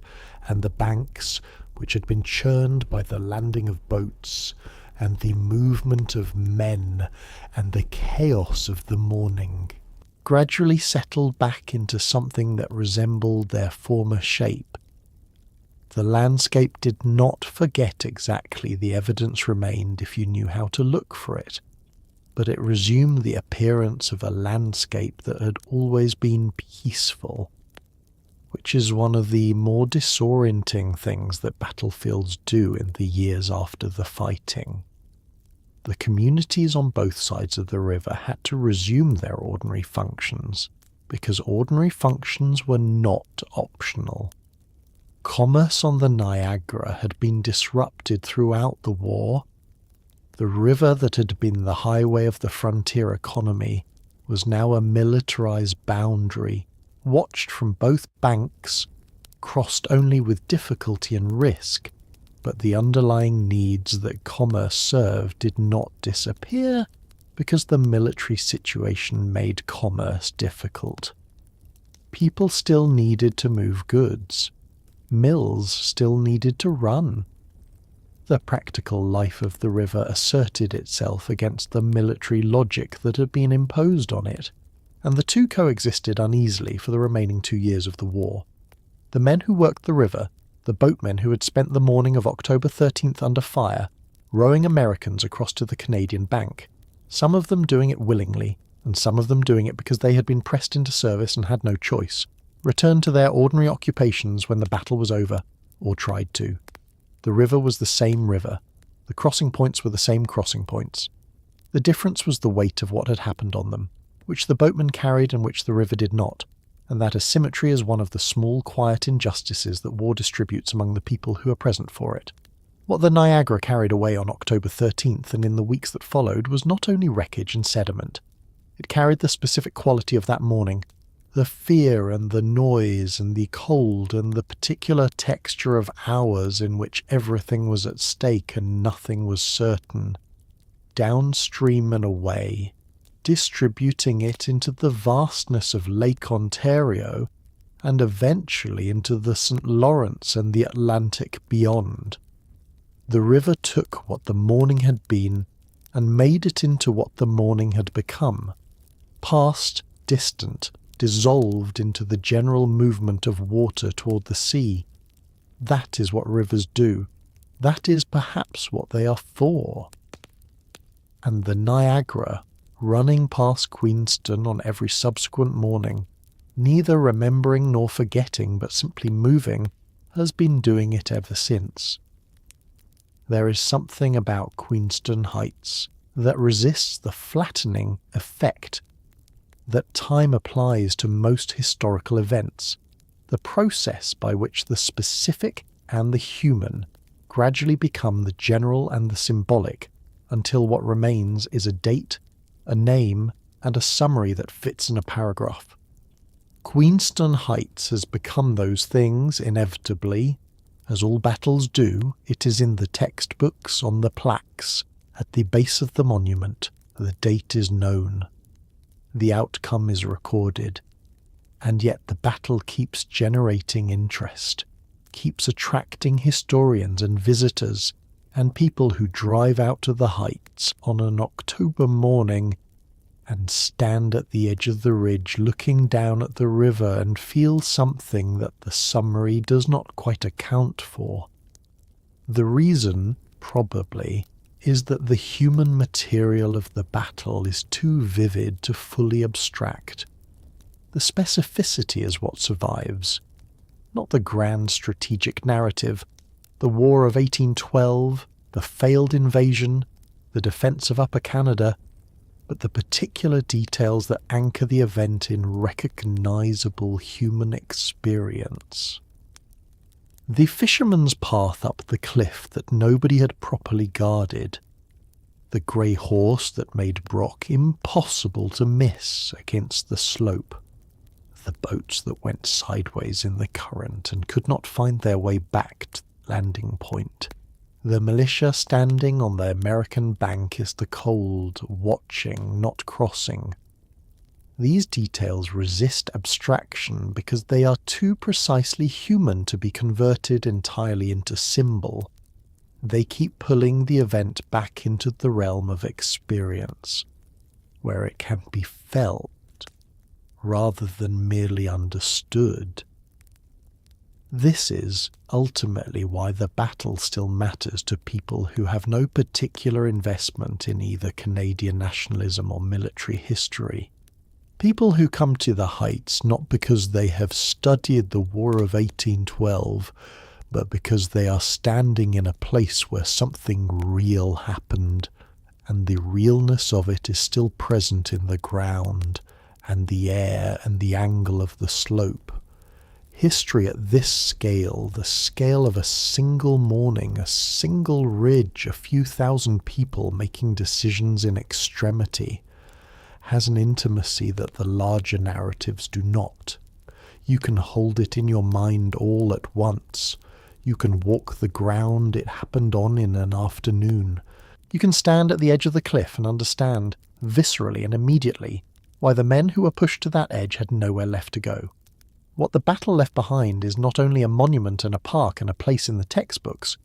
and the banks, which had been churned by the landing of boats, and the movement of men, and the chaos of the morning, gradually settled back into something that resembled their former shape. The landscape did not forget exactly. The evidence remained if you knew how to look for it, but it resumed the appearance of a landscape that had always been peaceful, which is one of the more disorienting things that battlefields do in the years after the fighting. The communities on both sides of the river had to resume their ordinary functions, because ordinary functions were not optional. Commerce on the Niagara had been disrupted throughout the war. The river that had been the highway of the frontier economy was now a militarized boundary, watched from both banks, crossed only with difficulty and risk, but the underlying needs that commerce served did not disappear because the military situation made commerce difficult. People still needed to move goods. Mills still needed to run. The practical life of the river asserted itself against the military logic that had been imposed on it, and the two coexisted uneasily for the remaining 2 years of the war. The men who worked the river, the boatmen who had spent the morning of October 13th under fire, rowing Americans across to the Canadian bank, some of them doing it willingly, and some of them doing it because they had been pressed into service and had no choice, returned to their ordinary occupations when the battle was over, or tried to. The river was the same river. The crossing points were the same crossing points. The difference was the weight of what had happened on them, which the boatmen carried and which the river did not, and that asymmetry is one of the small, quiet injustices that war distributes among the people who are present for it. What the Niagara carried away on October 13th and in the weeks that followed was not only wreckage and sediment. It carried the specific quality of that morning, the fear and the noise and the cold and the particular texture of hours in which everything was at stake and nothing was certain. Downstream and away, distributing it into the vastness of Lake Ontario and eventually into the St. Lawrence and the Atlantic beyond. The river took what the morning had been and made it into what the morning had become. Past, distant, dissolved into the general movement of water toward the sea. That is what rivers do. That is perhaps what they are for. And the Niagara, running past Queenston on every subsequent morning, neither remembering nor forgetting but simply moving, has been doing it ever since. There is something about Queenston Heights that resists the flattening effect that time applies to most historical events, the process by which the specific and the human gradually become the general and the symbolic, until what remains is a date, a name, and a summary that fits in a paragraph. Queenston Heights has become those things inevitably. As all battles do, it is in the textbooks, on the plaques, at the base of the monument. The date is known. The outcome is recorded. And yet the battle keeps generating interest, keeps attracting historians and visitors, and people who drive out to the heights on an October morning and stand at the edge of the ridge looking down at the river and feel something that the summary does not quite account for. The reason, probably, is that the human material of the battle is too vivid to fully abstract. The specificity is what survives, not the grand strategic narrative, the War of 1812, the failed invasion, the defence of Upper Canada, but the particular details that anchor the event in recognisable human experience. The fisherman's path up the cliff that nobody had properly guarded, the grey horse that made Brock impossible to miss against the slope, the boats that went sideways in the current and could not find their way back to the landing point, the militia standing on the American bank is the cold, watching, not crossing. These details resist abstraction because they are too precisely human to be converted entirely into symbol. They keep pulling the event back into the realm of experience, where it can be felt rather than merely understood. This is ultimately why the battle still matters to people who have no particular investment in either Canadian nationalism or military history. People who come to the Heights not because they have studied the War of 1812, but because they are standing in a place where something real happened, and the realness of it is still present in the ground, and the air, and the angle of the slope. History at this scale, the scale of a single morning, a single ridge, a few thousand people making decisions in extremity, has an intimacy that the larger narratives do not. You can hold it in your mind all at once. You can walk the ground it happened on in an afternoon. You can stand at the edge of the cliff and understand, viscerally and immediately, why the men who were pushed to that edge had nowhere left to go. What the battle left behind is not only a monument and a park and a place in the textbooks,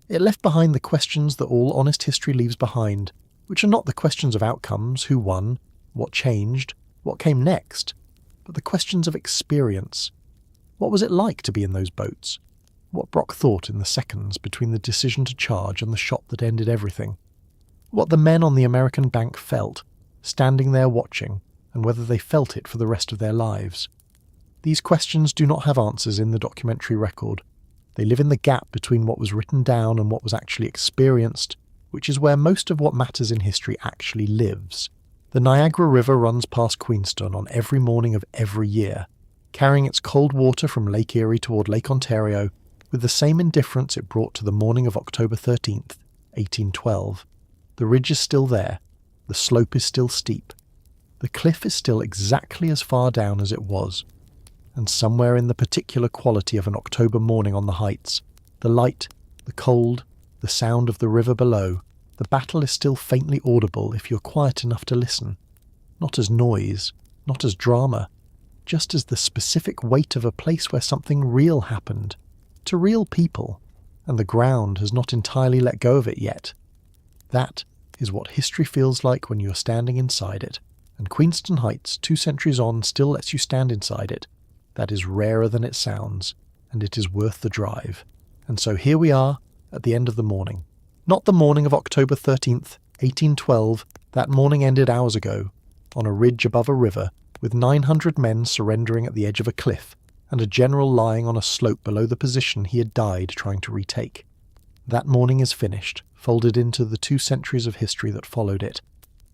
it left behind the questions that all honest history leaves behind, which are not the questions of outcomes, who won, what changed, what came next, but the questions of experience. What was it like to be in those boats? What Brock thought in the seconds between the decision to charge and the shot that ended everything? What the men on the American bank felt, standing there watching, and whether they felt it for the rest of their lives. These questions do not have answers in the documentary record. They live in the gap between what was written down and what was actually experienced, which is where most of what matters in history actually lives. The Niagara River runs past Queenston on every morning of every year, carrying its cold water from Lake Erie toward Lake Ontario with the same indifference it brought to the morning of October 13th, 1812. The ridge is still there, the slope is still steep, the cliff is still exactly as far down as it was, and somewhere in the particular quality of an October morning on the heights, the light, the cold, the sound of the river below, the battle is still faintly audible if you're quiet enough to listen. Not as noise, not as drama, just as the specific weight of a place where something real happened, to real people, and the ground has not entirely let go of it yet. That is what history feels like when you are standing inside it, and Queenston Heights, 2 centuries on, still lets you stand inside it. That is rarer than it sounds, and it is worth the drive. And so here we are, at the end of the morning. Not the morning of October 13th, 1812, that morning ended hours ago, on a ridge above a river, with 900 men surrendering at the edge of a cliff, and a general lying on a slope below the position he had died trying to retake. That morning is finished, folded into the 2 centuries of history that followed it,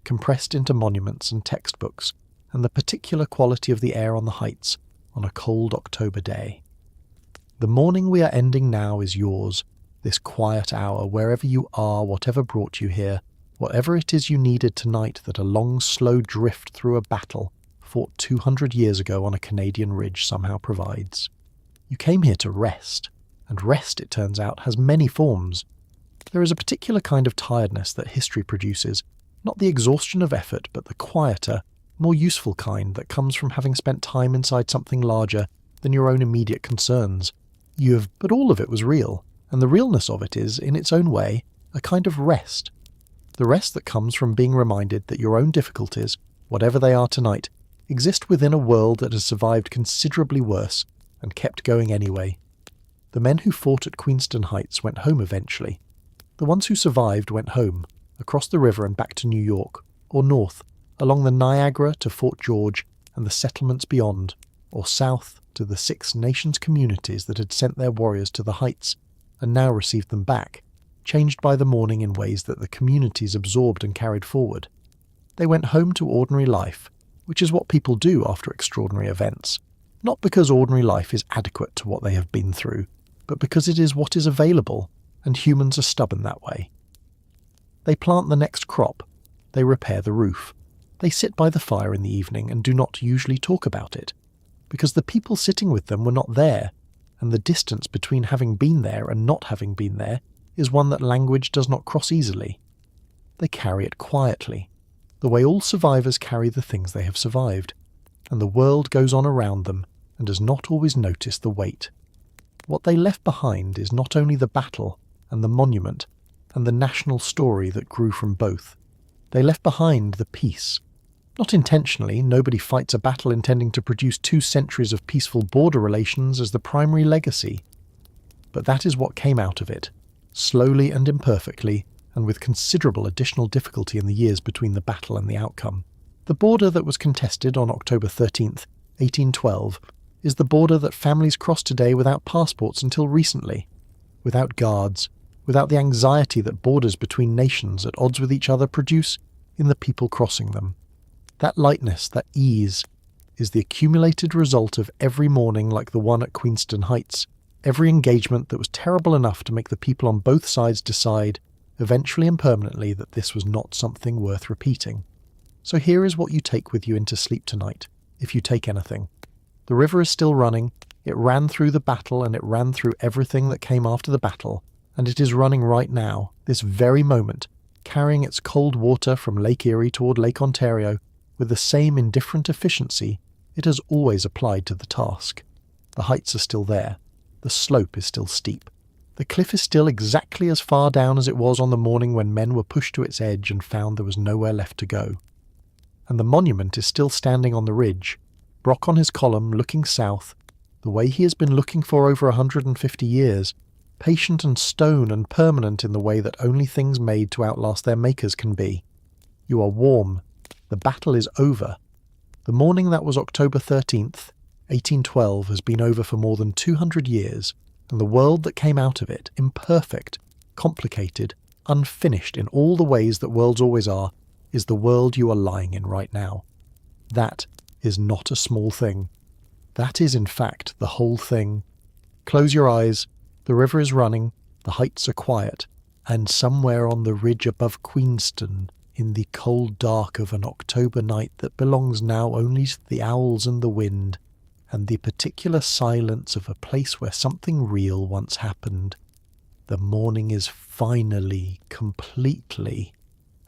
compressed into monuments and textbooks, and the particular quality of the air on the heights on a cold October day. The morning we are ending now is yours, this quiet hour, wherever you are, whatever brought you here, whatever it is you needed tonight that a long, slow drift through a battle fought 200 years ago on a Canadian ridge somehow provides. You came here to rest, and rest, it turns out, has many forms. There is a particular kind of tiredness that history produces, not the exhaustion of effort, but the quieter, more useful kind that comes from having spent time inside something larger than your own immediate concerns. But all of it was real, and the realness of it is, in its own way, a kind of rest. The rest that comes from being reminded that your own difficulties, whatever they are tonight, exist within a world that has survived considerably worse and kept going anyway. The men who fought at Queenston Heights went home eventually. The ones who survived went home, across the river and back to New York, or north, along the Niagara to Fort George and the settlements beyond, or south to the 6 nations communities that had sent their warriors to the heights and now received them back, changed by the morning in ways that the communities absorbed and carried forward. They went home to ordinary life, which is what people do after extraordinary events, not because ordinary life is adequate to what they have been through, but because it is what is available, and humans are stubborn that way. They plant the next crop, they repair the roof, they sit by the fire in the evening and do not usually talk about it, because the people sitting with them were not there, and the distance between having been there and not having been there is one that language does not cross easily. They carry it quietly, the way all survivors carry the things they have survived, and the world goes on around them and does not always notice the weight. What they left behind is not only the battle and the monument and the national story that grew from both. They left behind the peace. Not intentionally, nobody fights a battle intending to produce 2 centuries of peaceful border relations as the primary legacy. But that is what came out of it, slowly and imperfectly, and with considerable additional difficulty in the years between the battle and the outcome. The border that was contested on October 13th, 1812, is the border that families cross today without passports until recently, without guards, without the anxiety that borders between nations at odds with each other produce in the people crossing them. That lightness, that ease, is the accumulated result of every morning like the one at Queenston Heights, every engagement that was terrible enough to make the people on both sides decide, eventually and permanently, that this was not something worth repeating. So here is what you take with you into sleep tonight, if you take anything. The river is still running, it ran through the battle and it ran through everything that came after the battle, and it is running right now, this very moment, carrying its cold water from Lake Erie toward Lake Ontario with the same indifferent efficiency it has always applied to the task. The heights are still there, the slope is still steep, the cliff is still exactly as far down as it was on the morning when men were pushed to its edge and found there was nowhere left to go. And the monument is still standing on the ridge, Brock on his column looking south, the way he has been looking for over 150 years, patient and stone and permanent in the way that only things made to outlast their makers can be. You are warm. The battle is over. The morning that was October 13th, 1812 has been over for more than 200 years, and the world that came out of it, imperfect, complicated, unfinished in all the ways that worlds always are, is the world you are lying in right now. That is not a small thing. That is, in fact, the whole thing. Close your eyes. The river is running, the heights are quiet, and somewhere on the ridge above Queenston, in the cold dark of an October night that belongs now only to the owls and the wind, and the particular silence of a place where something real once happened, the morning is finally, completely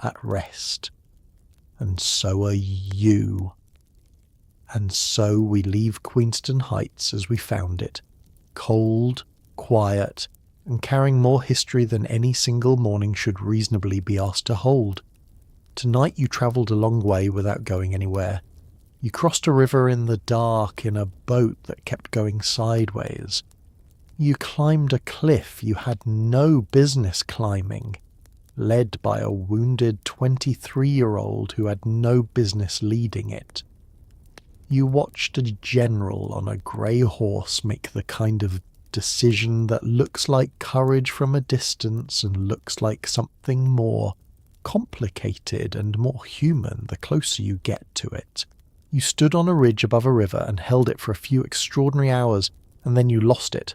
at rest. And so are you. And so we leave Queenston Heights as we found it, cold, quiet, and carrying more history than any single morning should reasonably be asked to hold. Tonight you travelled a long way without going anywhere. You crossed a river in the dark in a boat that kept going sideways. You climbed a cliff you had no business climbing, led by a wounded 23-year-old who had no business leading it. You watched a general on a grey horse make the kind of decision that looks like courage from a distance and looks like something more complicated and more human the closer you get to it. You stood on a ridge above a river and held it for a few extraordinary hours, and then you lost it.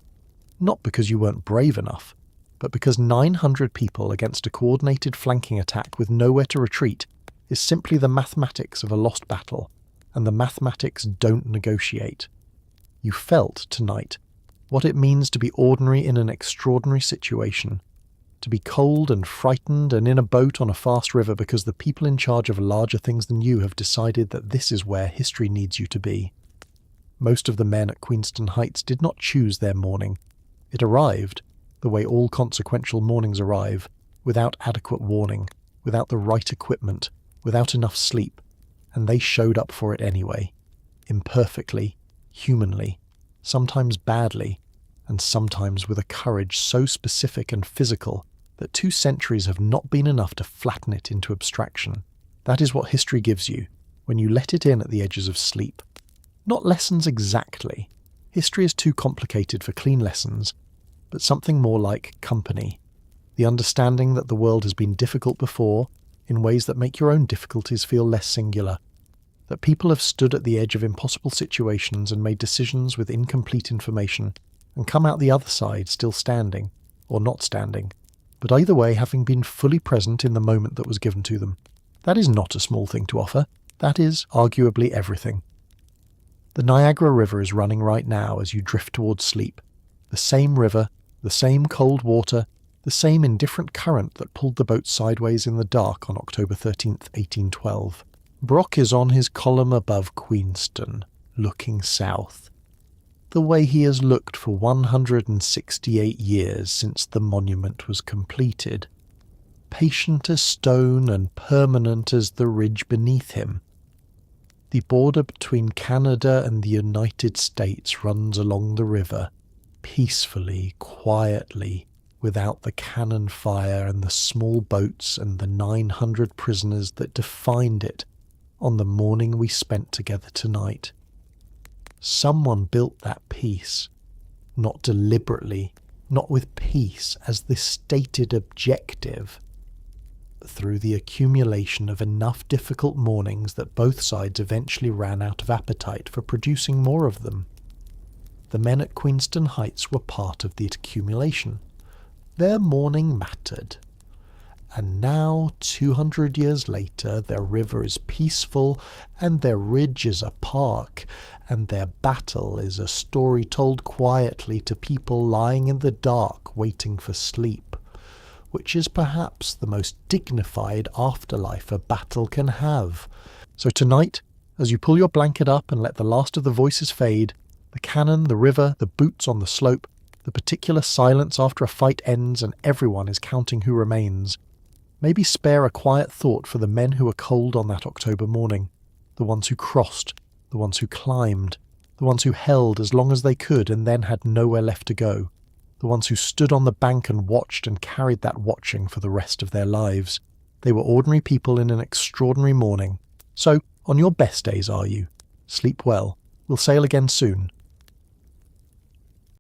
Not because you weren't brave enough, but because 900 people against a coordinated flanking attack with nowhere to retreat is simply the mathematics of a lost battle, and the mathematics don't negotiate. You felt tonight what it means to be ordinary in an extraordinary situation, to be cold and frightened and in a boat on a fast river because the people in charge of larger things than you have decided that this is where history needs you to be. Most of the men at Queenston Heights did not choose their morning. It arrived, the way all consequential mornings arrive, without adequate warning, without the right equipment, without enough sleep, and they showed up for it anyway, imperfectly, humanly, sometimes badly, and sometimes with a courage so specific and physical that 2 centuries have not been enough to flatten it into abstraction. That is what history gives you, when you let it in at the edges of sleep. Not lessons exactly. History is too complicated for clean lessons, but something more like company. The understanding that the world has been difficult before, in ways that make your own difficulties feel less singular. That people have stood at the edge of impossible situations and made decisions with incomplete information, and come out the other side still standing, or not standing, but either way having been fully present in the moment that was given to them. That is not a small thing to offer. That is arguably everything. The Niagara River is running right now as you drift towards sleep. The same river, the same cold water, the same indifferent current that pulled the boat sideways in the dark on October 13th, 1812. Brock is on his column above Queenston, looking south, the way he has looked for 168 years since the monument was completed, patient as stone and permanent as the ridge beneath him. The border between Canada and the United States runs along the river, peacefully, quietly, without the cannon fire and the small boats and the 900 prisoners that defined it on the morning we spent together tonight. Someone built that peace, not deliberately, not with peace as the stated objective, but through the accumulation of enough difficult mornings that both sides eventually ran out of appetite for producing more of them. The men at Queenston Heights were part of the accumulation. Their morning mattered. And now, 200 years later, their river is peaceful, and their ridge is a park, and their battle is a story told quietly to people lying in the dark waiting for sleep, which is perhaps the most dignified afterlife a battle can have. So tonight, as you pull your blanket up and let the last of the voices fade, the cannon, the river, the boots on the slope, the particular silence after a fight ends and everyone is counting who remains, maybe spare a quiet thought for the men who were cold on that October morning, the ones who crossed, the ones who climbed, the ones who held as long as they could and then had nowhere left to go, the ones who stood on the bank and watched and carried that watching for the rest of their lives. They were ordinary people in an extraordinary morning. So, on your best days, are you? Sleep well. We'll sail again soon.